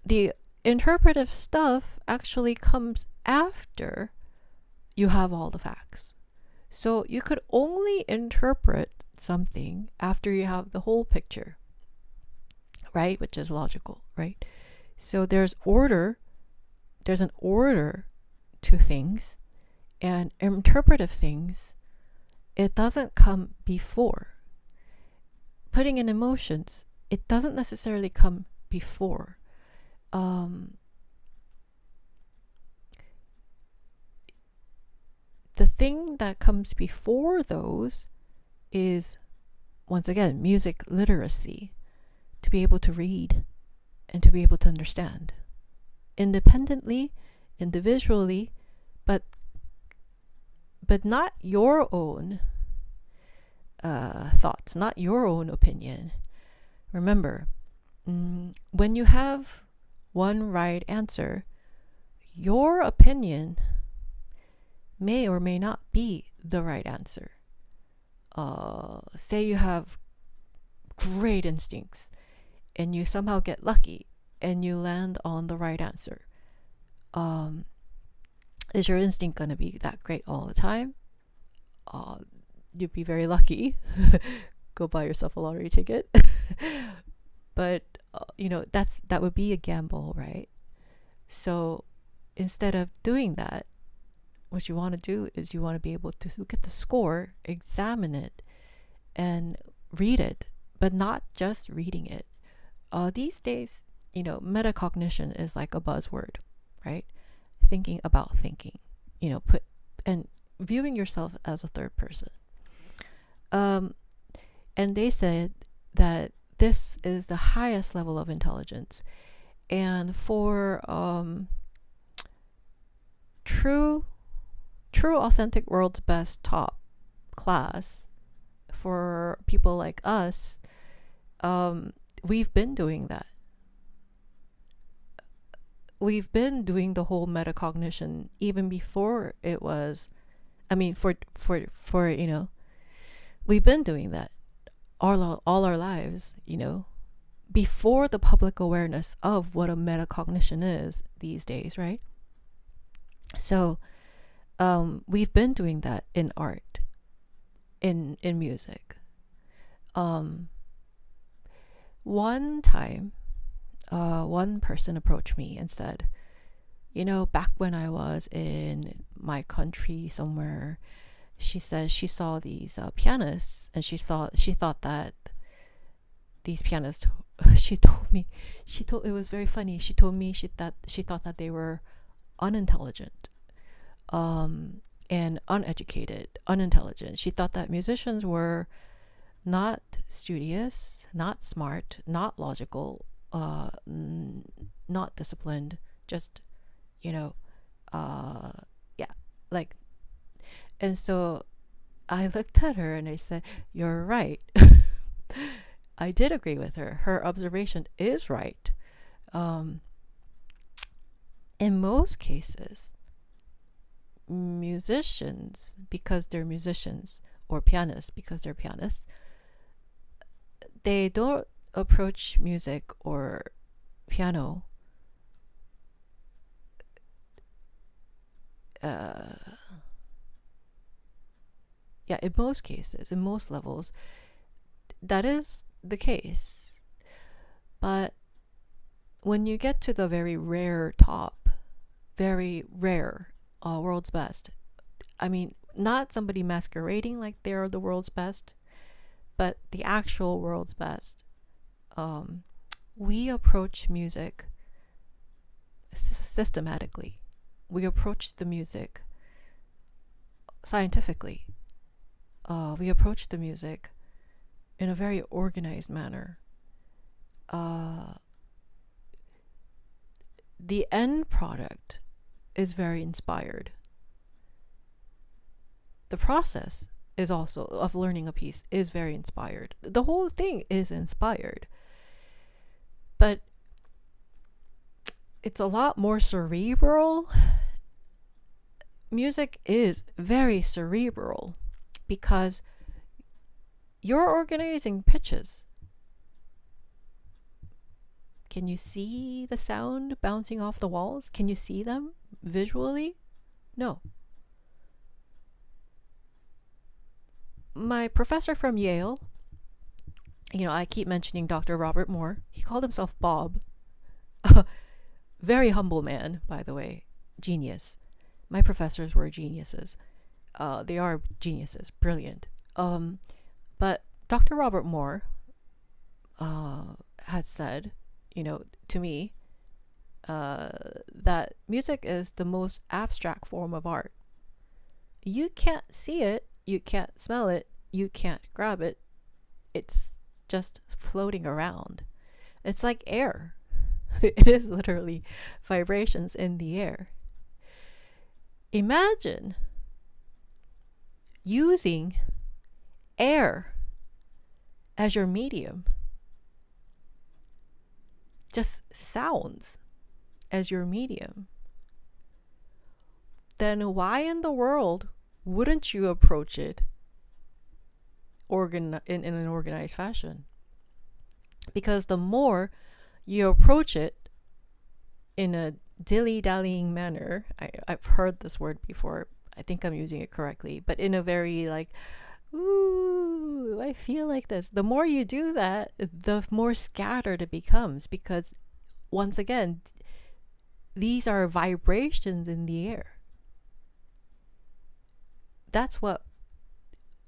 the interpretive stuff actually comes after you have all the facts. So you could only interpret something after you have the whole picture, right? Which is logical, right? So there's an order to things, and interpretive things, it doesn't come before. Putting in emotions, it doesn't necessarily come before. The thing that comes before those is, once again, music literacy, to be able to read and to be able to understand independently, individually, but not your own thoughts, not your own opinion. Remember, when you have one right answer, your opinion may or may not be the right answer. Say you have great instincts and you somehow get lucky and you land on the right answer. Is your instinct going to be that great all the time? You'd be very lucky. Go buy yourself a lottery ticket. But that would be a gamble, right? So instead of doing that, what you want to do is you want to be able to look at the score, examine it, and read it, but not just reading it. these days, metacognition is like a buzzword, right? Thinking about thinking, put and viewing yourself as a third person. And they said that this is the highest level of intelligence, and for true authentic world's best top class, for people like us, we've been doing that. We've been doing the whole metacognition even before it was, we've been doing that all our lives, before the public awareness of what a metacognition is these days, right? So we've been doing that in art, in music. One time, one person approached me and said, back when I was in my country somewhere, she says she saw these pianists, and she thought that these pianists, it was very funny. She told me she thought that they were unintelligent, and uneducated, unintelligent. She thought that musicians were not studious, not smart, not logical, not disciplined, just, like. And so I looked at her and I said, "You're right." I did agree with her. Her observation is right. In most cases, musicians, because they're musicians, or pianists, because they're pianists, they don't approach music or piano in most cases, in most levels, that is the case. But when you get to the very rare top, very rare world's best, not somebody masquerading like they're the world's best, but the actual world's best, we approach music systematically. We approach the music scientifically. We approach the music in a very organized manner. The end product is very inspired. The process is also, of learning a piece, is very inspired. The whole thing is inspired. But it's a lot more cerebral. Music is very cerebral because you're organizing pitches. Can you see the sound bouncing off the walls? Can you see them visually? No. My professor from Yale, I keep mentioning Dr. Robert Moore. He called himself Bob. Very humble man, by the way. Genius. My professors were geniuses. They are geniuses. Brilliant. But Dr. Robert Moore had said, to me, that music is the most abstract form of art. You can't see it, you can't smell it, you can't grab it. It's just floating around. It's like air. It is literally vibrations in the air. Imagine using air as your medium, just sounds as your medium. Then why in the world wouldn't you approach it in an organized fashion? Because the more you approach it in a dilly-dallying manner, I've heard this word before, I think I'm using it correctly, but in a very like, ooh, I feel like this. The more you do that, the more scattered it becomes, because once again, these are vibrations in the air. That's what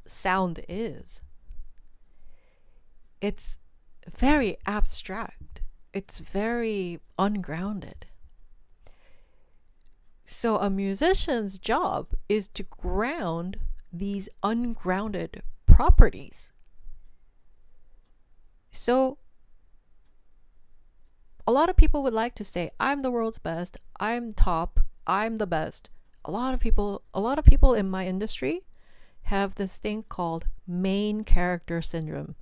sound is. It's very abstract. it's very ungrounded. So a musician's job is to ground these ungrounded properties. So a lot of people would like to say, I'm the world's best, I'm top, I'm the best. A lot of people in my industry have this thing called main character syndrome.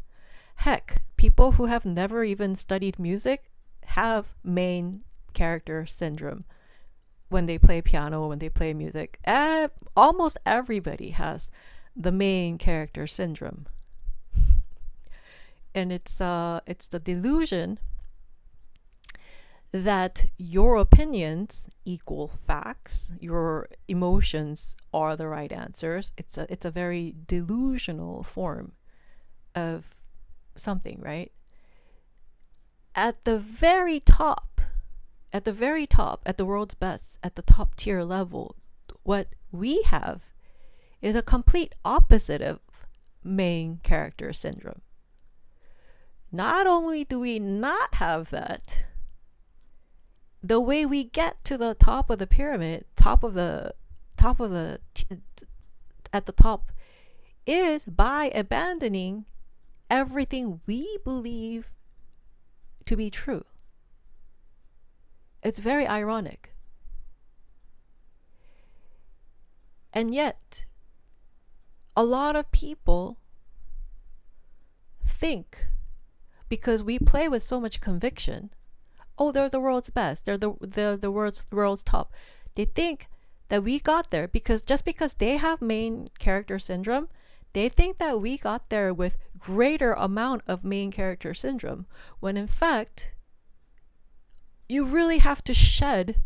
Heck, people who have never even studied music have main character syndrome when they play piano, when they play music. Almost everybody has the main character syndrome. And it's the delusion that your opinions equal facts, your emotions are the right answers. It's a very delusional form of something, right? At the very top, at the world's best, at the top tier level, what we have is a complete opposite of main character syndrome. Not only do we not have that, the way we get to the top of the pyramid, at the top, is by abandoning everything we believe to be true. It's very ironic. And yet, a lot of people think, because we play with so much conviction, oh, they're the world's best, they're the world's top. They think that we got there because they have main character syndrome, they think that we got there with greater amount of main character syndrome, when in fact, you really have to shed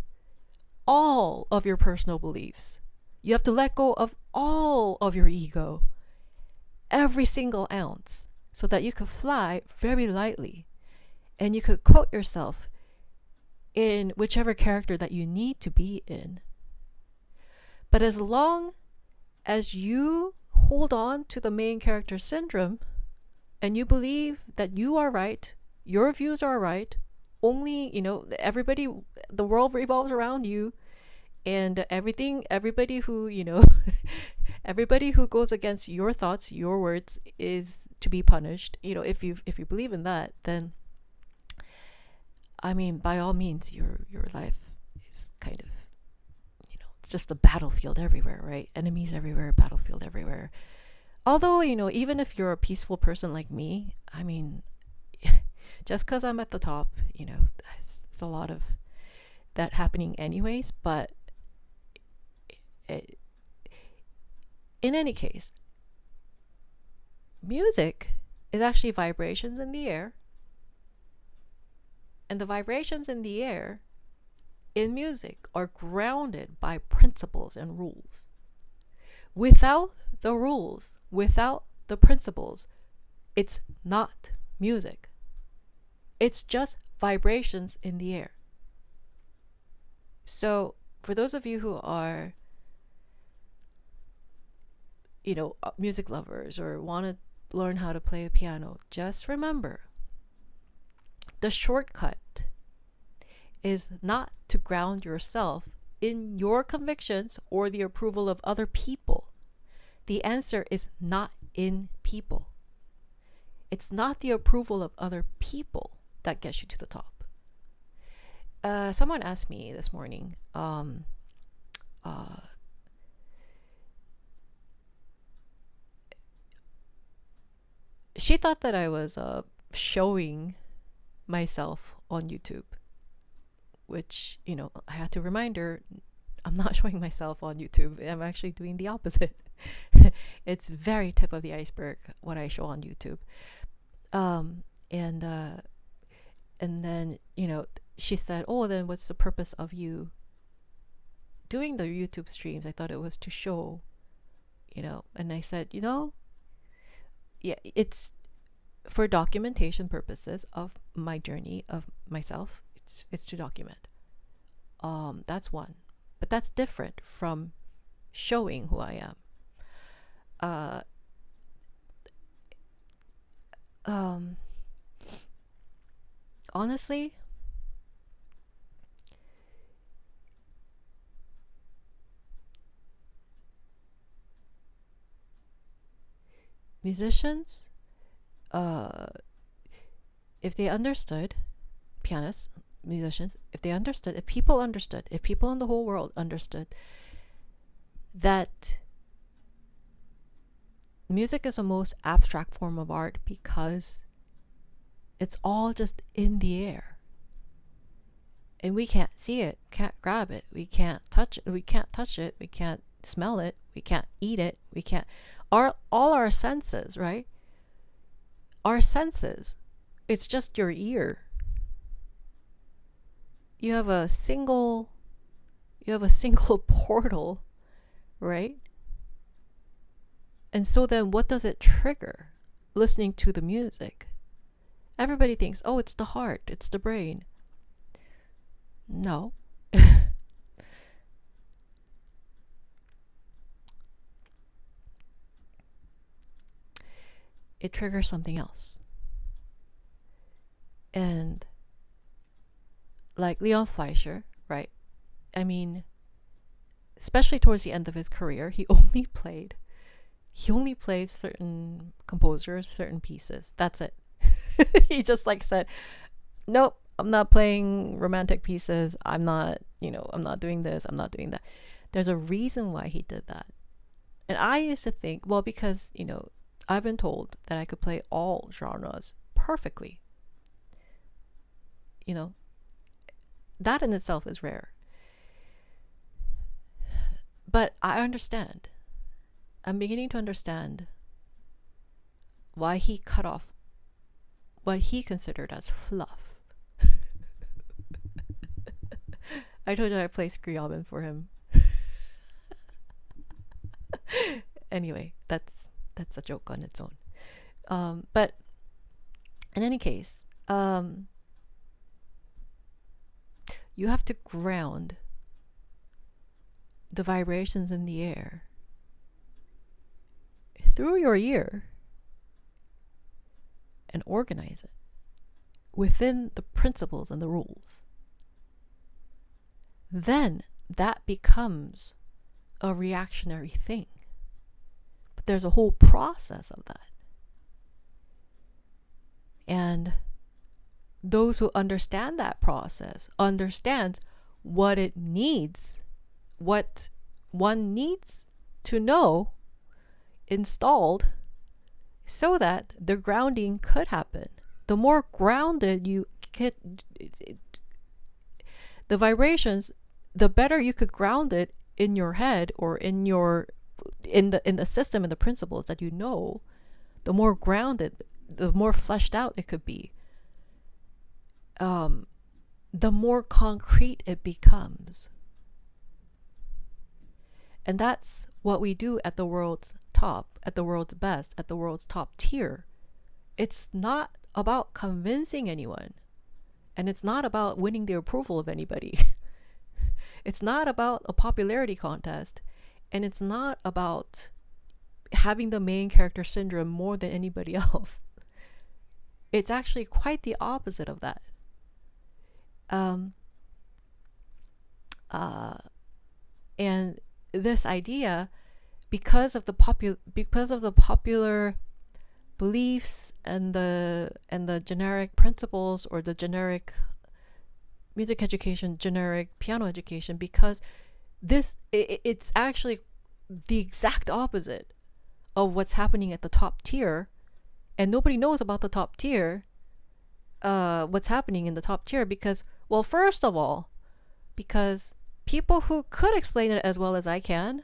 all of your personal beliefs. You have to let go of all of your ego, every single ounce, so that you could fly very lightly and you could quote yourself in whichever character that you need to be in. But as long as you hold on to the main character syndrome and you believe that you are right, your views are right, only, the world revolves around you, and everybody who, everybody who goes against your thoughts, your words, is to be punished. If you believe in that, then by all means, your life is kind of, it's just a battlefield everywhere, right? Enemies everywhere, battlefield everywhere. Although, even if you're a peaceful person like me, just because I'm at the top, it's a lot of that happening anyways. But in any case, music is actually vibrations in the air. And the vibrations in the air in music are grounded by principles and rules. Without the rules, without the principles, it's not music. It's just vibrations in the air. So for those of you who are, music lovers or want to learn how to play a piano, just remember, the shortcut is not to ground yourself in your convictions or the approval of other people. The answer is not in people. It's not the approval of other people that gets you to the top. Someone asked me this morning, she thought that I was showing myself on YouTube, which, I had to remind her, I'm not showing myself on YouTube. I'm actually doing the opposite. It's very tip of the iceberg what I show on YouTube. And then, she said, oh, then what's the purpose of you doing the YouTube streams? I thought it was to show, and I said, yeah, it's for documentation purposes of my journey of myself. It's to document. That's one, but that's different from showing who I am. honestly, musicians, if they understood, pianists, musicians, if they understood, if people understood, if people in the whole world understood that music is the most abstract form of art because it's all just in the air. And we can't see it, can't grab it, we can't touch it, we can't smell it, we can't eat it, we can't all our senses, right? Our senses, it's just your ear. You have a single portal, right? And so then what does it trigger? Listening to the music. Everybody thinks, oh, it's the heart, it's the brain. No. It triggers something else. And like Leon Fleischer, right? I mean, especially towards the end of his career, he only played certain composers, certain pieces. That's it. He just like said, nope, I'm not playing romantic pieces. I'm not doing this. I'm not doing that. There's a reason why he did that. And I used to think, well, because, I've been told that I could play all genres perfectly. That in itself is rare. But I understand. I'm beginning to understand why he cut off what he considered as fluff. I told you I played Chkpiano for him. Anyway, that's a joke on its own. But in any case, you have to ground the vibrations in the air through your ear and organize it within the principles and the rules. Then that becomes a reactionary thing. But there's a whole process of that. And those who understand that process understand what it needs, what one needs to know installed so that the grounding could happen. The more grounded you get, the vibrations, the better you could ground it in your head or in the system and the principles that you know, the more grounded, the more fleshed out it could be. The more concrete it becomes. And that's what we do at the world's top, at the world's best, at the world's top tier. It's not about convincing anyone. And it's not about winning the approval of anybody. It's not about a popularity contest. And it's not about having the main character syndrome more than anybody else. It's actually quite the opposite of that. And this idea, because of the popular beliefs and the generic principles or the generic music education, generic piano education, because it's actually the exact opposite of what's happening at the top tier, and nobody knows about the top tier, what's happening in the top tier, because, well, first of all, because people who could explain it as well as I can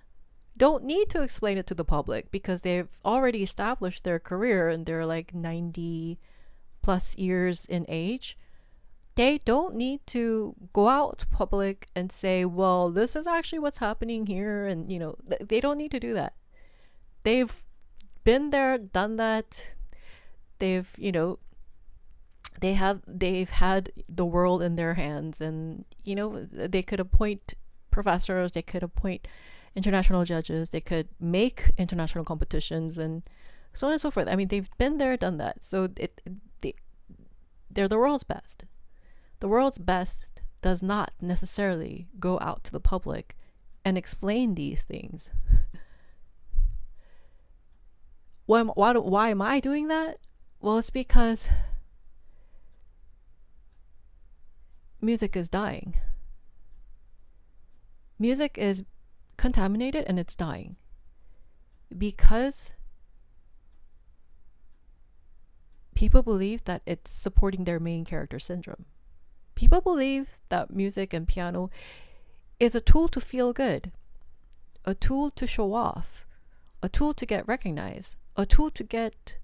don't need to explain it to the public because they've already established their career and they're like 90 plus years in age. They don't need to go out to public and say, well, this is actually what's happening here. And, they don't need to do that. They've been there, done that. They've had the world in their hands, and they could appoint professors, they could appoint international judges, they could make international competitions, and so on and so forth. I mean, they've been there, done that. So they're the world's best. The world's best does not necessarily go out to the public and explain these things. Why am I doing that? Well, it's because music is dying. Music is contaminated and it's dying because people believe that it's supporting their main character syndrome. People believe that music and piano is a tool to feel good, a tool to show off, a tool to get recognized, a tool to get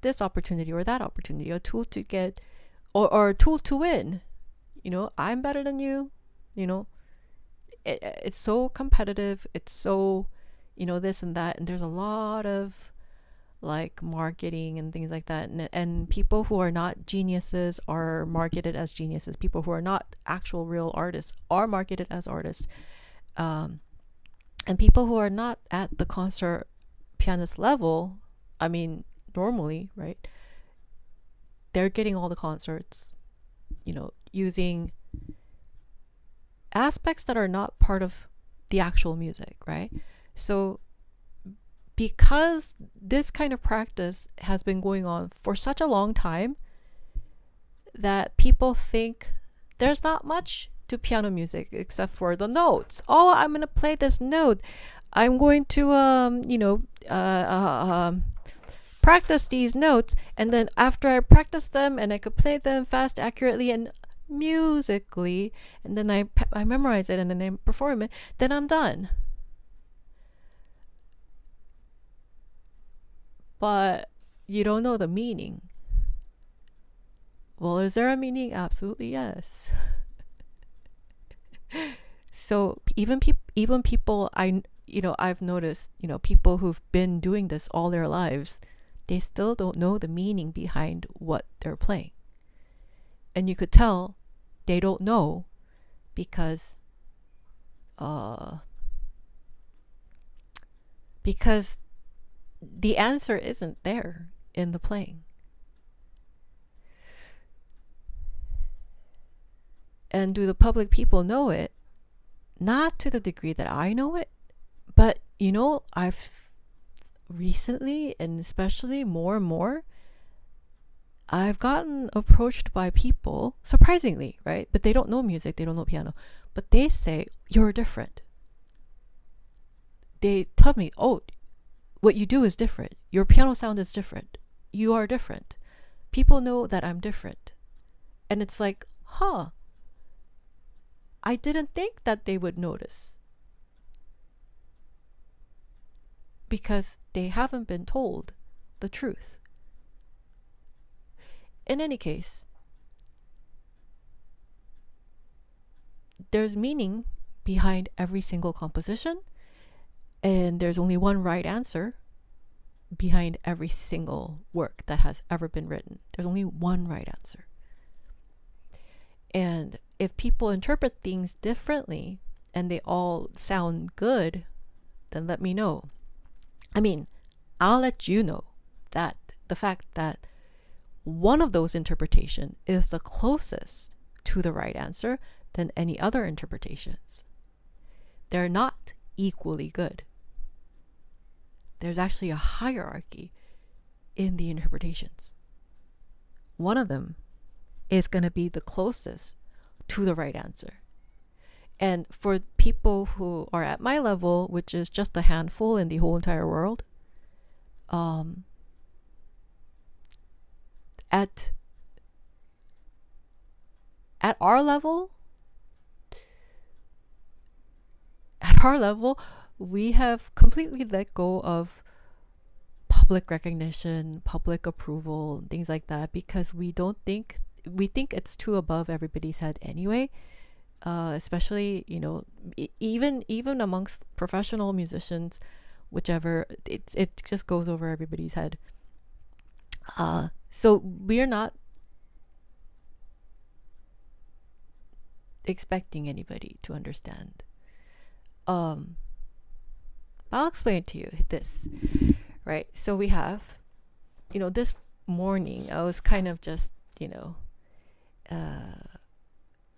this opportunity or that opportunity, a tool to get, or a tool to win. You know, I'm better than you, you know. It's so competitive. It's so, you know, this and that. And there's a lot of like marketing and things like that. And people who are not geniuses are marketed as geniuses. People who are not actual real artists are marketed as artists. And people who are not at the concert pianist level, I mean, normally, right? They're getting all the concerts, you know, using aspects that are not part of the actual music, right? So because this kind of practice has been going on for such a long time that people think there's not much to piano music except for the notes. Oh, I'm going to play this note. I'm going to, practice these notes. And then after I practice them and I could play them fast, accurately, and musically, and then I memorize it and then I perform it, then I'm done. But you don't know the meaning. Well, is there a meaning? Absolutely yes. So even people I've noticed, you know, people who've been doing this all their lives, they still don't know the meaning behind what they're playing. And you could tell they don't know because the answer isn't there in the playing. And do the public people know it? Not to the degree that I know it, but you know, I've recently, and especially more and more, I've gotten approached by people, surprisingly, right? But they don't know music, they don't know piano, but they say, you're different. They tell me, oh, what you do is different. Your piano sound is different. You are different. People know that I'm different. And it's like, huh, I didn't think that they would notice. Because they haven't been told the truth. In any case, there's meaning behind every single composition, and there's only one right answer behind every single work that has ever been written. There's only one right answer. And if people interpret things differently and they all sound good, then let me know. I mean, I'll let you know that the fact that one of those interpretations is the closest to the right answer than any other interpretations. They're not equally good. There's actually a hierarchy in the interpretations. One of them is going to be the closest to the right answer. And for people who are at my level, which is just a handful in the whole entire world, at our level, we have completely let go of public recognition, public approval, things like that, because we think it's too above everybody's head anyway. Especially, you know, even amongst professional musicians, whichever, it just goes over everybody's head. So we're not expecting anybody to understand. I'll explain to you this, right? So we have, you know, this morning I was kind of just, you know,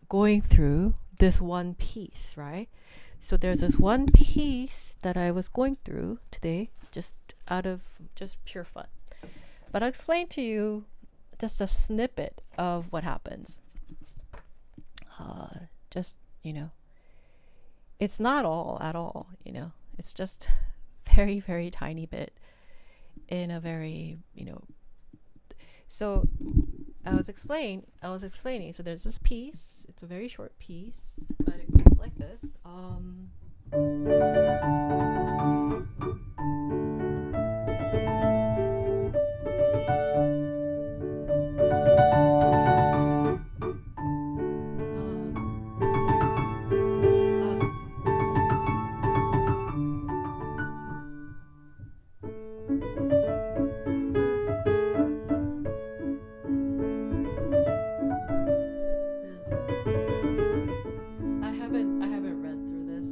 going through this one piece, right? So there's this one piece that I was going through today, just out of just pure fun. But I'll explain to you just a snippet of what happens. Just, it's not all at all, it's just very, very tiny bit in a very, so I was explaining, so there's this piece, it's a very short piece, but it goes like this. I haven't read through this.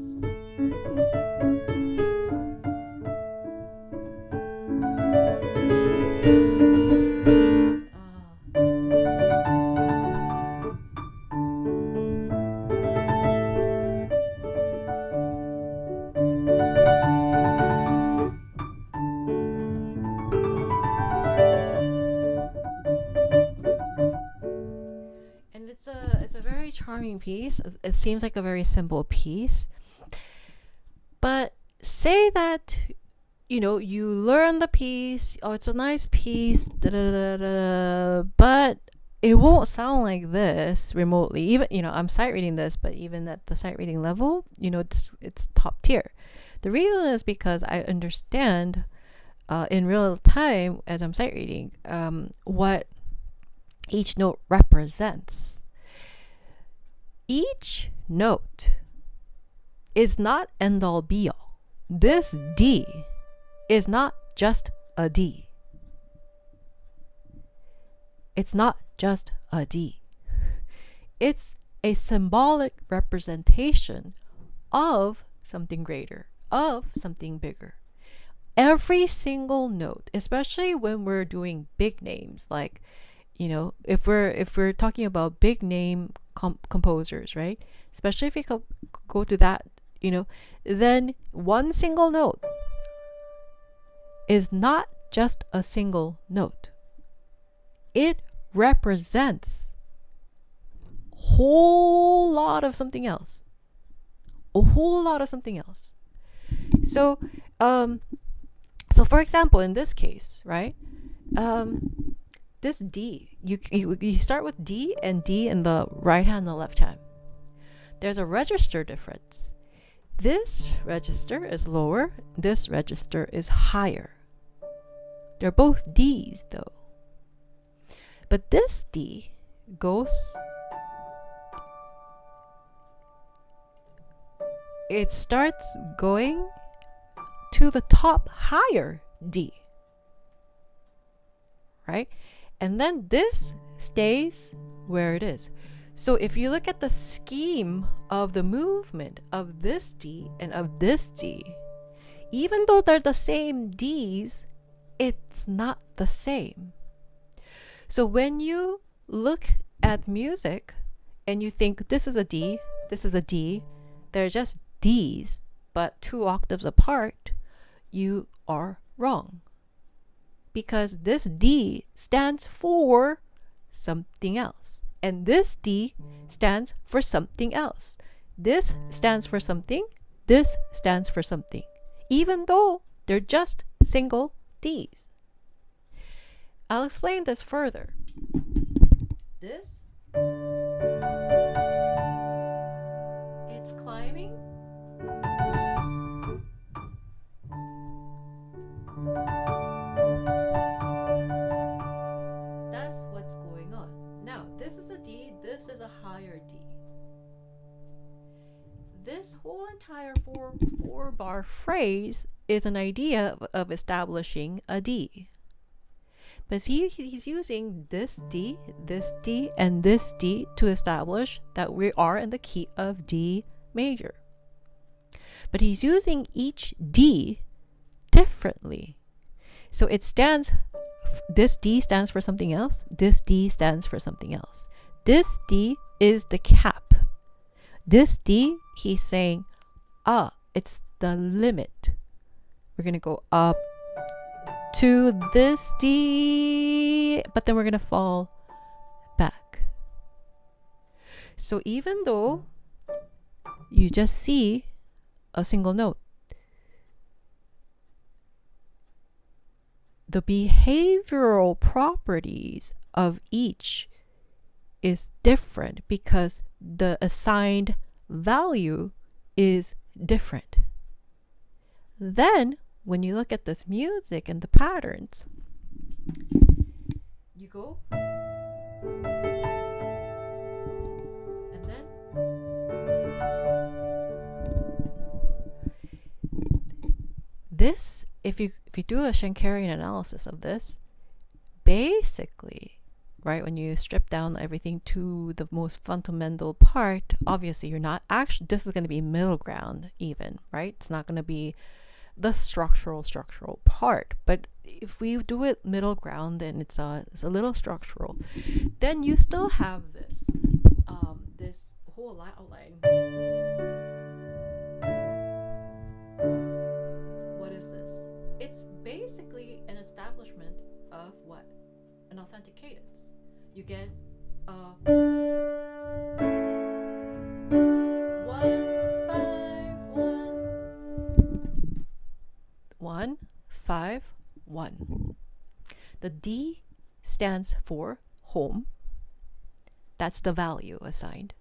And it's a very charming piece. It seems like a very simple piece. But say that you learn the piece, oh, it's a nice piece, but it won't sound like this remotely. Even I'm sight reading this, but even at the sight reading level, it's top tier. The reason is because I understand in real time as I'm sight reading what each note represents. Each note is not end all be all. This D is not just a D. It's not just a D. It's a symbolic representation of something greater, of something bigger. Every single note, especially when we're doing big names, like if we're talking about big name composers, right? Especially if we go to that, then one single note is not just a single note. It represents a whole lot of something else. A whole lot of something else. So for example, in this case, right? This D, you start with D and D in the right hand and the left hand. There's a register difference. This register is lower, this register is higher. They're both Ds though. But this D it starts going to the top higher D. Right? And then this stays where it is. So if you look at the scheme of the movement of this D and of this D, even though they're the same Ds, it's not the same. So when you look at music and you think this is a D, this is a D, they're just Ds, but 2 octaves apart, you are wrong. Because this D stands for something else. And this D stands for something else. This stands for something. This stands for something. Even though they're just single Ds. I'll explain this further. This, it's climbing. That's what's going on. Now, this is a D, this is a higher D. This whole entire four bar phrase is an idea of establishing a D. But see, he's using this D, and this D to establish that we are in the key of D major. But he's using each D differently. So it stands, this D stands for something else, this D stands for something else. This D is the cap. This D, he's saying, it's the limit. We're going to go up to this D, but then we're going to fall back. So even though you just see a single note, the behavioral properties of each is different because the assigned value is different. Then when you look at this music and the patterns, you go and then this, if you do a Schenkerian analysis of this, basically, right, when you strip down everything to the most fundamental part, obviously you're not actually, this is going to be middle ground even, right? It's not going to be the structural part, but if we do it middle ground and it's a little structural, then you still have this this whole outline. What is this? It's basically an establishment of what? An authentic cadence. You get 1 5 1. The D stands for home. That's the value assigned.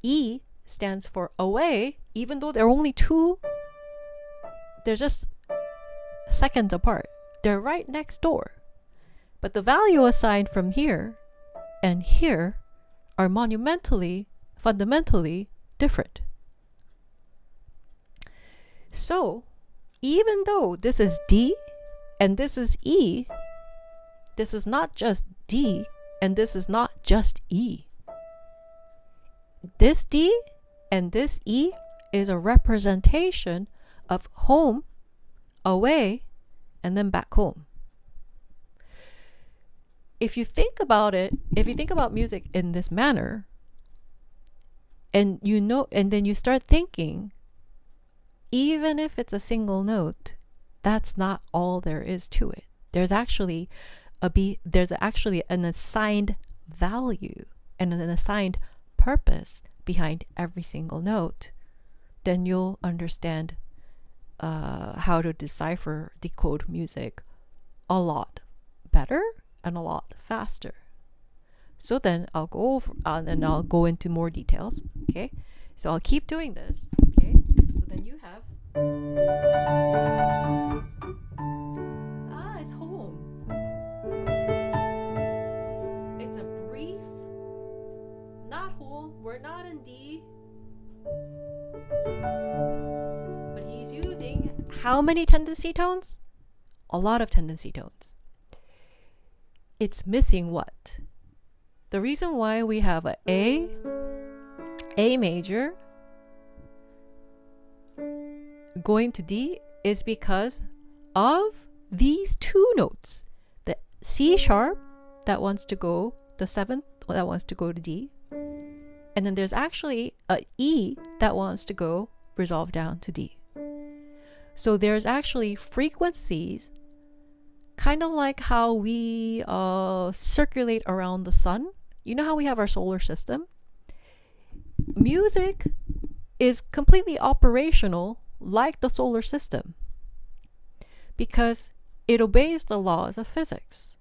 E stands for away, even though there are only two. They're just seconds apart. They're right next door. But the value assigned from here and here are fundamentally different. So even though this is D and this is E, this is not just D and this is not just E. This D and this E is a representation of home, away, and then back home. If you think about it, if you think about music in this manner, and then you start thinking, even if it's a single note, that's not all there is to it. There's actually an assigned value and an assigned purpose behind every single note. Then you'll understand how to decode music a lot better and a lot faster. So then I'll go into more details. Okay, so I'll keep doing this. Okay, so then you have it's home. It's a brief, not home. We're not in D, but he's using how many tendency tones? A lot of tendency tones. It's missing what? The reason why we have A major going to D is because of these two notes. The C sharp that wants to go, the seventh that wants to go to D, and then there's actually a E that wants to go resolve down to D. So there's actually frequencies, kind of like how we circulate around the sun. You know how we have our solar system? Music is completely operational like the solar system because it obeys the laws of physics.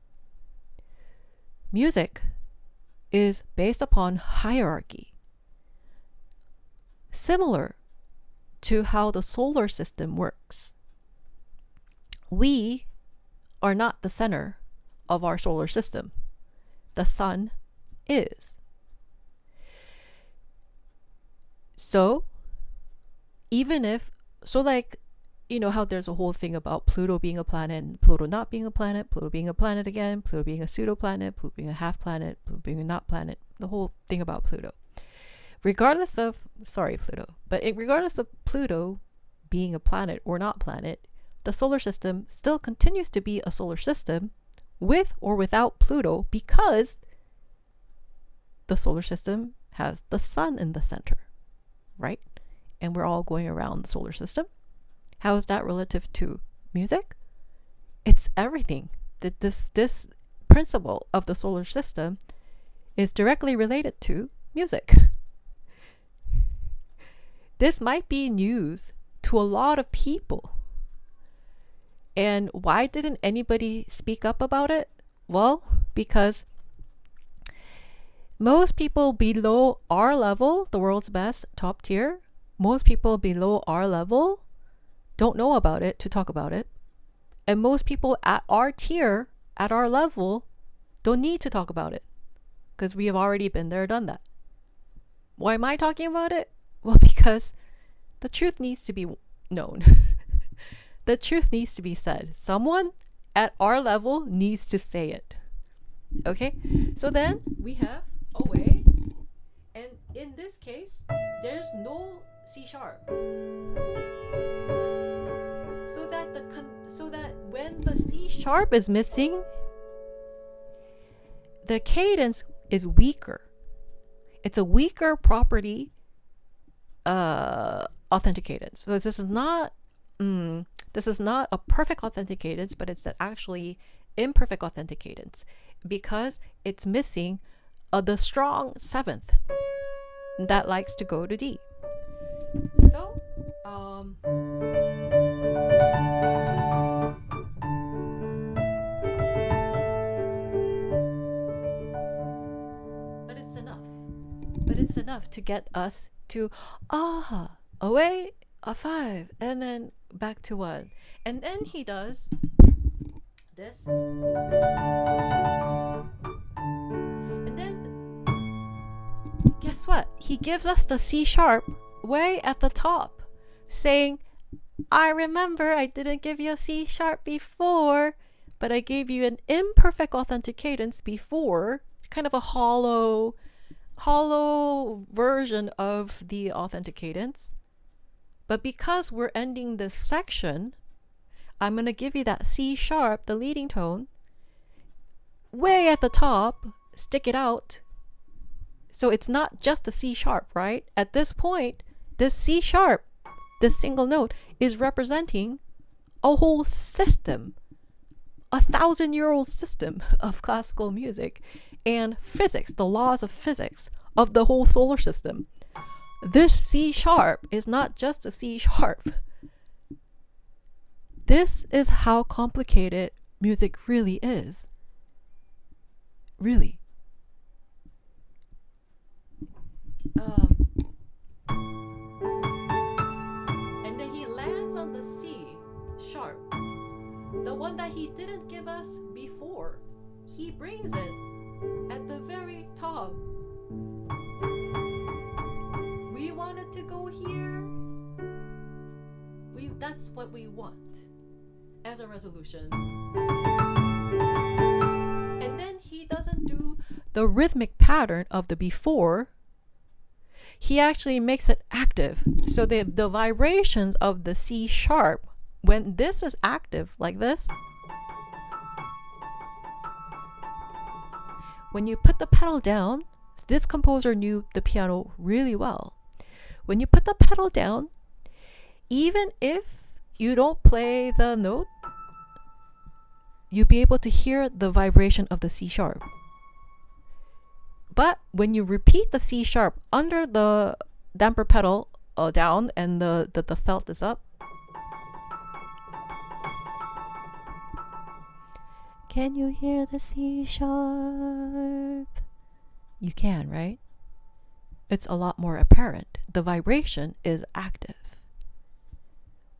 Music is based upon hierarchy, similar to how the solar system works. We are not the center of our solar system. The sun is. So even if, so like, you know how there's a whole thing about Pluto being a planet and Pluto not being a planet, Pluto being a planet again, Pluto being a pseudo-planet, Pluto being a half-planet, Pluto being a not-planet, the whole thing about Pluto. Regardless of Pluto being a planet or not planet, the solar system still continues to be a solar system with or without Pluto because the solar system has the sun in the center, right? And we're all going around the solar system. How is that relative to music? It's everything. This principle of the solar system is directly related to music. This might be news to a lot of people. And why didn't anybody speak up about it? Well, because most people below our level, the world's best, top tier, most people below our level don't know about it to talk about it. And most people at our tier, at our level, don't need to talk about it because we have already been there, done that. Why am I talking about it? Well, because the truth needs to be known. The truth needs to be said. Someone at our level needs to say it. Okay? So then we have a way, and in this case, there's no C sharp. So that when the C sharp is missing, the cadence is weaker. It's a weaker property authentic cadence. So this is not a perfect authentic cadence, but it's actually imperfect authentic cadence because it's missing the strong seventh that likes to go to D. So but it's enough to get us to away a 5 and then back to 1, and then he does this, and then guess what, he gives us the C sharp way at the top, saying, I remember I didn't give you a C sharp before, but I gave you an imperfect authentic cadence before, kind of a hollow version of the authentic cadence. But because we're ending this section, I'm going to give you that C sharp, the leading tone, way at the top, stick it out. So it's not just a C sharp, right? At this point, this C sharp, this single note, is representing a whole system, 1,000-year-old system of classical music and physics, the laws of physics of the whole solar system. This C sharp is not just a C sharp. This is how complicated music really is. Really. And then he lands on the C sharp, the one that he didn't give us before. He brings it at the very top. We wanted to go here. That's what we want as a resolution. And then he doesn't do the rhythmic pattern of the before. He actually makes it active. So the vibrations of the C sharp, when this is active like this, when you put the pedal down, this composer knew the piano really well. When you put the pedal down, even if you don't play the note, you'll be able to hear the vibration of the C sharp. But when you repeat the C sharp under the damper pedal down and the felt is up, can you hear the C sharp? You can, right? It's a lot more apparent. The vibration is active.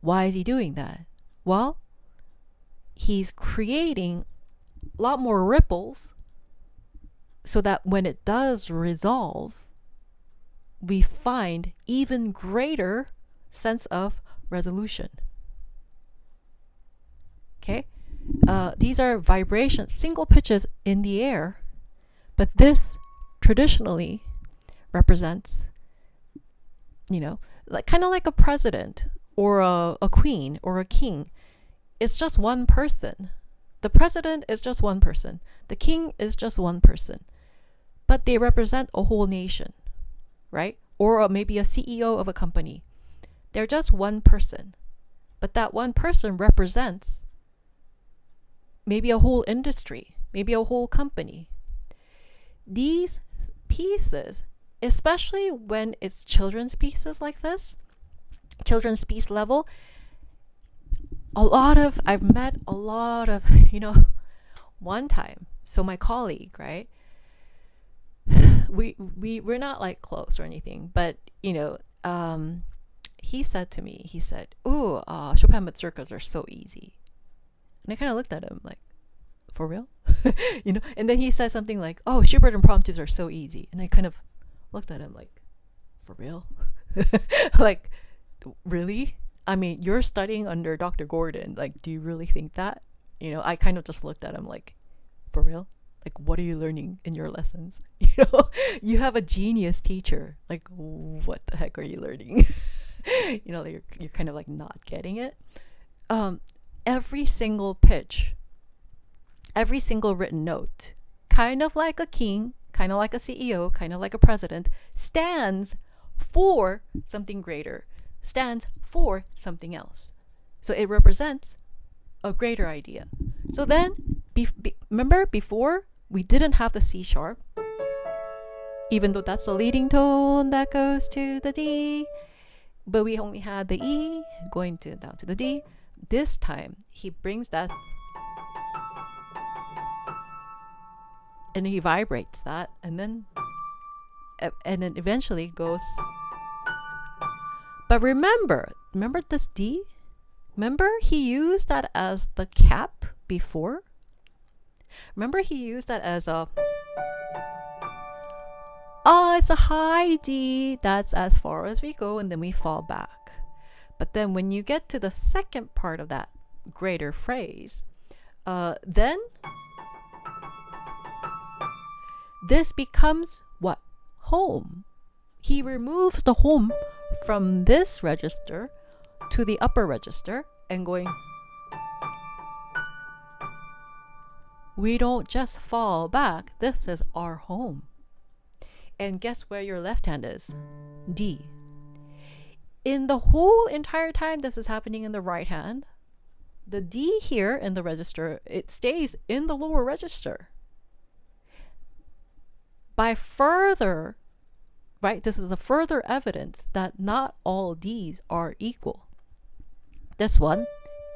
Why is he doing that? Well, he's creating a lot more ripples so that when it does resolve, we find even greater sense of resolution. Okay? These are vibrations, single pitches in the air, but this traditionally represents, like kind of like a president or a queen or a king. It's just one person. The president is just one person. The king is just one person. But they represent a whole nation. right? Or maybe a CEO of a company. They're just one person. But that one person represents maybe a whole industry, maybe a whole company. These pieces, especially when it's children's pieces like this, children's piece level, I've met a lot of, one time, so my colleague, right? We're not like close or anything, but he said to me, "Ooh, Chopin mazurkas are so easy." And I kind of looked at him like, "For real?" And then he said something like, "Oh, Schubert impromptus are so easy." And I kind of looked at him like, "For real?" Like, really? I mean, you're studying under Dr. Gordon. Like, do you really think that? I kind of just looked at him like, "For real? Like, what are you learning in your lessons?" You have a genius teacher. Like, what the heck are you learning? You're kind of like not getting it. Every single pitch, every single written note, kind of like a king, kind of like a CEO, kind of like a president, stands for something greater, stands for something else. So it represents a greater idea. So then, remember before, we didn't have the C sharp, even though that's the leading tone that goes to the D, but we only had the E going down to the D. This time, he brings that and he vibrates that, and then eventually goes. But remember this D? Remember he used that as the cap before? Remember he used that as it's a high D, that's as far as we go, and then we fall back. But then when you get to the second part of that greater phrase, then this becomes what? Home. He removes the home from this register to the upper register and going, we don't just fall back, this is our home. And guess where your left hand is? D. In the whole entire time this is happening in the right hand, the D here in the register, it stays in the lower register. By further, right, this is a further evidence that not all Ds are equal. This one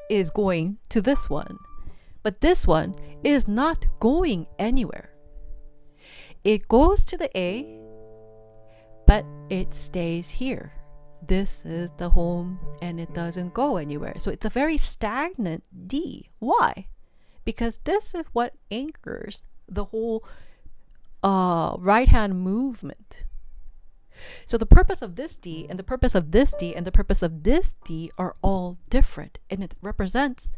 is going to this one, but this one is not going anywhere. It goes to the A, but it stays here. This is the home and it doesn't go anywhere. So it's a very stagnant D. Why? Because this is what anchors the whole right hand movement. So the purpose of this D and the purpose of this D and the purpose of this D are all different, and it represents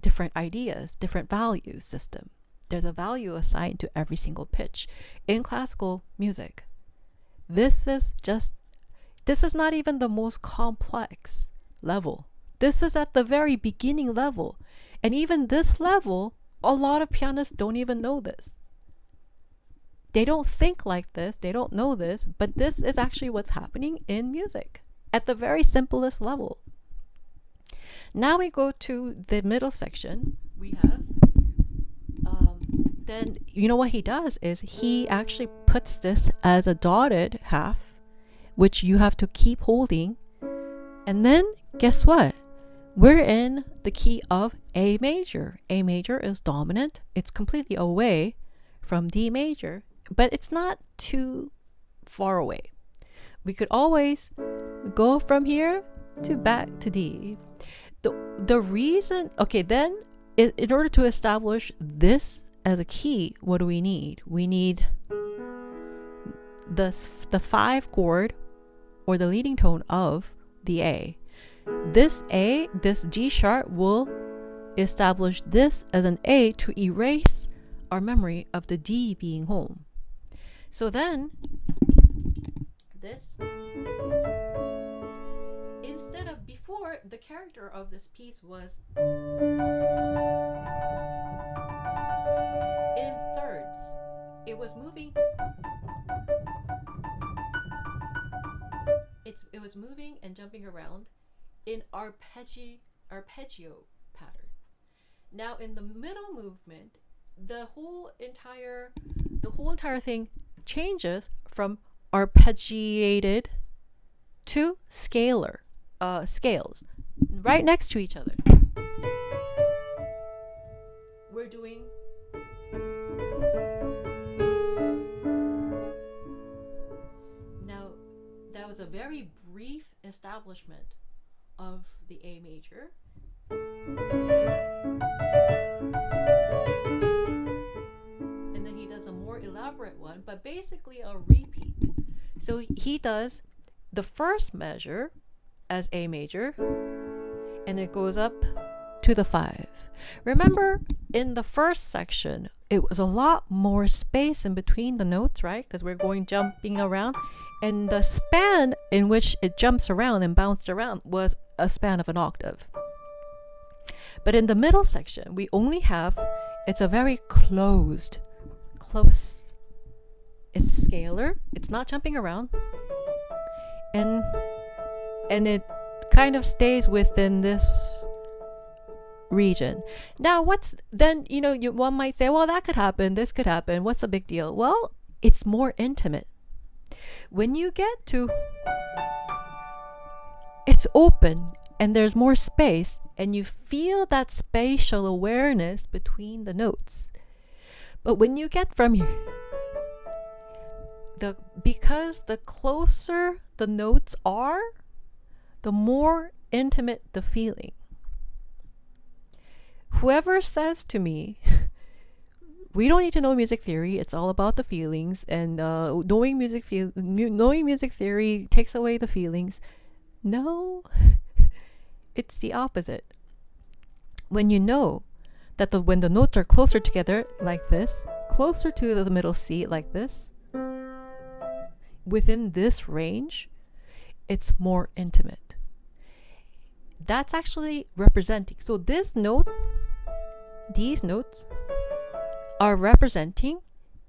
different ideas, different value system. There's a value assigned to every single pitch. In classical music, this is not even the most complex level. This is at the very beginning level. And even this level, a lot of pianists don't even know this. They don't think like this, they don't know this, but this is actually what's happening in music at the very simplest level. Now we go to the middle section. We have then you know what he does is he actually puts this as a dotted half, which you have to keep holding. And then guess what? We're in the key of A major. A major is dominant. It's completely away from D major, but it's not too far away. We could always go from here to back to D. The reason, okay, then in order to establish this as a key, what do we need? We need the 5 chord or the leading tone of the A. This G sharp will establish this as an A to erase our memory of the D being home. So then this, instead of before, the character of this piece was in thirds. It was moving it was moving and jumping around in arpeggio pattern. Now in the middle movement, the whole entire thing changes from arpeggiated to scales right next to each other. We're doing now. That was a very brief establishment of the A major. And then he does a more elaborate one, but basically a repeat. So he does the first measure as A major, and it goes up to the 5. Remember, in the first section, it was a lot more space in between the notes, right? Because we're going jumping around, and the span in which it jumps around and bounced around was a span of an octave. But in the middle section, we only have, it's a very close. It's scalar, it's not jumping around, and it kind of stays within this region. Now what's then, one might say, well, that could happen, this could happen, what's the big deal? Well, it's more intimate. When you get to, it's open and there's more space, and you feel that spatial awareness between the notes. But when you get from here, because the closer the notes are, the more intimate the feeling. Whoever says to me, we don't need to know music theory, it's all about the feelings, and knowing music theory takes away the feelings. No, it's the opposite. When you know that when the notes are closer together like this, closer to the middle C like this, within this range, it's more intimate. That's actually representing. So these notes are representing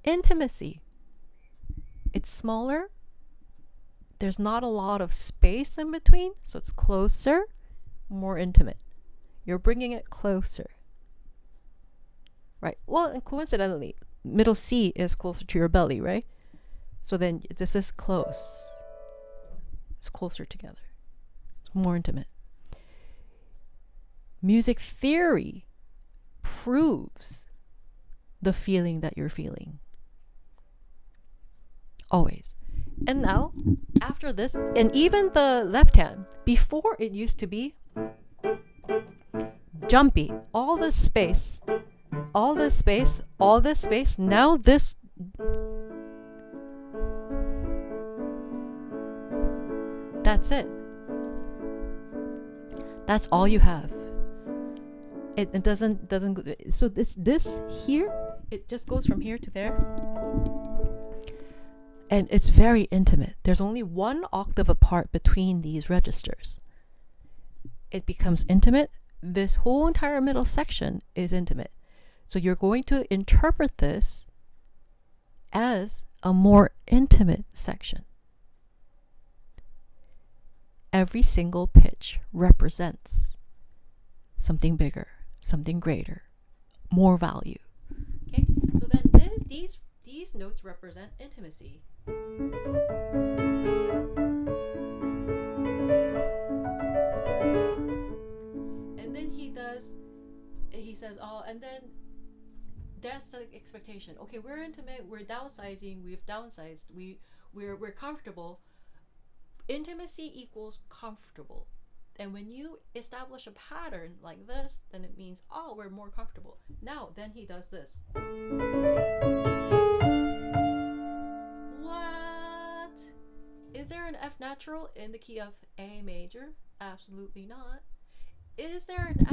intimacy. It's smaller. There's not a lot of space in between, so it's closer, more intimate. You're bringing it closer. Right. Well, and coincidentally, middle C is closer to your belly, right? So then this is close. It's closer together. It's more intimate. Music theory proves the feeling that you're feeling. Always. And now, after this, and even the left hand, before it used to be jumpy, all this space, now this, that's it. That's all you have. It doesn't so this here, it just goes from here to there, and it's very intimate. There's only one octave apart between these registers. It becomes intimate. This whole entire middle section is intimate. So you're going to interpret this as a more intimate section. Every single pitch represents something bigger, something greater, more value. Okay, so then these notes represent intimacy. And then he says, oh, and then that's the expectation. Okay, we're intimate, we're downsizing, we've downsized, we're comfortable. Intimacy equals comfortable. And when you establish a pattern like this, then it means, oh, we're more comfortable. Now, then he does this. What? Is there an F natural in the key of A major? Absolutely not. Is there an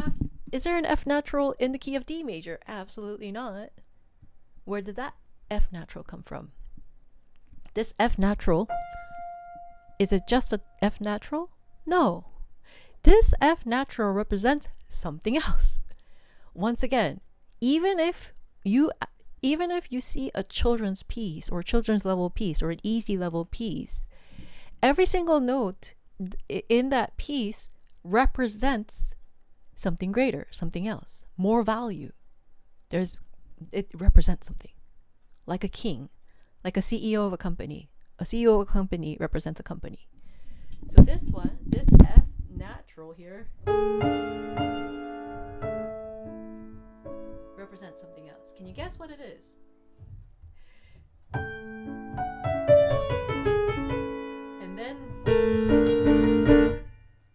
F natural in the key of D major? Absolutely not. Where did that F natural come from? This F natural, is it just a F natural? No. This F natural represents something else. Once again, even if you see a children's piece or children's level piece or an easy level piece, every single note in that piece represents something greater, something else, more value. It represents something, like a king, like a CEO of a company. A CEO of a company represents a company. So this one, this F natural here, represents something else. Can you guess what it is? And then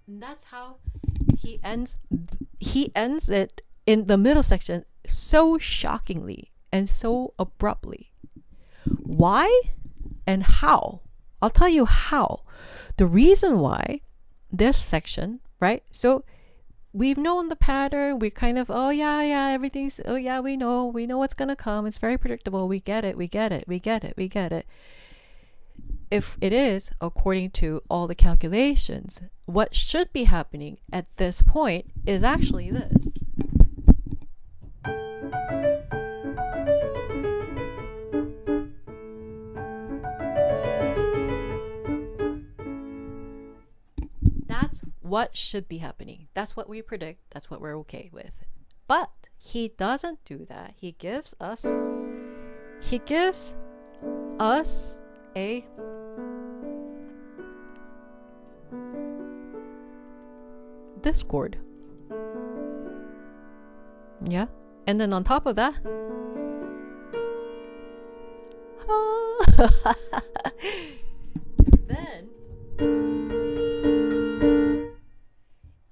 that's how he ends it in the middle section so shockingly and so abruptly. Why and how? I'll tell you how. The reason why this section, right? So we've known the pattern. We kind of, everything's, we know what's going to come. It's very predictable. We get it. If it is, according to all the calculations, what should be happening at this point is actually this. That's what should be happening. That's what we predict. That's what we're okay with. But he doesn't do that. He gives us a discord. Yeah. And then on top of that, then,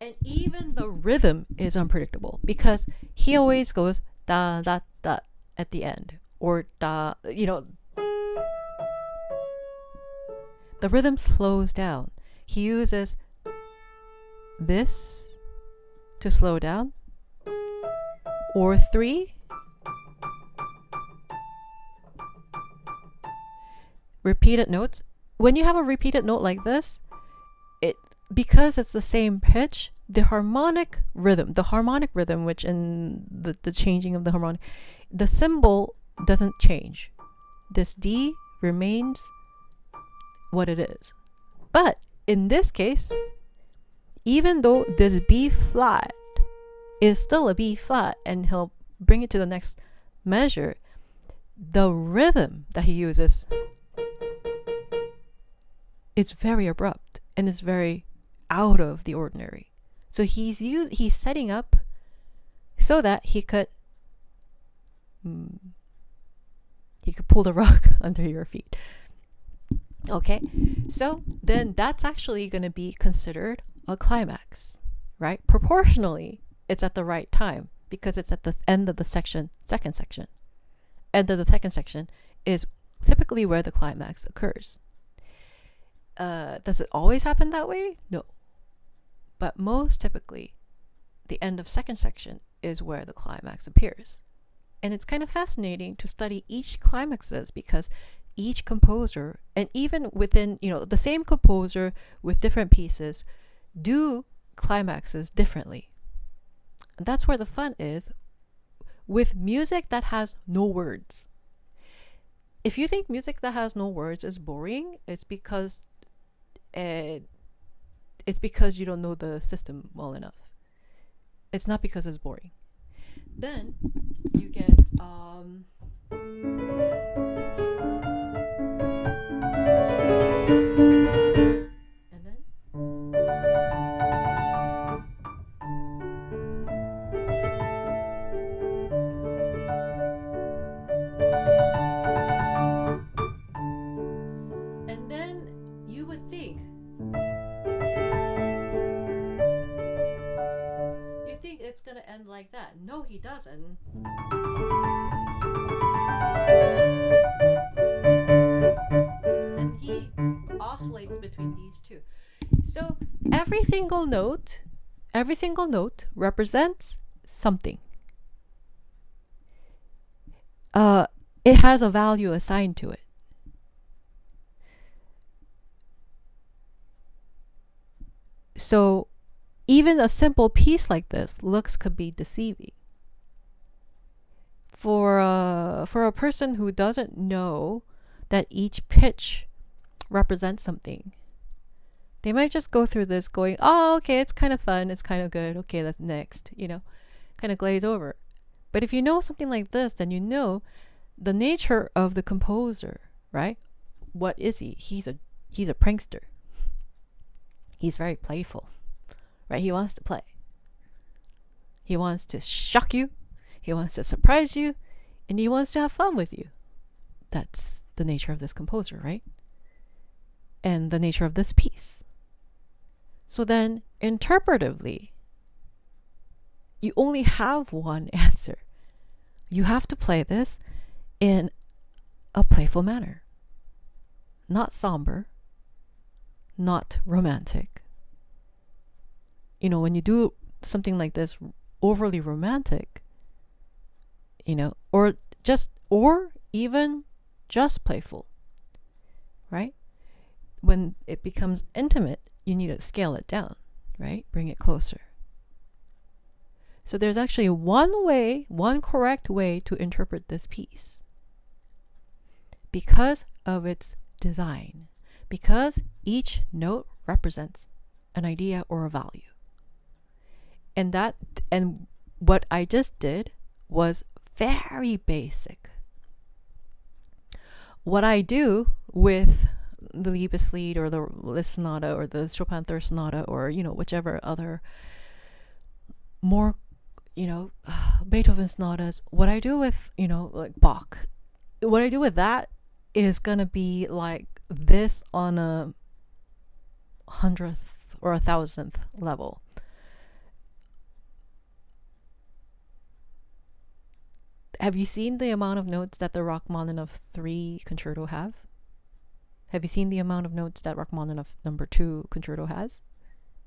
and even the rhythm is unpredictable because he always goes da da da at the end, or da, the rhythm slows down. He uses this to slow down, or 3, repeated notes. When you have a repeated note like this, because it's the same pitch, the harmonic rhythm, which in the changing of the harmonic, the symbol doesn't change. This D remains what it is. But in this case, even though this B flat is still a B flat, and he'll bring it to the next measure, the rhythm that he uses is very abrupt and is very out of the ordinary. So he's setting up so that he could pull the rug under your feet. Okay, so then that's actually going to be considered a climax, right? Proportionally, it's at the right time because it's at the end of the second section. End of the second section is typically where the climax occurs. Does it always happen that way? No. But most typically, the end of second section is where the climax appears. And it's kind of fascinating to study each climaxes because each composer, and even within, the same composer with different pieces, do climaxes differently. And that's where the fun is with music that has no words. If you think music that has no words is boring, it's because you don't know the system well enough. It's not because it's boring. Then you get and then you would think it's gonna end like that. No, he doesn't. And he oscillates between these two. So every single note represents something. It has a value assigned to it. So even a simple piece like this could be deceiving. For a person who doesn't know that each pitch represents something, They might just go through this going, oh, okay, it's kind of fun, it's kind of good, okay, that's next, kind of glaze over. But if you know something like this, then you know the nature of the composer, right? What is he? He's a prankster. He's very playful, right? He wants to play. He wants to shock you. He wants to surprise you, and he wants to have fun with you. That's the nature of this composer, right? And the nature of this piece. So then, interpretively, you only have one answer. You have to play this in a playful manner. Not somber. Not romantic. When you do something like this, overly romantic, or even just playful, right? When it becomes intimate, you need to scale it down, right? Bring it closer. So there's actually one correct way to interpret this piece because of its design, because each note represents an idea or a value. And what I just did was very basic. What I do with the Liebeslied or the Liszt Sonata or the Chopin Third Sonata or whichever other more Beethoven sonatas, what I do with like Bach, what I do with that is gonna be like this on a 100th or 1,000th level. Have you seen the amount of notes that the Rachmaninoff 3 concerto have? Have you seen the amount of notes that Rachmaninoff number 2 concerto has?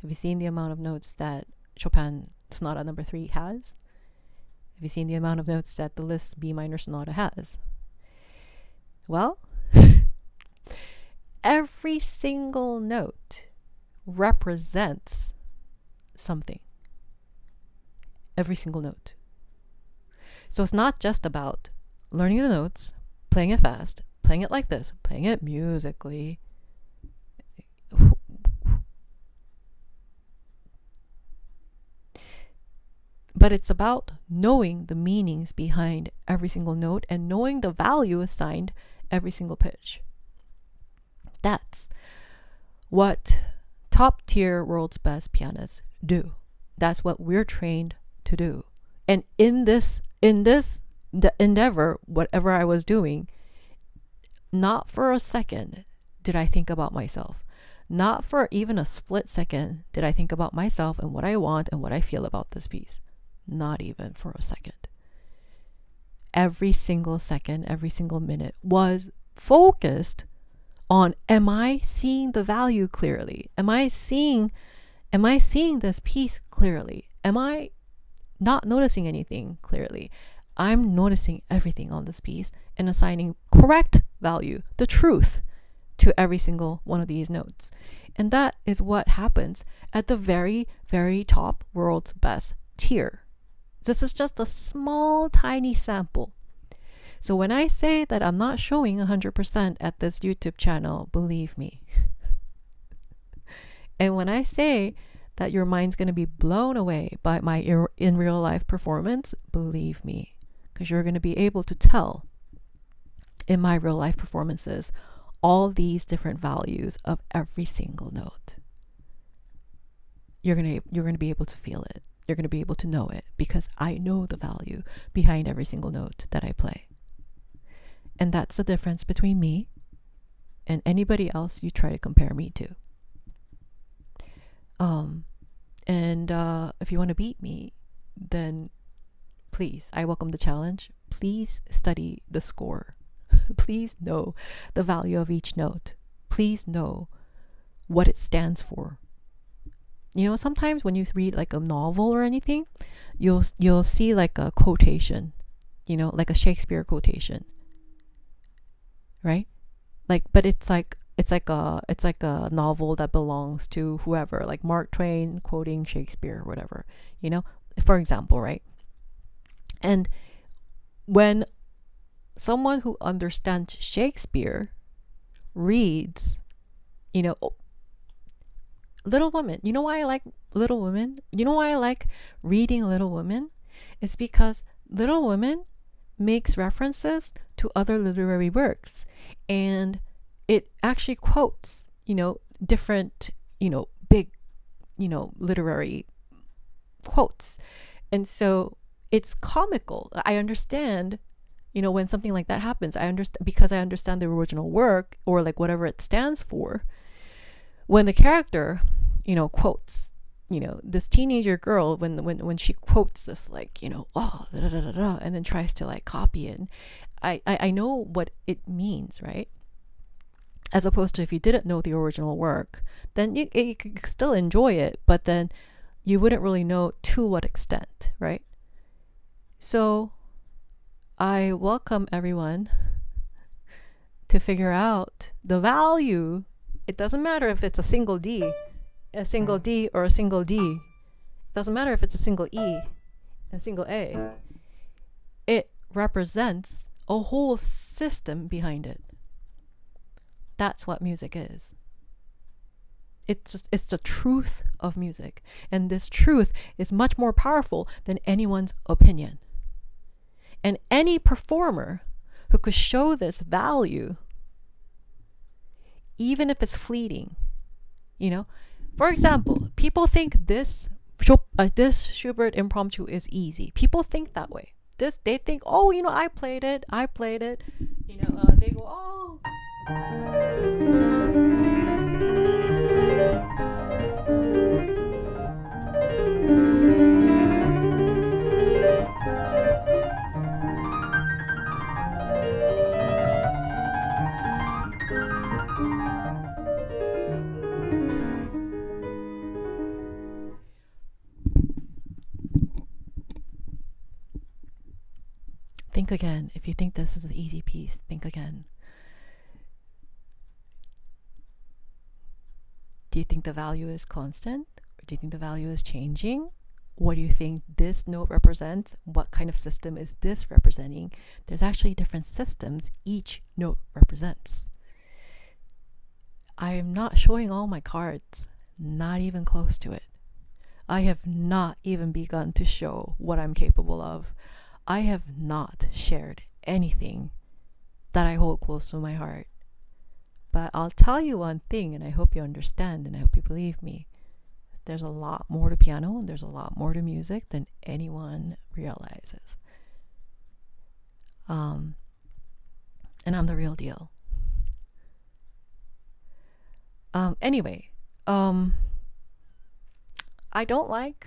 Have you seen the amount of notes that Chopin Sonata number 3 has? Have you seen the amount of notes that the Liszt B minor sonata has? Well, every single note represents something. Every single note. So it's not just about learning the notes, playing it fast, playing it like this, playing it musically. But it's about knowing the meanings behind every single note and knowing the value assigned every single pitch. That's what top tier world's best pianists do. That's what we're trained to do. And in this endeavor, whatever I was doing, not for a second did I think about myself. Not for even a split second did I think about myself and what I want and what I feel about this piece. Not even for a second. Every single second, every single minute was focused on, am I seeing the value clearly? Am I seeing this piece clearly? Am I not noticing anything clearly? I'm noticing everything on this piece and assigning correct value, the truth, to every single one of these notes. And that is what happens at the very, very top world's best tier. This is just a small, tiny sample. So when I say that I'm not showing 100% at this YouTube channel, believe me. And when I say that your mind's going to be blown away by my in real life performance, believe me, because you're going to be able to tell in my real life performances all these different values of every single note. You're going to be able to feel it. You're going to be able to know it because I know the value behind every single note that I play. And that's the difference between me and anybody else you try to compare me to. If you want to beat me, then please, I welcome the challenge. Please study the score. Please know the value of each note. Please know what it stands for. Sometimes when you read like a novel or anything, you'll see like a quotation, like a Shakespeare quotation, right? But it's like a novel that belongs to whoever, like Mark Twain quoting Shakespeare or whatever, for example, right? And when someone who understands Shakespeare reads, Little Women. You know why I like Little Women? You know why I like reading Little Women? It's because Little Women makes references to other literary works, and it actually quotes, different, big, literary quotes. And so it's comical. I understand, when something like that happens, I understand because I understand the original work, or like whatever it stands for. When the character, quotes, this teenager girl, when she quotes this, like, oh, da, da, da, da, and then tries to like copy it, I know what it means, right? As opposed to if you didn't know the original work, then you could still enjoy it, but then you wouldn't really know to what extent, right? So I welcome everyone to figure out the value. It doesn't matter if it's a single D or a single D. It doesn't matter if it's a single E and a single A. It represents a whole system behind it. That's what music is. It's the truth of music. And this truth is much more powerful than anyone's opinion. And any performer who could show this value, even if it's fleeting, for example, people think this Schubert impromptu is easy. People think that way. They think, oh, I played it. They go, oh. Think again. If you think this is an easy piece, think again. Do you think the value is constant? Or do you think the value is changing? What do you think this note represents? What kind of system is this representing? There's actually different systems each note represents. I am not showing all my cards, not even close to it. I have not even begun to show what I'm capable of. I have not shared anything that I hold close to my heart. But I'll tell you one thing, and I hope you understand, and I hope you believe me. There's a lot more to piano, and there's a lot more to music than anyone realizes. And I'm the real deal. Anyway, I don't like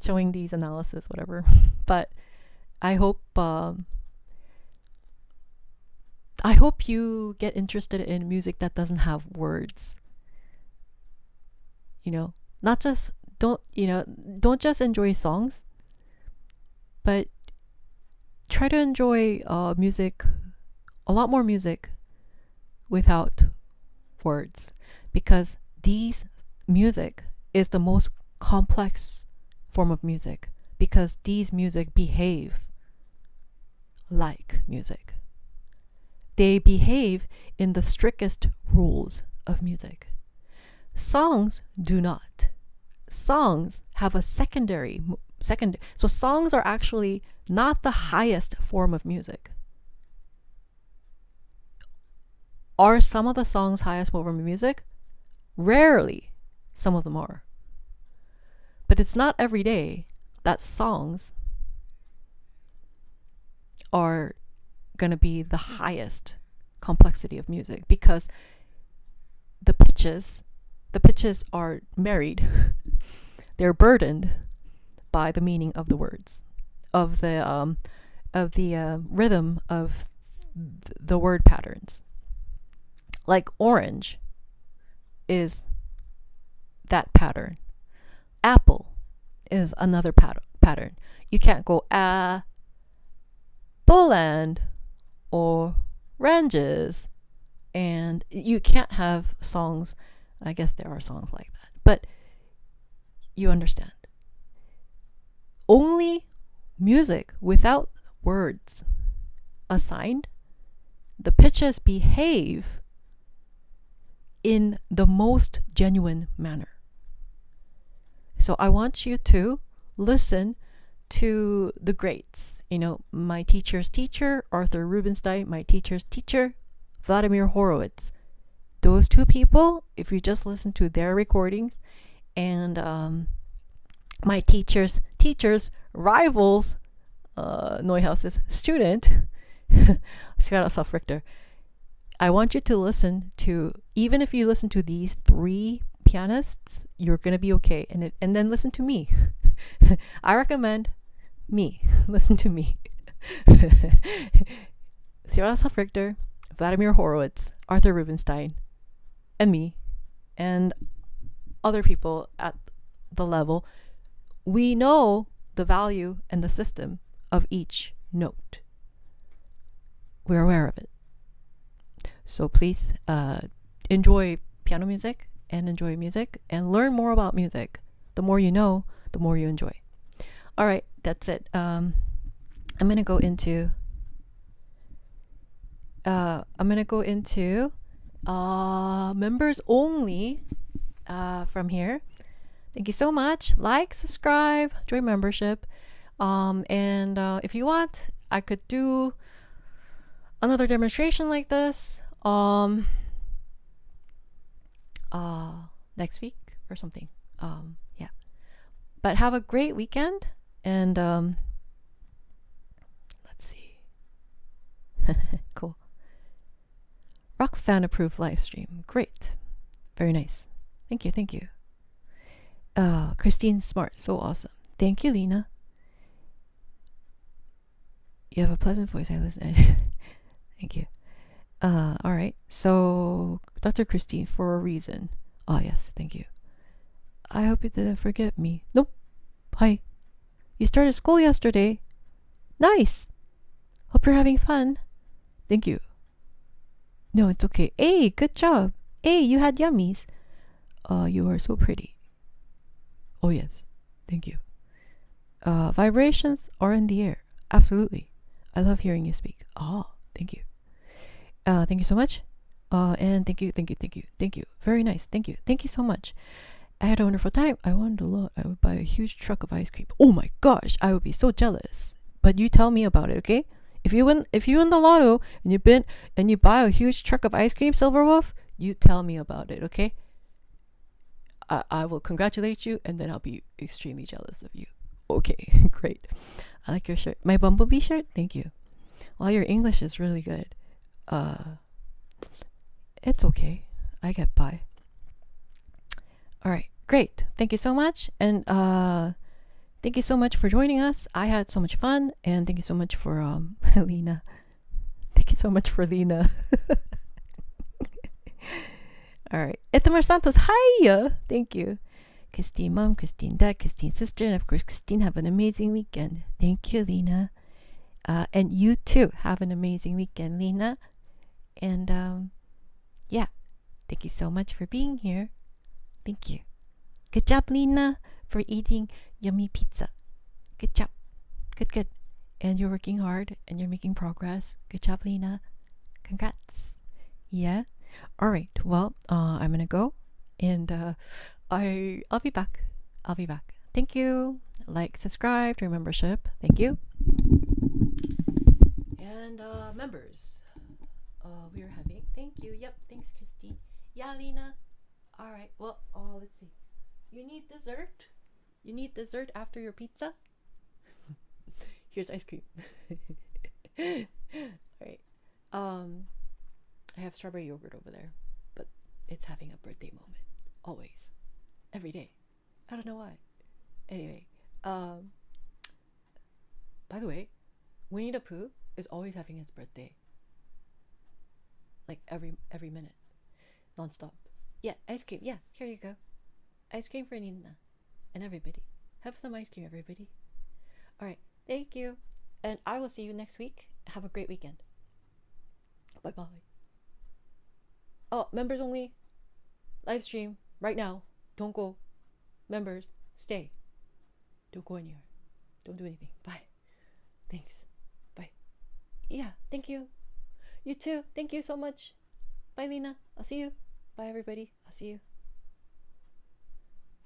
showing these analysis, whatever, but I hope you get interested in music that doesn't have words. Not just don't just enjoy songs, but try to enjoy music, a lot more music without words, because these music is the most complex form of music, because these music behave like music. They behave in the strictest rules of music. Songs do not. Songs have a secondary. So songs are actually not the highest form of music. Are some of the songs highest form of music? Rarely, some of them are. But it's not every day that songs are going to be the highest complexity of music, because the pitches are married. They're burdened by the meaning of the words, of the rhythm of the word patterns. Like orange is that pattern. Apple is another pattern. You can't go Poland or ranges, and you can't have songs. I guess there are songs like that, but you understand. Only music without words assigned, the pitches behave in the most genuine manner. So I want you to listen to the greats. You know, my teacher's teacher, Arthur Rubinstein, my teacher's teacher, Vladimir Horowitz. Those two people, if you just listen to their recordings, and my teacher's rivals, Neuhaus's student, Sviatoslav Richter. I want you to listen to, even if you listen to these three pianists, you're going to be okay. And then listen to me. I recommend me. Listen to me. Sviatoslav Richter, Vladimir Horowitz, Arthur Rubinstein, and me, and other people at the level. We know the value and the system of each note. We're aware of it. So please enjoy piano music and enjoy music and learn more about music. The more you know, the more you enjoy. All right, that's it. I'm gonna go into members only from here. Thank you so much. Like, subscribe, join membership. And if you want, I could do another demonstration like this next week or something. Yeah. But have a great weekend, and let's see. Cool. Rock fan approved live stream. Great. Very nice. Thank you. Christine Smart, so awesome. Thank you, Lena. You have a pleasant voice. I listen. Thank you. All right. So, Dr. Christine, for a reason. Oh, yes. Thank you. I hope you didn't forget me. Nope. Hi. You started school yesterday. Nice. Hope you're having fun. Thank you. No, it's okay. Hey, good job. Hey, you had yummies. You are so pretty. Oh, yes. Thank you. Vibrations are in the air. Absolutely. I love hearing you speak. Oh, thank you. Thank you so much. And thank you. Very nice. Thank you so much. I had a wonderful time. I wanted a lot. I would buy a huge truck of ice cream. Oh my gosh, I would be so jealous. But you tell me about it, okay? If you win the lotto and you buy a huge truck of ice cream, Silverwolf, you tell me about it, okay? I will congratulate you, and then I'll be extremely jealous of you. Okay, great. I like your shirt. My Bumblebee shirt? Thank you. Well, your English is really good. It's okay. I get by. All right, great. Thank you so much. And thank you so much for joining us. I had so much fun. And thank you so much for Lena. Thank you so much for Lena. All right. Itamar Santos, hi! Thank you. Christine mom, Christine dad, Christine sister, and of course Christine, have an amazing weekend. Thank you, Lena. And you too, have an amazing weekend, Lena. And yeah, thank you so much for being here. Thank you. Good job, Lena, for eating yummy pizza. Good job. Good. And you're working hard and you're making progress. Good job, Lena. Congrats. Yeah. All right. Well, I'm gonna go, and I'll be back. Thank you. Like, subscribe, join membership. Thank you. And members, we are having. Thank you. Yep. Thanks, Christine. Yeah, Lena. All right. Well, let's see. You need dessert? You need dessert after your pizza? Here's ice cream. All right. I have strawberry yogurt over there, but it's having a birthday moment. Always. Every day. I don't know why. Anyway, by the way, Winnie the Pooh is always having his birthday. Like every minute. Non-stop. Yeah, ice cream. Yeah, here you go. Ice cream for Nina. And everybody. Have some ice cream, everybody. Alright, thank you. And I will see you next week. Have a great weekend. Bye-bye. Oh, members only. Live stream right now. Don't go. Members, stay. Don't go anywhere. Don't do anything. Bye. Thanks. Bye. Yeah, thank you. You too. Thank you so much. Bye, Lena. I'll see you. Bye, everybody. I'll see you